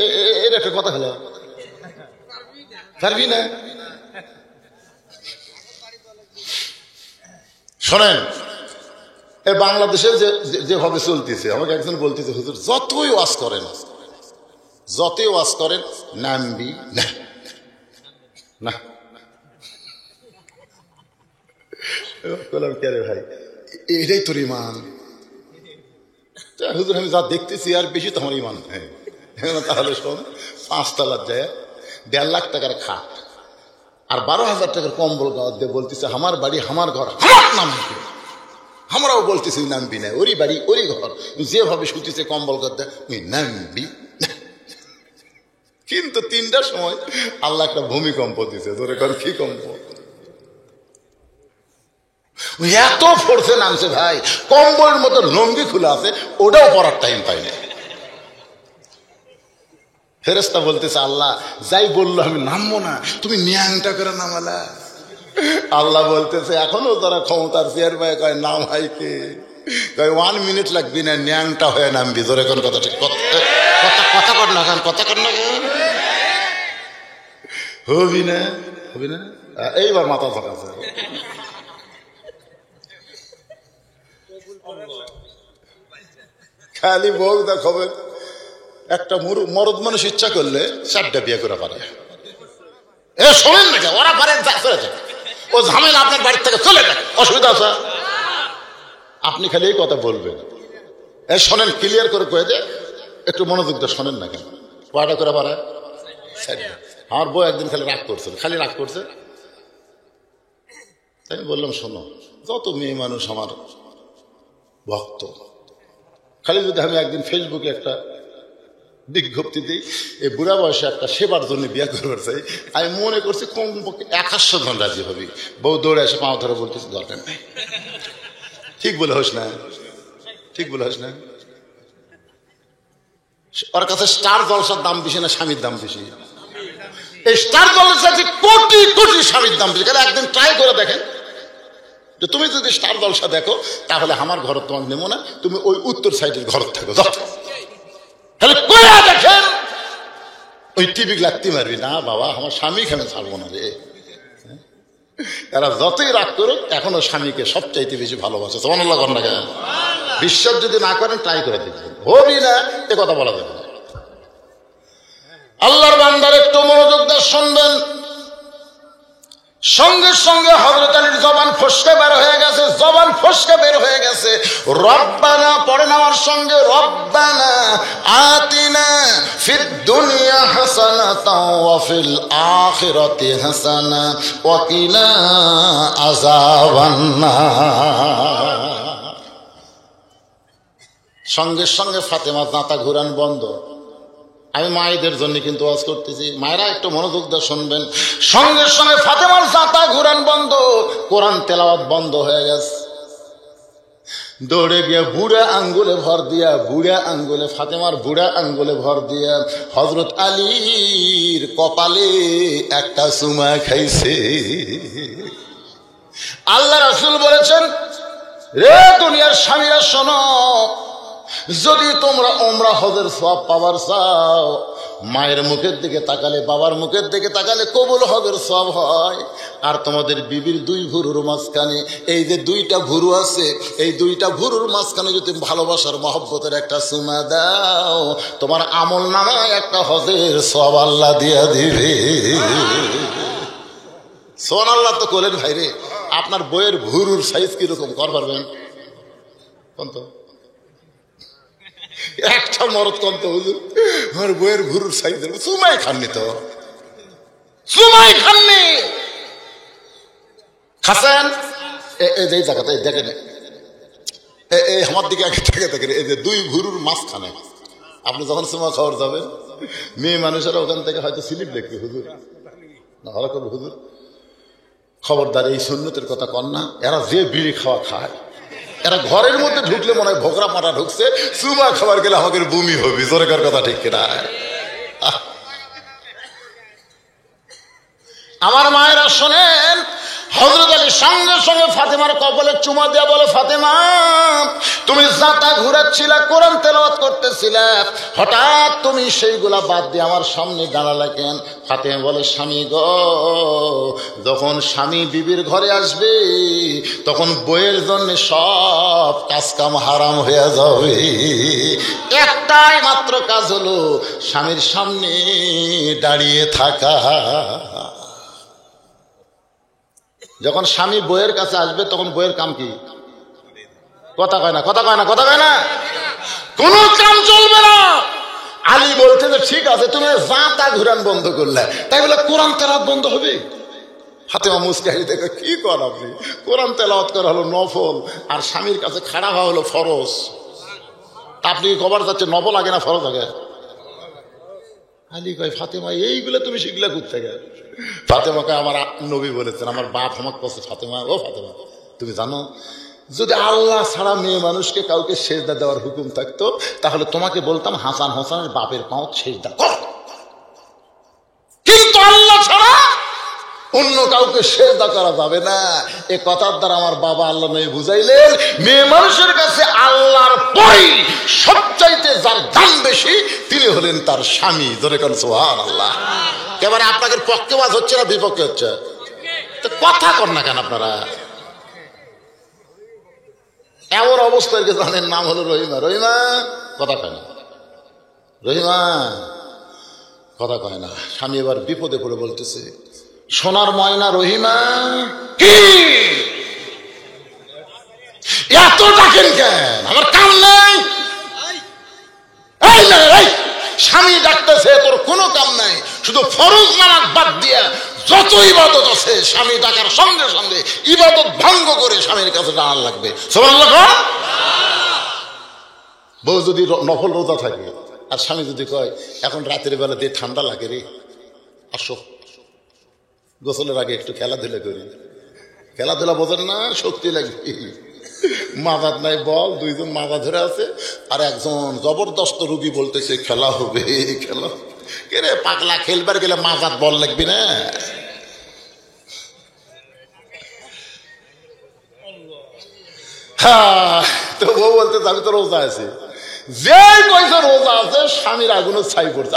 S1: এর একটা কথা হলো, পারবি না? শোনেন, এই বাংলাদেশে যেভাবে চলতেছে, আমাকে একজন বলতেছে, হুজুর যতই ওয়াজ করেন নামবি না না। বললাম কে রে ভাই, এটাই তোর ইমান? হুজুর আমি যা দেখতেছি আর বেশি তো আমার ইমান। হ্যাঁ, তাহলে শোন, 5 তলার যায় 1.5 লাখ টাকার খাট আর 12,000 টাকার কম্বল গাওয়ার দিয়ে বলতেছে আমার বাড়ি আমার ঘর আমার নাম। আমরাও বলতেছি নামবি না, ওরই বাড়ি ওরই ঘর, যেভাবে শুতেছে কম্বল গাওয়ার দিয়ে নামবি। কিন্তু 3টার সময় আল্লাহ একটা ভূমিকম্প দিছে। ধরে কর কি কম্প? এত ফোর্সে নামছে ভাই, কম্বলের মতো লঙ্গি খোলা আছে, ওটাও পরার টাইম পাইনি। ফেরেশতা বলতেছে, আল্লাহ যাই বললো আমি নামবো না, তুমি ন্যাংটা করে নামালা। আল্লাহ বলতেছে, এখনো তারা ক্ষমতার চেয়ার পায়, কয় নাম হয় কে? কয় 1 মিনিট লাগবি না, ন্যাংটা হয়ে নামবি। ধরে কোন কথা ঠিক কথা কর না কেন, কথা কর না কেন? হবি না, হবি না। এইবার মাথা থাকা খালি বউ দেখবেন, একটা মরদ মানুষ ইচ্ছা করলে 4টা বিয়ে করে পারে। এ শোনেন না, ওরা পারেন চলে যায়, ও ঝামেলা আপনার বাড়ির থেকে চলে যায়, অসুবিধা আছে? আপনি খালি এই কথা বলবেন। এ শোনেন, ক্লিয়ার করে কয়ে দে, একটু মনোযোগ দিয়ে শোনেন না কেন? কয়টা করে পারে? আমার বউ একদিন খালি রাগ করছে। তাই বললাম, শোনো, যত মেয়ে মানুষ আমার ভক্ত, খালি যদি আমি একদিন ফেসবুকে একটা বিজ্ঞপ্তি দিই, এই বুড়া বয়সে একটা সেবার জন্য বিয়ে করবার চাই, আমি মনে করছি কমপক্ষে 100 জন রাজি হবি। বউ দৌড়ে এসে পাও ধরে বলতেছে দরকার নেই। ঠিক বলে হোস না? ঠিক বলে হোস না? ওর কাছে স্টার জলসার দাম বেশি না স্বামীর দাম বেশি? এই স্টার জলসা কোটি কোটি স্বামীর দাম বেশি। একদিন ট্রাই করে দেখেন, যে তুমি যদি স্টার জলসা দেখো তাহলে আমার ঘর তোমাকে নেবো না, তুমি ওই উত্তর সাইডের ঘর থাকো। তাহলে কয়া দেখেন, ওই টিভি লাগতে মারবি না বাবা, আমার স্বামী খানে ছাড়বো না রে। এরা যতই রাগ করুক এখনো স্বামীকে সবচাইতে বেশি ভালোবাসে। সুবহানাল্লাহ করেন না কেন? বিশ্বাস যদি না করেন ট্রাই করে দেখবেন, হবি না এ কথা বলা যাবে না। আল্লাহর বান্দার একটু মনোযোগ দিয়ে শুনবেন। সঙ্গে সঙ্গে হযরত আলীর জবান ফসকে বের হয়ে গেছে, রব্বানা পড়ে নেওয়ার সঙ্গে রব্বানা আতিনা ফিদ দুনিয়া হাসানাতাও ওয়া ফিল আখিরাতি হাসানা ওয়া কিনা আযাবান্নার। সঙ্গে সঙ্গে ফাতেমা দাঁতা ঘুরান বন্ধ। আমি মায়েদের জন্য কিন্তু ওয়াজ করতেছি, মায়েরা একটু মনোযোগ দিয়ে শুনবেন। সঙ্গে সঙ্গে ফাতেমার দাঁতা ঘুরান বন্ধ, কোরআন তেলাওয়াত বন্ধ হয়ে গেছে। দৌড়ে গিয়ে ফাতেমার বুড়া আঙ্গুলে ভর দিয়া হযরত আলীর কপালে একটা চুমা খাইছে। আল্লাহ রাসূল বলেছেন, রে দুনিয়ার স্বামীরা শোনো, যদি তোমরা ওমরা হজের সওয়াব পাওয়ার চাও, মায়ের মুখের দিকে তাকালে, বাবার মুখের দিকে তাকালে কবুল হজের সওয়াব হয়। আর তোমাদের বিবির 2 ভুরুর মাঝখানে এই যে 2টা ভুরু আছে, এই 2টা ভুরুর মাঝখানে যদি ভালোবাসার মহব্বতের একটা চুমা দাও, তোমার আমল নামায় একটা হজের সওয়াব আল্লাহ দিয়া দিবে। সুবহানাল্লাহ তো কোলেন ভাই রে। আপনার বইয়ের ভুরুর সাইজ কিরকম কর পারবেন কোন তো? একটা মরদ কোন তো হুজুর আমার বইয়ের ভুরুর সাইজ চুমাই খাননি তো, চুমাই খাননি খাসেন। এই জায়গাতে দেখেন, এই আমার দিকে আগে থেকে দেখেন, এই যে দুই ভুরুর মাঝখানে আপনি যখন চুমা খাওয়ার যাবেন, মেয়ে মানুষেরা ওখান থেকে হয়তো স্লিপ দেখবে, হুজুর না ভালো করবে হুজুর, খবরদার এই সুন্নতের কথা কন না। এরা যে বিড়ি খাওয়া খায়, এরা ঘরের মধ্যে ঢুকলে মনে হয় ভোকরা মারা ঢুকছে, চুমা খাবার গেলে আমাকে বমি হবে। জোরেকার কথা ঠিক কিনা? আমার মায়েরা শোনেন, হযরত আলী সঙ্গে সঙ্গে ফাতেমার কপালে চুমা দেয়া বলে, ফাতেমা তুমি জাতা ঘুরাচ্ছিলা, কোরআন তেলাওয়াত করতেছিলা, হঠাৎ তুমি সেইগুলা বাদ দিয়ে আমার সামনে দাঁড়ালে কেন? ফাতেমা বলে, স্বামী গো, যখন স্বামী বিবির ঘরে আসবে তখন বইয়ের জন্য সব কাজ কাম হারাম হয়ে যাবে। একটাই মাত্র কাজ হলো স্বামীর সামনে দাঁড়িয়ে থাকা। যখন স্বামী বইয়ের কাছে আসবে তখন বইয়ের কাম কি? কথা কয় না, কথা কয় না, কথা কয় না, কোন কাম চলবে না। আলী বলতে যে ঠিক আছে, তুমি জাতা ঘুরান বন্ধ করলে, তাই বলে কোরআন তেলাওয়াত বন্ধ হবে? ফাতেমা মুস্কাহি দেখে, কি কর আপনি? কোরআন তেলাওয়াত করা হলো নফল, আর স্বামীর কাছে খাড়া হওয়া হলো ফরজ। আপনি কবার যাচ্ছে, নফল আগে না ফরজ আগে? আলী কয়, ফাতেমা এইগুলো তুমি শিখলে করতে গে? ফাতেমাকে আমার নবী বলেছেন, আমার বাপ আমাকে বলছে, ফাতেমা ও ফাতেমা তুমি জানো, যদি আল্লাহ ছাড়া মেয়ে মানুষকে কাউকে সেজদা দেওয়ার হুকুম থাকতো, তাহলে তোমাকে বলতাম হাসান হোসেনের বাপের পাঁও সেজদা কর, কিন্তু আল্লাহ ছাড়া অন্য কাউকে সেজদা করা যাবে না। এ কথার দ্বারা আমার বাবা আল্লাহ নবী বুঝাইলেন, মেয়ে মানুষের কাছে আল্লাহর পরে সবচাইতে যার দাম বেশি তিনি হলেন তার স্বামী। ধরে কোন সুবহানাল্লাহ। এবারে আপনাদের পক্ষে হচ্ছে না বিপক্ষে হচ্ছে? তো কথা কর না কেন আপনারা? এমন অবস্থায় জানেন, নাম হলো রহিমা। রহিমা কথা কয় না, রহিমা কথা কয় না। স্বামী এবার বিপদে পড়ে বলতেছে, সোনার ময়না রহিমা, কি এত ডাকেন কেন? আমার কাম নাই? স্বামী ডাকতেছে, তোর কোনো কাম নাই, শুধু ফরজ নামাজ বাদ দিয়া যত ইবাদত আছে স্বামী ডাকার সঙ্গে সঙ্গে ইবাদত ভঙ্গ করে স্বামীর কাছে দাঁড়ান লাগবে। সুবহানাল্লাহ। বউ যদি নফল রোজা থাকে আর স্বামী যদি কয়, এখন রাতের বেলা দিয়ে ঠান্ডা লাগে রে, আসো গোসলের আগে একটু খেলাধুলা করি। খেলাধুলা বোঝেন না? শক্তি লাগবে। মাজাত নাই বল, দুইজন মাজা ধরে আছে, আর একজন জবরদস্ত রুগী বলতেছে খেলা হবে, খেলা। কে রে পাগলা, খেলবার গেলে মাজাত বল লাগবি না? হ্যাঁ, তো বউ বলতেছে আমি তো রোজা আছি। যে কইছে রোজা আছে, স্বামীর আগুনও ছাই পড়ছে।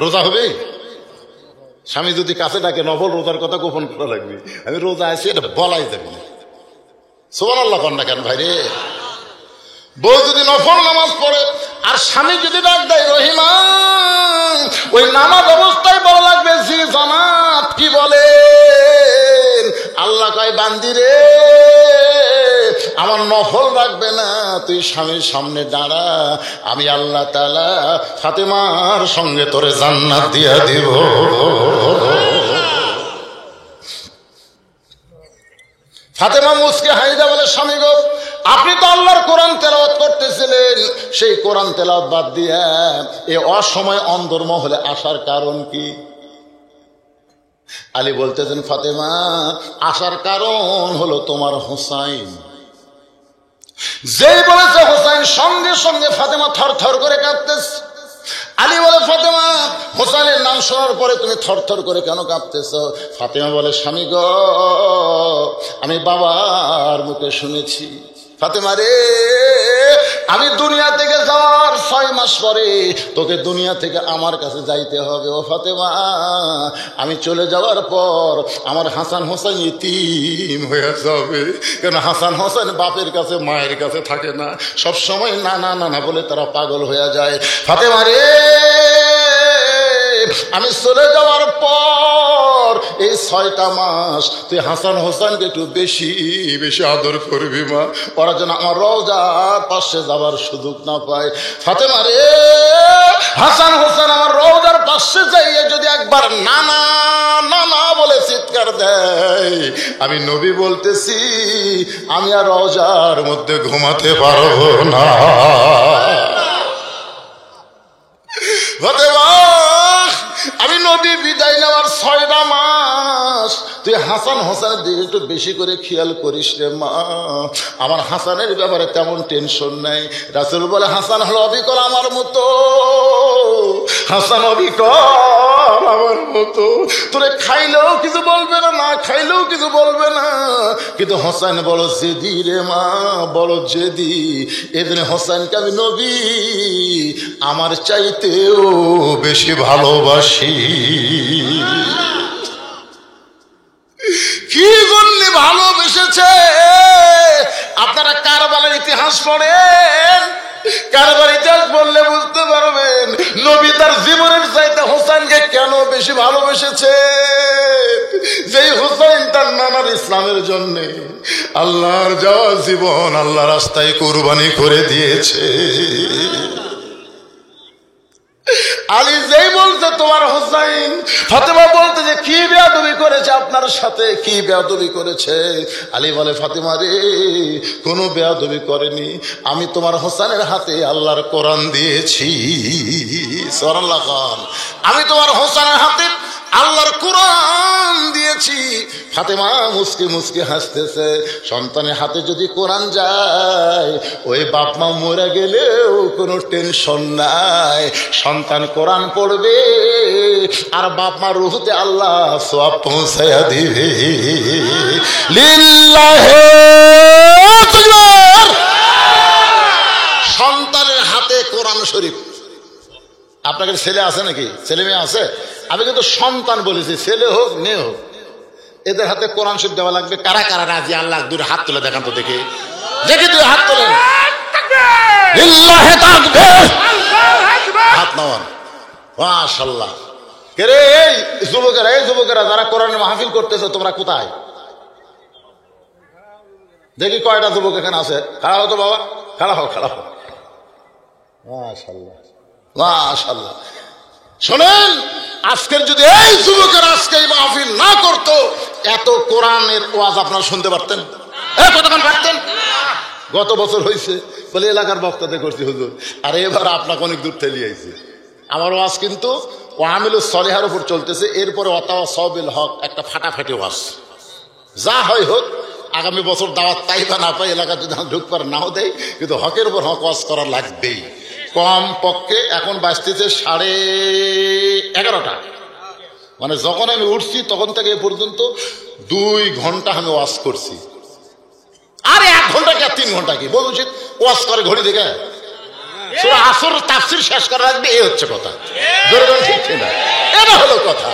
S1: রোজা হবে? স্বামী যদি কাছে ডাকে, নফল রোজার কথা গোপন করা লাগবে, আমি রোজা আছি এটা বলাই যাবে না। সুবহানাল্লাহ কর না কেন ভাই রে? বউ যদি নফল নামাজ পড়ে আর স্বামী যদি ডাক দেয় রহিমা, ওই নামাজ অবস্থায় বলা লাগবে, জি জনাব কি বলেন? আল্লাহ কয়, বান্দি রে আমার নফল রাখবে না, তুই স্বামীর সামনে দাঁড়া, আমি আল্লাহ তাআলা ফাতেমার সঙ্গে তোরে জান্নাত দিয়া দিব। ফাতেমা মুসকে হাইদা বলে, স্বামী গো, আপনি তো আল্লাহর কোরআন তেলাওয়াত করতেছিলেন, সেই কোরআন তেলাওয়াত বাদ দিয়া এই অসময় অন্দরমহলে আসার কারণ কি? আলী বলতেছেন, ফাতেমা আসার কারণ হলো তোমার হোসাইন। যেই বলেছে হোসাইন, সঙ্গে সঙ্গে ফাতেমা থর থর করে কাঁপতেছে। আলী বলে, ফাতেমা হোসাইনের নাম শোনার পরে তুমি থর থর করে কেন কাঁপতেছ? ফাতেমা বলে, স্বামী গো, আমি বাবার মুখে শুনেছি, ফাতেমা রে, আমি দুনিয়া থেকে যাওয়ার 6 মাস পরে তোকে দুনিয়া থেকে আমার কাছে যাইতে হবে। ও ফাতেমা, আমি চলে যাওয়ার পর আমার হাসান হোসেন ইতিম হয়ে যাবে, কেন হাসান হোসেন বাপের কাছে মায়ের কাছে থাকে না, সব সময় নানা নানা বলে তারা পাগল হয়ে যায়। ফাতেমা রে, আমি চলে যাওয়ার পর এই 6টা মাস তুই হাসান হোসেনকে একটু বেশি বেশি আদর করবি মা, ওরা যেন আমার রওজার পাশে যাবার সুযোগ না পায়। ফাতেমা রে, হাসান হোসেন আমার রওজার পাশে যাইয়ে যদি একবার নানা নানা বলে চিৎকার দেয়, আমি নবী বলতেছি আমি আর রওজার মধ্যে ঘুমাতে পারবো না। ফাতেমা, আমি নবী বিদায় নেওয়ার 6টা মাস তুই হাসান হোসেনের দিকে একটু বেশি করে খেয়াল করিস রে মা। আমার হাসানের ব্যাপারে তেমন টেনশন নাই। রাসূল বলে হাসান হলো অবিকল আমার মতো, হাসান অবিকল আমার মতো, তোরে খাইলেও কিছু বলবে না, না খাইলেও কিছু বলবে না, কিন্তু হোসেন বড় জেদি রে মা, বড় জেদি। এদিন হোসেনকে আমি নবী আমার চাইতেও বেশি ভালোবাসি। কি জন্য ভালোবেসেছে? আপনারা কারবালার ইতিহাস পড়েন, কারবার ইতিহাস বললে বুঝতে পারবেন নবী তার জীবনের চাইতে হোসেনকে কেন বেশি ভালোবেসেছে। যেই হোসেন তার নানার ইসলামের জন্য আল্লাহর যাওয়া জীবন আল্লাহ রাস্তায় কুরবানি করে দিয়েছে। আলী যেই বলছে তোমার হোসেন, ফাতেমা বলতে যে কি বেয়াদবি করেছে আপনার সাথে, কি বেয়াদবি করেছে? আলী বলে ফাতেমা রে, কোনো বেয়াদবি করেনি, আমি তোমার হোসেনের হাতে আল্লাহর কোরআন দিয়েছি। সুবহানাল্লাহ খান, আমি তোমার হোসেনের হাতে আল্লাহর কোরআন দিয়েছি। ফাতেমা মুস্কি মুস্কি হাসতেছে। সন্তানের হাতে যদি কোরআন যায়, ওই বাপ মা মরে গেলেও কোনো টেনশন নাই, সন্তান কোরআন পড়বে আর বাপ মা রুহুতে আল্লাহ সওয়াব পৌঁছায়া দিবে। লিল্লাহি তাকবীর। সন্তানের হাতে কোরআন শরীফ। আপনাকে ছেলে আছে নাকি? ছেলে মেয়ে আছে? আমি কিন্তু সন্তান বলেছি, ছেলে হোক মেয়ে হোক, এদের হাতে কোরআন শরীফ দেওয়া লাগবে। কারা কারা রাজি? আল্লাহ, দুই হাত তুলে দেখান তো দেখি, দেখি দুই হাত তোলেন। লিল্লাহি তাকবীর, হাত নামান। মাশাআল্লাহ। কে রে এই যুবকেরা, এই যুবকেরা যারা কোরআনের মাহফিল করতেছে, তোমরা কোথায়? দেখি কয়টা যুবক এখানে আছে। খাড়া হতো বাবা, খাড়া হও, খাড়া হও। মাশাআল্লাহ, মাশাআল্লাহ। শোনেন, আজকের যদি এই যুবকেরা আজকে এই মাহফিল না করতো, এত কোরআনের ওয়াজ আপনারা শুনতে পারতেন? কতক্ষণ পারতেন? গত বছর হয়েছে বলে এলাকার বক্তাতে করছি হুজুর, আর এবার আপনাকে অনেক দূর ঠেলি আইছে। আমার ওয়াজ কিন্তু ওয়ামিলুস সলিহার উপর চলতেছে, এরপরে ওয়াতাওয়াসাবিল হক, একটা ফাটাফাটি ওয়াজ। যা হয় হোক, আগামী বছর দাওয়াত তাই বা না পাই, এলাকা যদি ঢুকবার নাও দেয়, কিন্তু হকের উপর হক ওয়াজ করা লাগবেই। কম পক্ষে এখন বাজতেছে 11:30, মানে যখন আমি উঠছি তখন থেকে এ পর্যন্ত 2 ঘন্টা আমি ওয়াজ করছি। আরে 1 ঘন্টা কি 3 ঘন্টা কি বল উচিত? ওয়াজ করে ঘড়ি দেখে সূরা আসর তাফসীর শেষ করা লাগবে, এই হচ্ছে কথা। জোরে বলেন ঠিক না? এটা হলো কথা।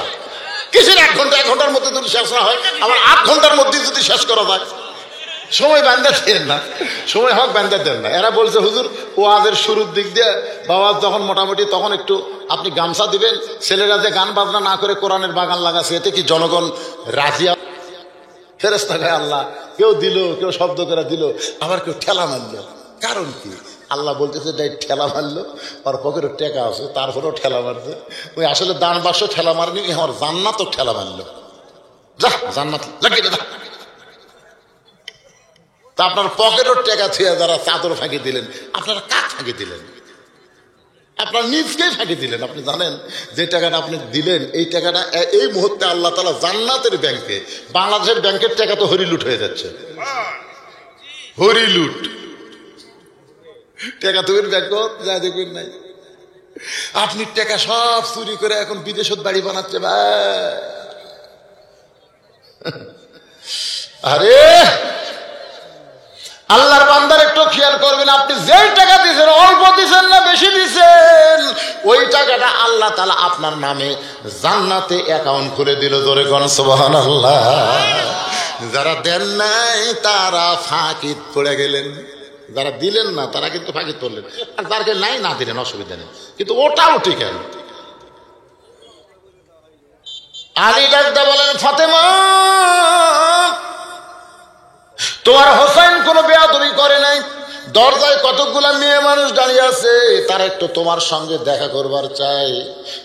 S1: কিসের 1 ঘন্টা? 1 ঘন্টার মধ্যে যদি শেষ না হয়, আবার 8 ঘন্টার মধ্যে যদি শেষ করা যায়, সময় বান্ধা দেন না, সময় হক বান্ধা দেন না। এরা বলছে হুজুর ওয়াজের শুরুর দিক দিয়ে বাবা যখন মোটামুটি, তখন একটু আপনি গামছা দিবেন, ছেলেরা যে গান বাজনা না করে কোরআনের বাগান লাগাছে, এতে কি জনগণ রাজিয়া? ফেরেশতা গায়ে আল্লাহ, কেউ দিল, কেউ শব্দ করে দিল, আবার কেউ ঠেলা মারল। কারণ কি? আল্লাহ বলতেছে ঠেলা মারলো, আর পকেটে টেকা আছে, তারপরেও ঠেলা মারছে। ওই আসলে দান বাক্স ঠেলা মারেনি, আমার জান্নাতও ঠেলা মারলো। যা জান্নাত লাগিয়ে দা। তা আপনার পকেটের টেকা ছুঁয়ে যারা চাদর ফাঁকি দিলেন, আপনারা কাক ফাঁকি দিলেন? আপনার নিজকেই ফাঁকি দিলেন। আপনি জানেন যে টাকাটা আপনি দিলেন, এই টাকাটা এই মুহূর্তে আল্লাহ তাআলা জান্নাতের ব্যাংকে, বাংলাদেশের ব্যাংকের টাকা তো হরিলুট হয়ে যাচ্ছে। হরিলুট টাকা তুমি ব্যাংক যা দেখবেন নাই, আপনি টাকা সব চুরি করে এখন বিদেশত বাড়ি বানাচ্ছে ভাই। আরে আল্লাহর বান্দার একটু খেয়াল করবেন, আপনি যেই টাকা দিয়েছেন, অল্প দিয়েছেন না বেশি দিয়েছেন, ওই টাকাটা আল্লাহ তাআলা আপনার নামে জান্নাতে অ্যাকাউন্ট করে দিল। জোরে কোন সুবহানাল্লাহ। যারা দেন নাই তারা ফাঁকি পড়ে গেলেন, যারা দিলেন না তারা কিন্তু ফাঁকি পড়লেন, আর যারা নাই না দিলেন অসুবিধা নেই, কিন্তু ওটাও ঠিক আছে। আলী ডাকতে বলেন, ফাতেমা, তোমার হোসেন কোনো বেয়াদবি করে নাই। দরজায় কতগুলা মেয়ে মানুষ দাঁড়িয়ে আছে, তারা একটু তোমার সঙ্গে দেখা করবার চাই।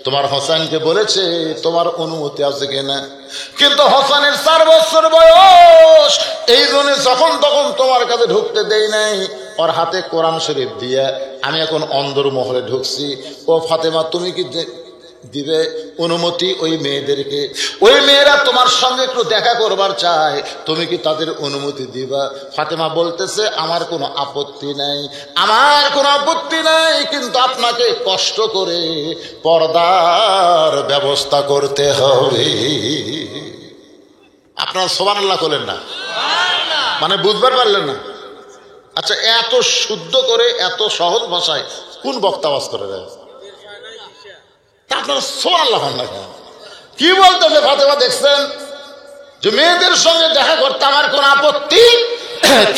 S1: তোমার হোসেনকে বলেছে তোমার অনুমতি আছে কিনা, কিন্তু হোসেনের 4 বছর বয়স, এই জন্য যখন তখন তোমার কাছে ঢুকতে দেই নাই। ওর হাতে কোরআন শরীফ দিয়ে আমি এখন অন্দর মহলে ঢুকছি। ও ফাতেমা, তুমি কি দিবে অনুমতি ওই মেয়েদেরকে? ওই মেয়েরা তোমার সঙ্গে একটু দেখা করবার চায়, তুমি কি তাদের অনুমতি দিবা? ফাতেমা বলতেছে, আমার কোনো আপত্তি নাই, আমার কোনো আপত্তি নাই, কিন্তু আপনাকে কষ্ট করে পর্দার ব্যবস্থা করতে হবে। আপনারা সুবহানাল্লাহ বলেন না? মানে বুঝবার পারলেন না? আচ্ছা, এত শুদ্ধ করে এত সহজ ভাষায় কোন বক্তা বাস করে দেয়? আপনারা সুবহানাল্লাহ না কেন? কি বলতেছে ফাতেমা? দেখছেন যে মেয়েদের সঙ্গে দেখা করতে আমার কোন আপত্তি,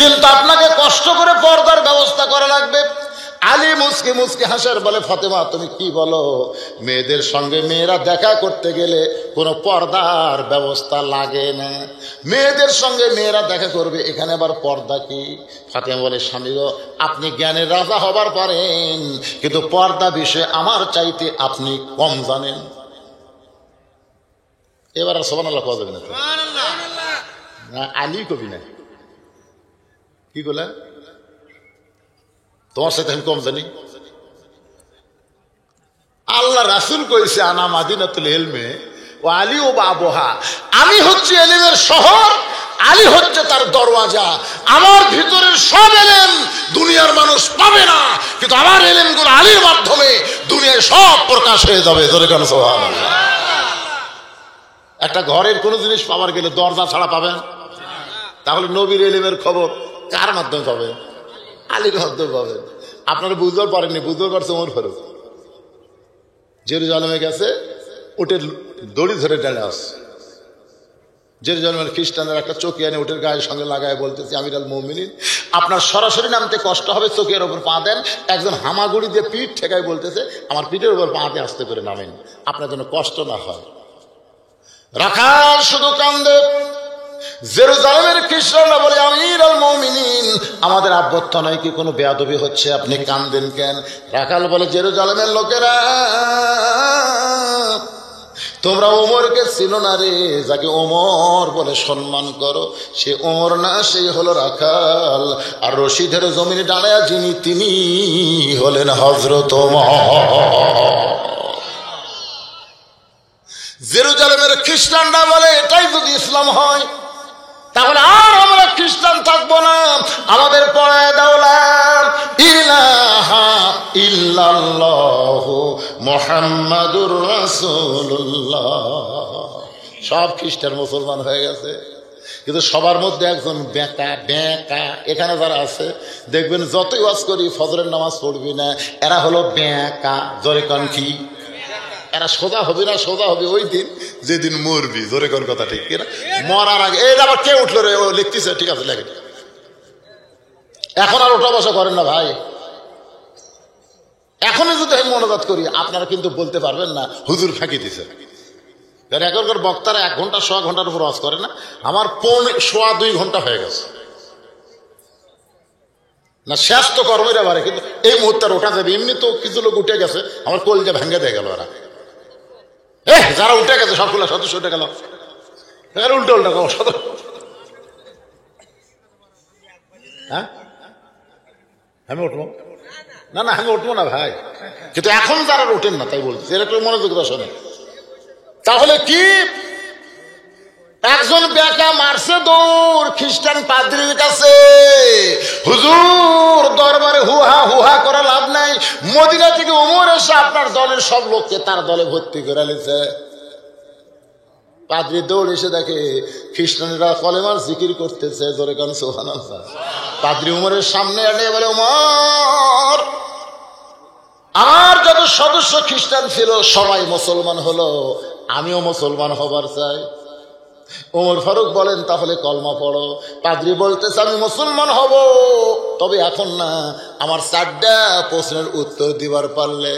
S1: কিন্তু আপনাকে কষ্ট করে পর্দার ব্যবস্থা করা লাগবে। আলী মুসকি মুসকি হাসার বলে, ফাতেমা তুমি কি বলো? মেয়েদের সঙ্গে মেয়েরা দেখা করতে গেলে কোনো পর্দার ব্যবস্থা লাগে না, মেয়েদের সঙ্গে মেয়েরা দেখা করবে, এখানে আবার পর্দা কি? ফাতেমা বলে, স্বামী গো, আপনি জ্ঞানের রাজা হবার পারেন, কিন্তু পর্দা বিষয়ে আমার চাইতে আপনি কম জানেন। এবার আর সুবহানাল্লাহ কওয়া যাবে না? আলী কবি না কি বলে, তোমার সাথে আমি কম জানি? আল্লাহ রাসূল কইছে, আনা মাদিনাতুল ইলমে ওয়া আলী ও বাবুহা, আমি হচ্ছে ইলমের শহর, আলী হচ্ছে তার দরওয়াজা। আমার ভিতরের সব ইলম দুনিয়ার মানুষ পাবে না, কিন্তু আমার ইলমগুলো আলীর মাধ্যমে দুনিয়ায় সব প্রকাশ হয়ে যাবে। জোরে কান সুবহানাল্লাহ। একটা ঘরের কোনো জিনিস পাওয়ার গেলে দরজা ছাড়া পাবেন? তাহলে নবীর ইলমের খবর কার মাধ্যমে পাবেন? আলীর মাধ্যমে পাবেন। আপনারা বুঝতে পারেননি, বুঝতে পারছে ওমর ফারুক জেরুজালেমে গেছে, উটের দড়ি ধরে টেনে আসছে। জেরুজালেমের খ্রিস্টানদের একটা চকি এনে উটের গায়ের সঙ্গে লাগায় বলতেছে, আমিরুল মুমিনিন, আপনার সরাসরি নামতে কষ্ট হবে, চোখের ওপর পা দেন। একজন হামাগুড়ি দিয়ে পিঠ ঠেকায় বলতেছে, আমার পিঠের উপর পা দিয়ে আস্তে করে নামেন, আপনার জন্য কষ্ট না হয়। রাখাল শুধু কান্দে। জেরুজালেমের খ্রিস্টানরা বলে, আমিরুল মুমিনিন, আমাদের আভ্যর্থনায় কি কোনো বেয়াদবি হচ্ছে, আপনি কান্দেন কেন? রাখাল বলে, জেরুজালেমের লোকেরা, তোমরা ওমরকে চিনো না রে, যাকে ওমর বলে সম্মান করো, সে ওমর না, সেই হলো রাখাল। আর রশিদের জমিনে দাঁড়ায় যিনি, তিনি হলেন হযরত ওমর। জেরুজালেমের খ্রিস্টানরা বলে, এটাই যদি ইসলাম হয় তাহলে আর আমরা খ্রিস্টান থাকবো না, আমাদের পড়ায় দাও লা ইলাহা ইল্লাল্লাহু মুহাম্মাদুর রাসূলুল্লাহ। সব খ্রিস্টান মুসলমান হয়ে গেছে, কিন্তু সবার মধ্যে একজন বেঁকা এখানে যারা আছে দেখবেন, যতই ওয়াজ করি ফজরের নামাজ পড়বি না, এরা হলো বেঁকা। জোরে কোন কি? এরা সোজা হবে না, সোজা হবে ওই দিন যেদিন মরবি। জোরে কোন কথা ঠিক কিনা? মরার আগে এই আবার কে উঠলো রে, ও লিখতেছে, ঠিক আছে লেখে। এখন আর ওঠা বসা করেন না ভাই। এখনই যদি আমি মনোজাত করি, আপনারা কিন্তু বলতে পারবেন না হুজুর ফাঁকি দিছে। কারণ এখনকার বক্তারা 1 ঘন্টা 1.5 ঘন্টার উপর ওয়াজ করে না, আমার 1.25 ঘন্টা হয়ে গেছে না। শেষ তো কর্মীরা বাড়ে, কিন্তু এই মুহূর্তে ওঠা যাবে। এমনি তো কিছু লোক উঠে গেছে, আমার কলজা ভেঙে দিয়ে গেল। ওরা যারা উঠে গেছে সবগুলো সদস্য উঠে গেল, উল্টো উল্টা হ্যাঁ, আমি উঠবো না? না, আমি উঠবো না ভাই, কিন্তু এখন যারা উঠেন না তাই বলছি, এর একটু মনোযোগ শোনে। তাহলে কি, একজন বেকা মারছে দৌড় খ্রিস্টান পাদ্রীর কাছে, হুজুর দরবারে হুহা হুহা করে লাভ নাই, মদিনা থেকে ওমর এসে আপনার দলের সব লোককে তার দলে ভর্তি করে নিয়েছে। পাদ্রী দৌড় এসে দেখে খ্রিস্টানেরা কলেমার জিকির করতেছে। জোরে কান সুবহানাল্লাহ। পাদ্রী ওমরের সামনে এনে বলে, ওমর, আমার যত সদস্য খ্রিস্টান ছিল সবাই মুসলমান হলো, আমিও মুসলমান হবার চাই। ওমর ফারুক বলেন, তাহলে কলমা পড়ো। পাদ্রী বলতেছে, আমি মুসলমান হব তবে এখন না, আমার 4টা প্রশ্নের উত্তর দিবার পারলে,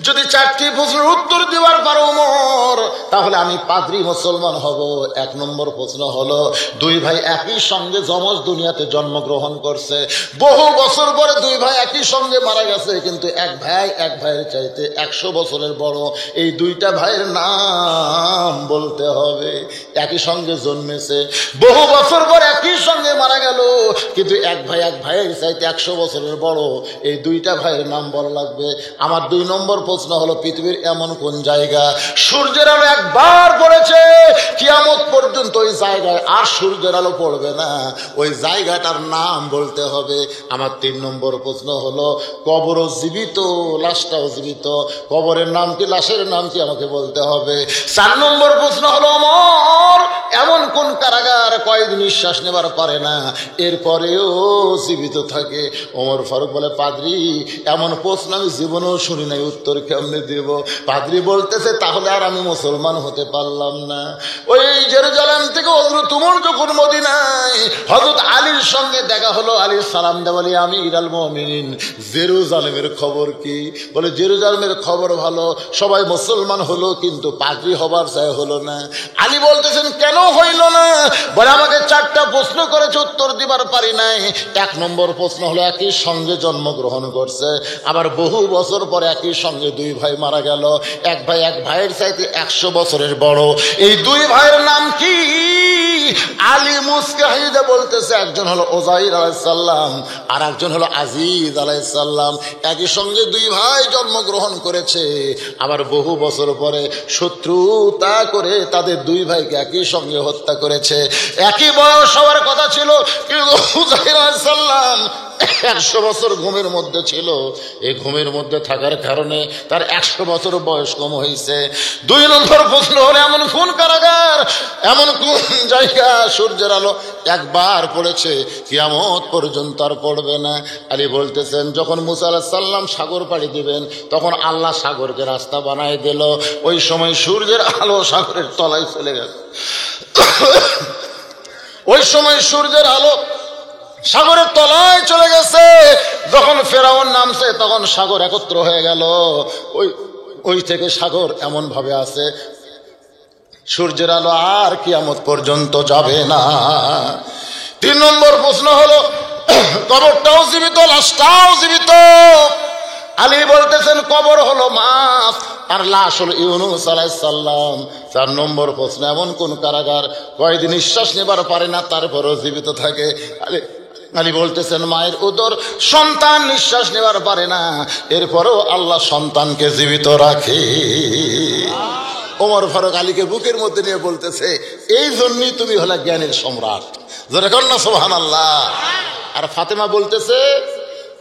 S1: যদি 4টি প্রশ্নের উত্তর দিবার পারো ওমর, তাহলে আমি পাদ্রী মুসলমান হব। 1 নম্বর প্রশ্ন হলো, 2 ভাই একই সঙ্গে যমজ দুনিয়াতে জন্মগ্রহণ করছে, বহু বছর পরে 2 ভাই একই সঙ্গে মারা গেছে, কিন্তু এক ভাইয়ের চাইতে 100 বছরের বড়। এই 2টা ভাইয়ের নাম বলতে হবে। একই সঙ্গে জন্মেছে, বহু বছর পর একই সঙ্গে মারা গেল, কিন্তু এক ভাইয়ের চাইতে 100 বছরের বড়। এই 2টা ভাইয়ের নাম বলা লাগবে। আমার 2 নম্বর প্রশ্ন হলো, পৃথিবীর এমন কোন জায়গা সূর্যের আলো একবার পড়েছে, কিয়ামত পর্যন্ত ওই জায়গায় আর সূর্যের আলো পড়বে না, ওই জায়গাটার নাম বলতে হবে। আমার 3 নম্বর প্রশ্ন হলো, কবরও জীবিত, লাশটাও জীবিত, কবরের নাম কি, লাশের নাম কি, আমাকে বলতে হবে। 4 নম্বর প্রশ্ন হলো, ওমর, এমন কোন কারাগার কয়েকদিন নিঃশ্বাস নেবার পারে না, এরপরেও জীবিত থাকে? ওমর ফারুক বলে, পাদ্রী, এমন প্রশ্ন আমি জীবনেও শুনি নাই, উত্তর কেমনে দেব? পাদ্রী বলতেছে, তাহলে আর আমি মুসলমান হতে পারলাম না। ওই জেরুজালেম থেকে হযরত ওমর যখন মদিনায় হযরত আলীর সঙ্গে দেখা হলো, আলী সালাম দেয়া বলে, আমির আল মুমিনিন, জেরুজালেমের খবর কি? বলে, জেরুজালেমের খবর ভালো, সবাই মুসলমান হলো, কিন্তু পাদ্রী হবার চাই হলো না। আলী বলতেছেন, কেন হইল না? বলে, আমাকে 4টা প্রশ্ন করেছে, উত্তর দিবার পারি নাই। 1 নম্বর প্রশ্ন হলো, একই সঙ্গে জন্মগ্রহণ করছে, আবার বহু বছর পর একই সঙ্গে 2 ভাই মারা গেল, এক ভাইয়ের চাইতে 100 বছরের বড়। এই 2 ভাইয়ের নাম কি? আলী মুসকে হাসিতে বলতেছে, একজন হলো ওজাইর আলাইহিস সালাম, আর একজন হলো আজিজ আলাইহিস সালাম। একই সঙ্গে 2 ভাই জন্মগ্রহণ করেছে, আবার বহু বছর পরে শত্রুতা করে তাদের 2 ভাইকে একই সঙ্গে হত্যা করেছে। একই বয়স হওয়ার কথা ছিল, কিন্তু ওজাইর আলাইহিস সালাম 100 বছর ঘুমের মধ্যে ছিল। এই ঘুমের মধ্যে থাকার কারণে তার 100 বছর বয়স কম হয়েছে। 2 নম্বর প্রশ্ন হলো, এমন কোন কারাগার, এমন কোন জায়গা সূর্যের আলো একবার পড়েছে, কিয়ামত পর্যন্ত আর পড়বে না? আলী বলতেছেন, যখন মুসা আলাইহিস সালাম সাগর পাড়ি দিবেন, তখন আল্লাহ সাগরকে রাস্তা বানায় দিল। ওই সময় সূর্যের আলো সাগরের তলায় চলে গেছে। ওই সময় সূর্যের আলো সাগরের তলায় চলে গেছে। যখন ফেরাউন নামছে, তখন সাগর একত্র হয়ে গেল। ওই থেকে সাগর এমন ভাবে আছে, সূর্যের আলো আর কিয়ামত পর্যন্ত যাবে না। 3 নম্বর প্রশ্ন হলো, কবরটাও জীবিত, লাশটাও জীবিত। আলী বলতেছেন, কবর হলো মাছ, আর লাশ হলো ইউনূস আলাইহিস সালাম। 4 নম্বর প্রশ্ন, এমন কোন কারাগার কয়েকদিন নিঃশ্বাস নেবার পারে না, তারপরও জীবিত থাকে? আলী বলতেছেন, মায়ের উদর সন্তান নিঃশ্বাস নেবার পারে না, এরপরও আল্লাহ সন্তানকে জীবিত রাখে। ওমর ফারুক আলীকে বুকের মধ্যে নিয়ে বলতেছে, এই জন্যই তুমি হলে জ্ঞানের সম্রাট। জোরে কর না সুবহানাল্লাহ। আর ফাতেমা বলতেছে,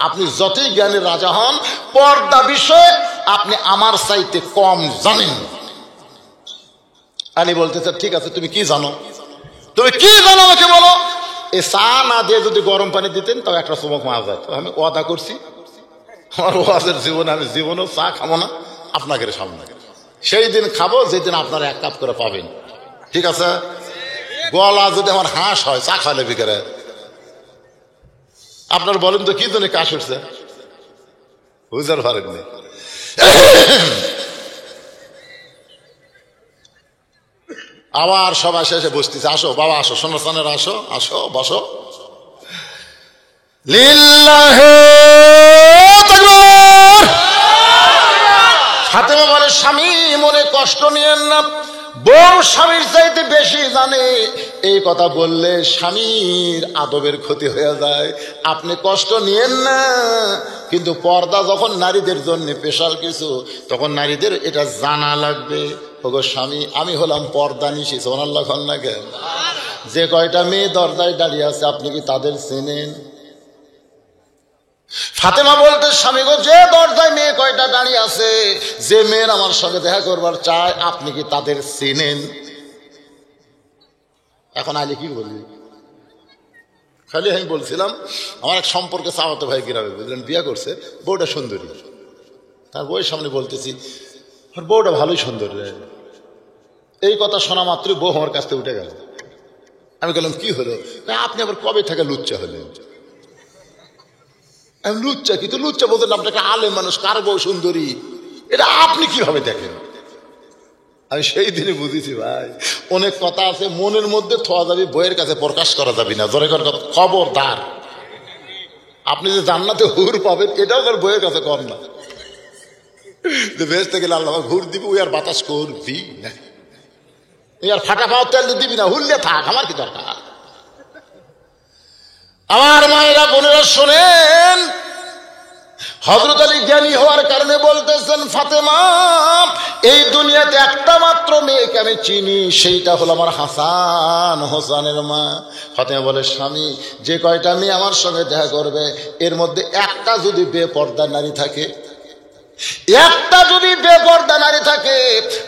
S1: আপনি যতই জ্ঞানের রাজা হন, পর্দা বিষয়ে আপনি আমার চাইতে কম জানেন। আলী বলতেছে, ঠিক আছে, তুমি কি জানো, তুমি কি জানো আমাকে বলো। এ চা না দিয়ে যদি গরম পানি দিতেন, তাও একটা চুমুক মারা যায়। আমি ওয়াদা করছি, আমার ওয়াজের জীবনে আমি জীবনেও চা খাবো না আপনাদের সামনে। সেই দিন খাবো যেদিন আপনারা 1 কাপ করে পাবেন, ঠিক আছে? গলা যদি আমার হাঁস হয়, চা খাওয়ালে বিকেলে। আপনার বলেন তো, কি জন্য কাশ উঠছে? বুঝতে পারেননি? আবার সবাই শেষে বসতেছে, আসো বাবা, আসো, শূন্যস্থানের আসো, আসো বসো। লিল্লাহি তাকবীর। ফাতেমা বলে, স্বামী মনে কষ্ট নিয়েন না, বউ স্বামীর চাইতে বেশি জানে। এই কথা বললে স্বামীর আদবের ক্ষতি হয়ে যায়, আপনি কষ্ট নিয়েন না। কিন্তু পর্দা যখন নারীদের জন্য স্পেশাল কিছু, তখন নারীদের এটা জানা লাগবে। ওগো স্বামী, আমি হলাম পর্দা নিশি, সুবহানাল্লাহ না কেন? যে কয়টা মেয়ে দরজায় দাঁড়িয়ে আছে, আপনি কি তাদের চেনেন? ফাতেমা বলতে, স্বামী গো, যে দরজায় মেয়ে কয়টা দাঁড়িয়ে আছে, যে মেয়ের আমার সঙ্গে দেখা করবার চায়, আপনি কি তাদের চেনেন? এখন আলী কি বলি, খালি আমি বলছিলাম, আমার এক সম্পর্কে চাওয়াতো ভাই গ্রামে, বুঝলেন, বিয়ে করছে, বউটা সুন্দরী। তার বউয়ের সামনে বলতেছি, বউটা ভালোই সুন্দর। এই কথা শোনা মাত্রই বউ আমার কাছ থেকে উঠে গেল। আমি বললাম, কি হলো? আপনি আবার কবে থেকে লুচ্চা হলেন? আমি লুচ্চা, কিন্তু লুচ্চা বলতেন আপনাকে আলেম মানুষ, কার বউ সুন্দরী, এটা আপনি কিভাবে দেখেন? আমি সেই দিনে বুঝেছি ভাই, অনেক কথা আছে মনের মধ্যে থোয়া যাবে, বইয়ের কাছে প্রকাশ করা যাবে না। জোরে করে কথা, খবরদার। আপনি যে জান্নাতে হুর পাবেন এটাও তার বইয়ের কাছে কর না, যে ভেস্তে গেলে আল্লাহ হুর দিবি, ওই আর বাতাস করবি না, ওই আর ফাটা পাওয়ার তেল দিবি না, হুললে থাক, আমার কি দরকার। আমার মায়েরা বোনেরা শোনেন, হযরত আলী জ্ঞানী হওয়ার কারণে বলতেছেন, ফাতেমা, এই দুনিয়াতে একটা মাত্র মেয়েকে আমি চিনি, সেইটা হলো আমার হাসান হোসেনের মা। ফাতেমা বলে, স্বামী, যে কয়টা মেয়ে আমার সঙ্গে দেখা করবে এর মধ্যে একটা যদি বেপর্দা নারী থাকে, একটা যদি বেপর্দা নারী থাকে,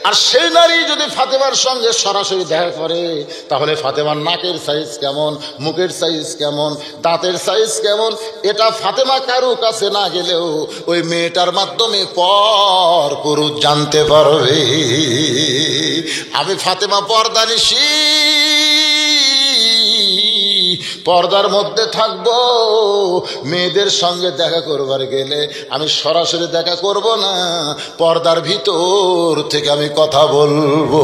S1: আর সেই নারী যদি ফাতেমার সঙ্গে সরাসরি দেখা করে, তাহলে ফাতেমার নাকের সাইজ কেমন, মুখের সাইজ কেমন, দাঁতের সাইজ কেমন, এটা ফাতেমা কারো কাছে না গেলেও ওই মেয়েটার মাধ্যমে পর পুরুষ জানতে পারবে। আমি ফাতেমা পর্দানিশী, পর্দার মধ্যে থাকবো। মেয়েদের সঙ্গে দেখা করবার গেলে আমি সরাসরি দেখা করব না, পর্দার ভিতর থেকে আমি কথা বলবো।